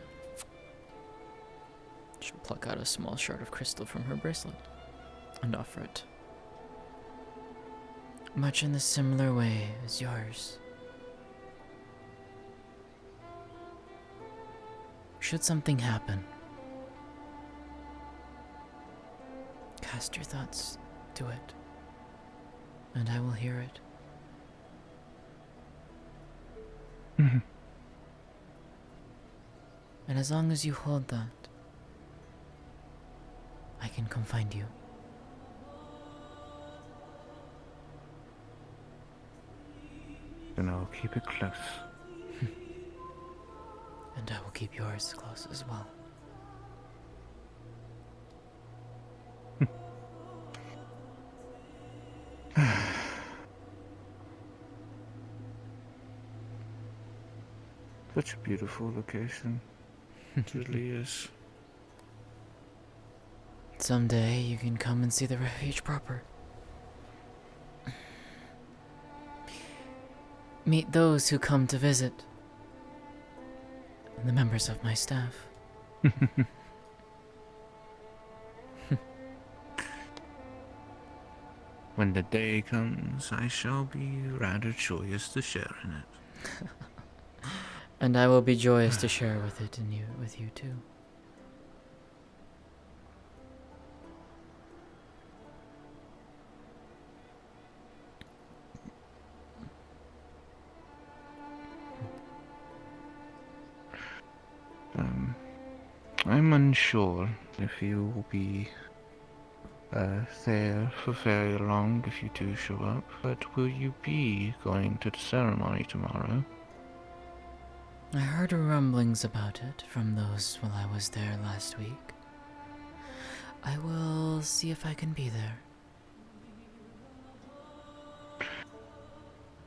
She'll pluck out a small shard of crystal from her bracelet and offer it. Much in the similar way as yours. Should something happen, cast your thoughts to it, and I will hear it. And as long as you hold that, I can come find you. Then I'll keep it close. And I will keep yours close as well. Such a beautiful location. It really is. Someday you can come and see the refuge proper. Meet those who come to visit. And the members of my staff. When the day comes, I shall be rather joyous to share in it. And I will be joyous to share with you too. I'm unsure if you will be there for very long if you do show up, but will you be going to the ceremony tomorrow? I heard rumblings about it from those while I was there last week. I will see if I can be there.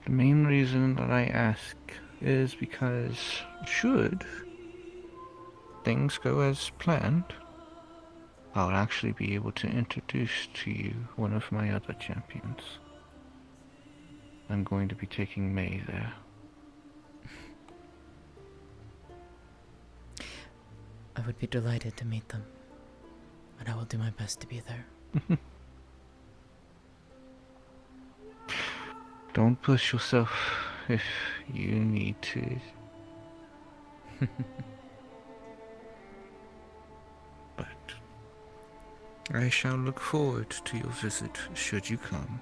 The main reason that I ask is because should things go as planned, I'll actually be able to introduce to you one of my other champions. I'm going to be taking May there. I would be delighted to meet them, and I will do my best to be there. Don't push yourself if you need to. But I shall look forward to your visit should you come.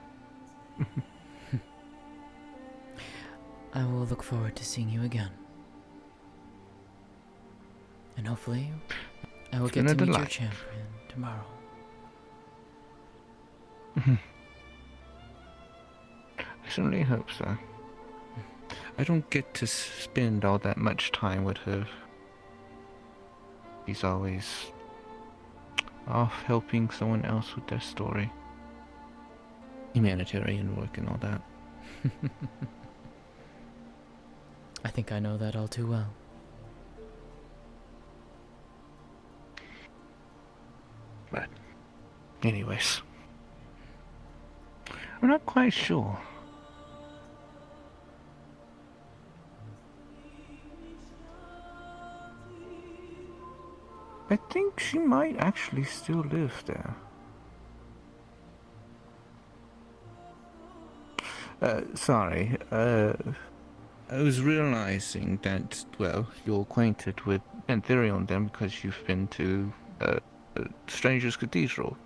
I will look forward to seeing you again. And hopefully, I will It's get been to a meet your delight. champion tomorrow. I certainly hope so. I don't get to spend all that much time with her. She's always off helping someone else with their story. Humanitarian work and all that. I think I know that all too well. But, anyways, I'm not quite sure. I think she might actually still live there. Sorry, I was realizing that, well, you're acquainted with Antherion then because you've been to, Stranger's Cathedral,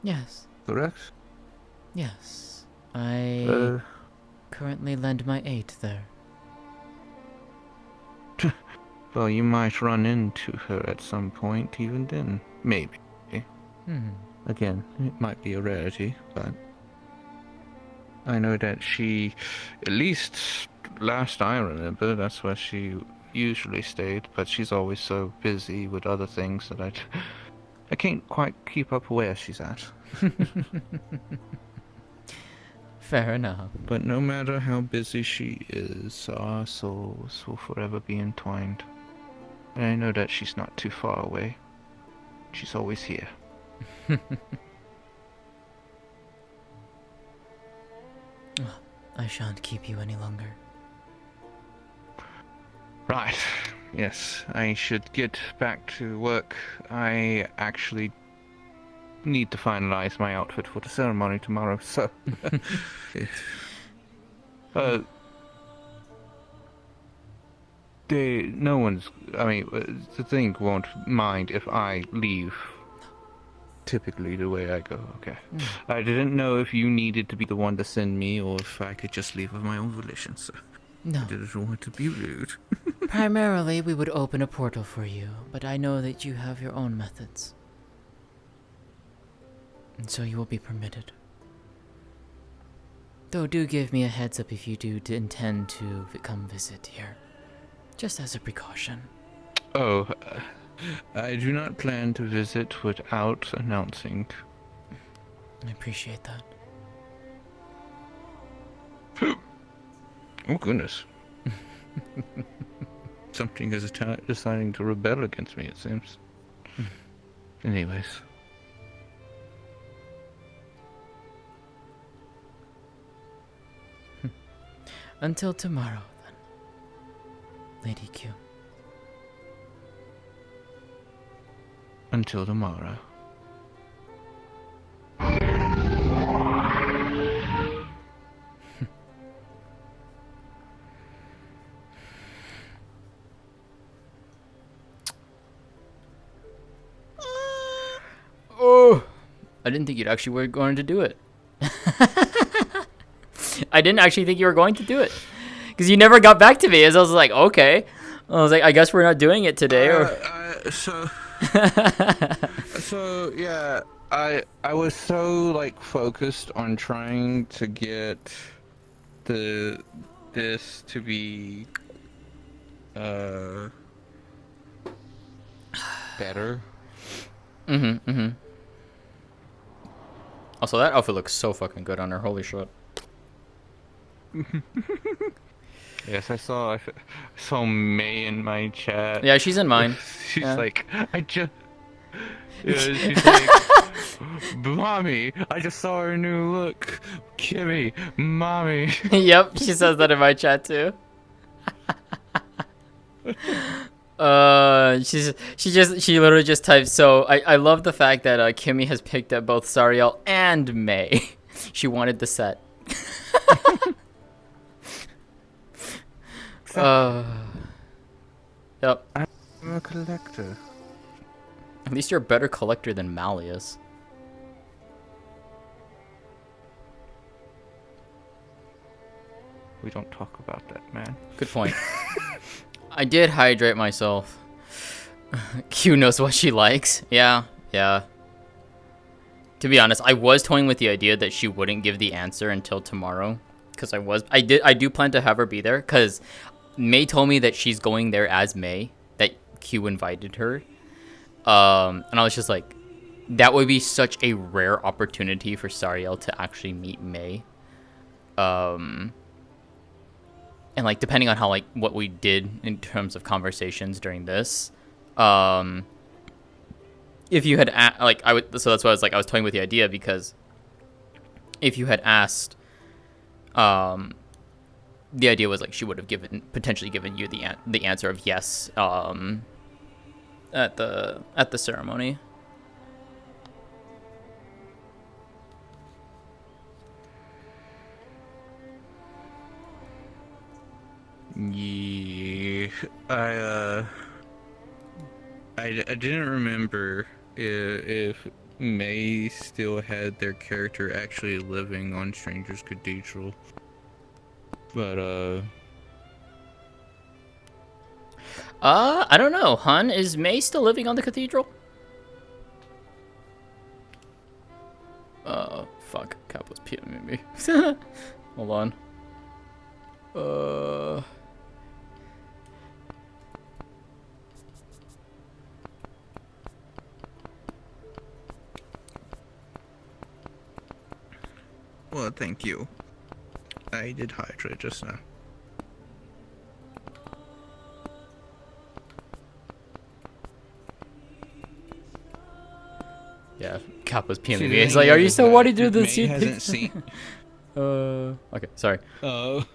Yes, correct? yes. I currently lend my aid there. Well, you might run into her at some point even then. Maybe. Again, it might be a rarity, but I know that she, at least last I remember, that's where she usually stayed, but she's always so busy with other things that I can't quite keep up where she's at. Fair enough. But no matter how busy she is, our souls will forever be entwined. And I know that she's not too far away. She's always here. I shan't keep you any longer. Right. Yes, I should get back to work. I actually need to finalize my outfit for the ceremony tomorrow, so... no one's... I mean, the thing won't mind if I leave typically the way I go, okay. I didn't know if you needed to be the one to send me, or if I could just leave of my own volition, so... No. I didn't want to be rude. Primarily, we would open a portal for you, but I know that you have your own methods. And so you will be permitted. Though do give me a heads up if you do intend to come visit here. Just as a precaution. Oh, I do not plan to visit without announcing. I appreciate that. Oh goodness. Something is deciding to rebel against me, it seems. Anyways. Until tomorrow, then. Lady Kyou. Until tomorrow. Oh! I didn't think you'd actually were going to do it. I didn't actually think you were going to do it. Because you never got back to me, as I was like, okay. I was like, I guess we're not doing it today. So yeah, I was so like focused on trying to get this to be better. Also, that outfit looks so fucking good on her. Holy shit. Yes, I saw May in my chat. Yeah, she's in mine. She's Yeah. like, yeah, she's like, mommy, I just saw her new look. Kimmy, mommy. Yep, she says that in my chat too. She literally just typed. So I love the fact that Kimmy has picked up both Sariel and May. She wanted the set. Yep. I'm a collector. At least you're a better collector than Malleus. We don't talk about that, man. Good point. I did hydrate myself. Q knows what she likes. Yeah. To be honest, I was toying with the idea that she wouldn't give the answer until tomorrow, because I do plan to have her be there, because May told me that she's going there as May, that Q invited her. And I was just like, that would be such a rare opportunity for Sariel to actually meet May. And like, depending on how, like, what we did in terms of conversations during this, if you had so that's why I was like, I was toying with the idea, because if you had asked, the idea was like she would have potentially given you the answer of yes, at the ceremony. Yeah, I didn't remember if May still had their character actually living on Stranger's Cathedral, but I don't know, Hun. Is May still living on the cathedral? Fuck. Cap was PMing me. Hold on. well, thank you. I did hydrate just now. Yeah, Cap was PMing me. He's like, "Are you still wanting to do this?" May hasn't seen. Okay, sorry. Oh.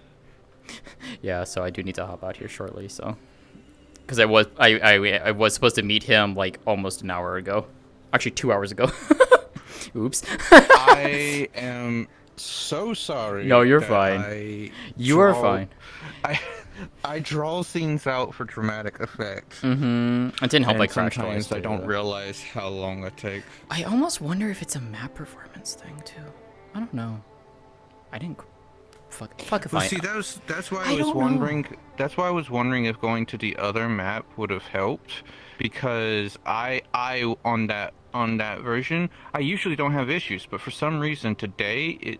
Yeah, so I do need to hop out here shortly. So, Because I was supposed to meet him like almost an hour ago. Actually, 2 hours ago. Oops. I am so sorry. No, you're that fine. You are fine. I draw things out for dramatic effect. Mm-hmm. It didn't help And I crashed sometimes twice. I don't realize how long I take. I almost wonder if it's a map performance thing too. I don't know. I didn't. Fuck if Well, I. see, that's why I I was don't know. wondering. That's why I was wondering if going to the other map would have helped, because I on that version I usually don't have issues, but for some reason today it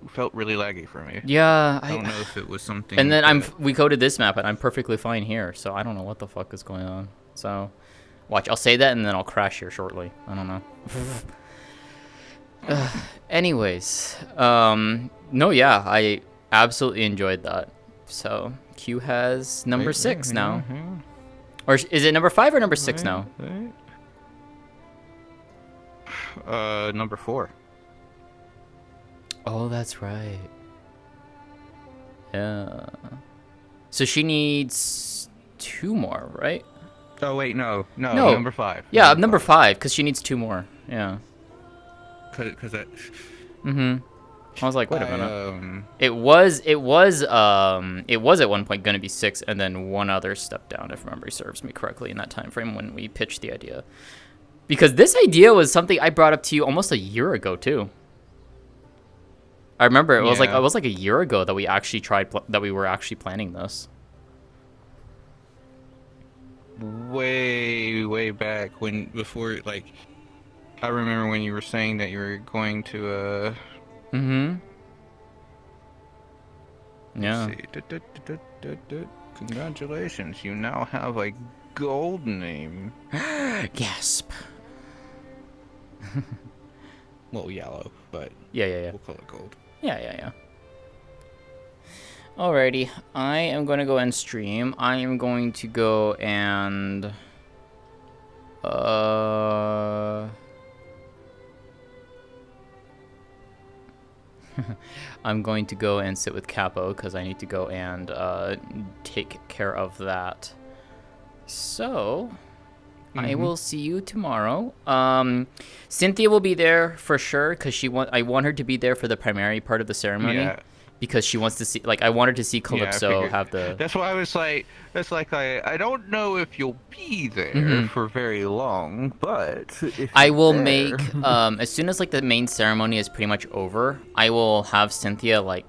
felt really laggy for me. Yeah, I don't know if it was something. And then that- we go to this map and I'm perfectly fine here, so I don't know what the fuck is going on. So, watch. I'll say that and then I'll crash here shortly. I don't know. Anyways, no, yeah, I absolutely enjoyed that. So Kyou has number 6 now, or is it number 5 or number 6 now? Number 4. Oh, that's right. Yeah. So she needs 2 more, right? Oh wait, no, No. number 5. Yeah, number 5, because she needs 2 more. Yeah. Because that. Mm-hmm. I was like, wait a minute. It It was at one point gonna be 6, and then one other step down, if memory serves me correctly, in that time frame when we pitched the idea. Because this idea was something I brought up to you almost a year ago too. I remember it was like a year ago that we actually that we were actually planning this. way back before I remember when you were saying that you were going to Mm-hmm. Yeah. let's see. Congratulations, you now have a gold name. Gasp. Well, yellow, but Yeah. we'll call it gold. Yeah. Alrighty, I am going to go and stream. I am going to go and I'm going to go and sit with Capo because I need to go and take care of that. So I will see you tomorrow. Cynthia will be there for sure because I want her to be there for the primary part of the ceremony. Yeah. Because she wants to see, I want her to see Calypso have the. That's why I was like, I don't know if you'll be there for very long, but if I you're will there- make as soon as the main ceremony is pretty much over, I will have Cynthia go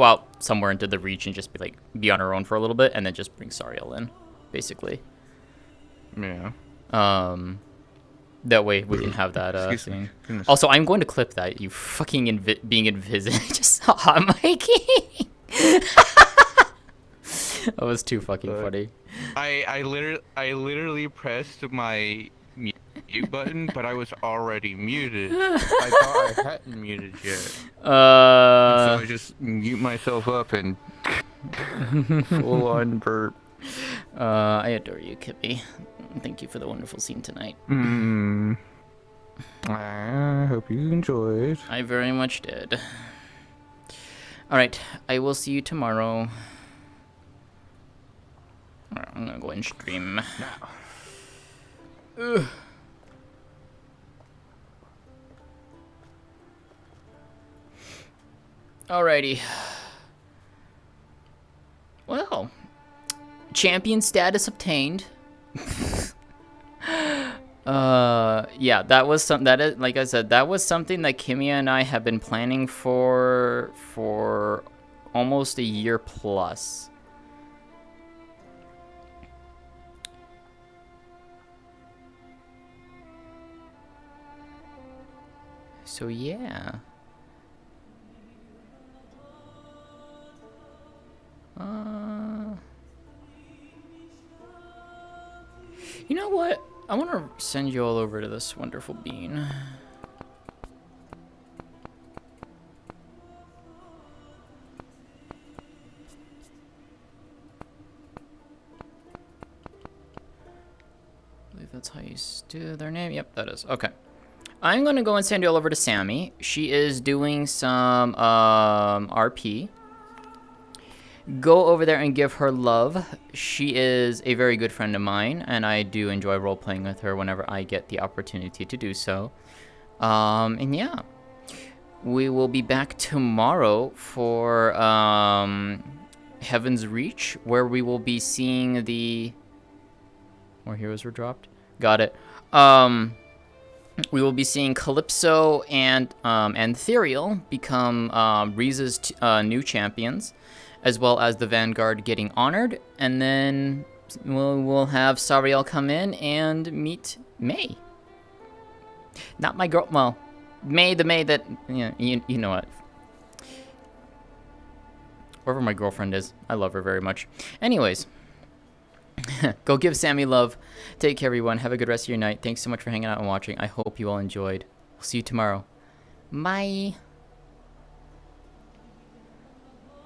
out somewhere into the reach and just be on her own for a little bit, and then just bring Sariel in, basically. Yeah. That way we can have that Excuse me. scene. Goodness. Also, I'm going to clip that, you fucking being invisible. Just hot miking. That was too fucking funny. I literally pressed my mute button, but I was already muted. I thought I hadn't muted yet. So I just mute myself up and full on burp. I adore you, Kippy. Thank you for the wonderful scene tonight. I hope you enjoyed. I very much did. Alright, I will see you tomorrow. Alright, I'm gonna go and stream. Ugh. Alrighty. Well, champion status obtained. Yeah, that is like I said, that was something that Kimia and I have been planning for almost a year plus. So yeah. You know what? I want to send you all over to this wonderful bean. I believe that's how you do their name. Yep, that is. Okay. I'm going to go and send you all over to Sammy. She is doing some RP. go over there and give her love. She is a very good friend of mine, and I do enjoy role-playing with her whenever I get the opportunity to do so. And yeah, we will be back tomorrow for Heaven's Reach, where we will be seeing the... More heroes were dropped? Got it. We will be seeing Calypso and Sariel become Riza's new champions, as well as the Vanguard getting honored, and then we'll have Sariel come in and meet May. Not my girl, well, May, the May that, you know what. Wherever my girlfriend is, I love her very much. Anyways, go give Sammy love. Take care, everyone. Have a good rest of your night. Thanks so much for hanging out and watching. I hope you all enjoyed. We'll see you tomorrow. Bye.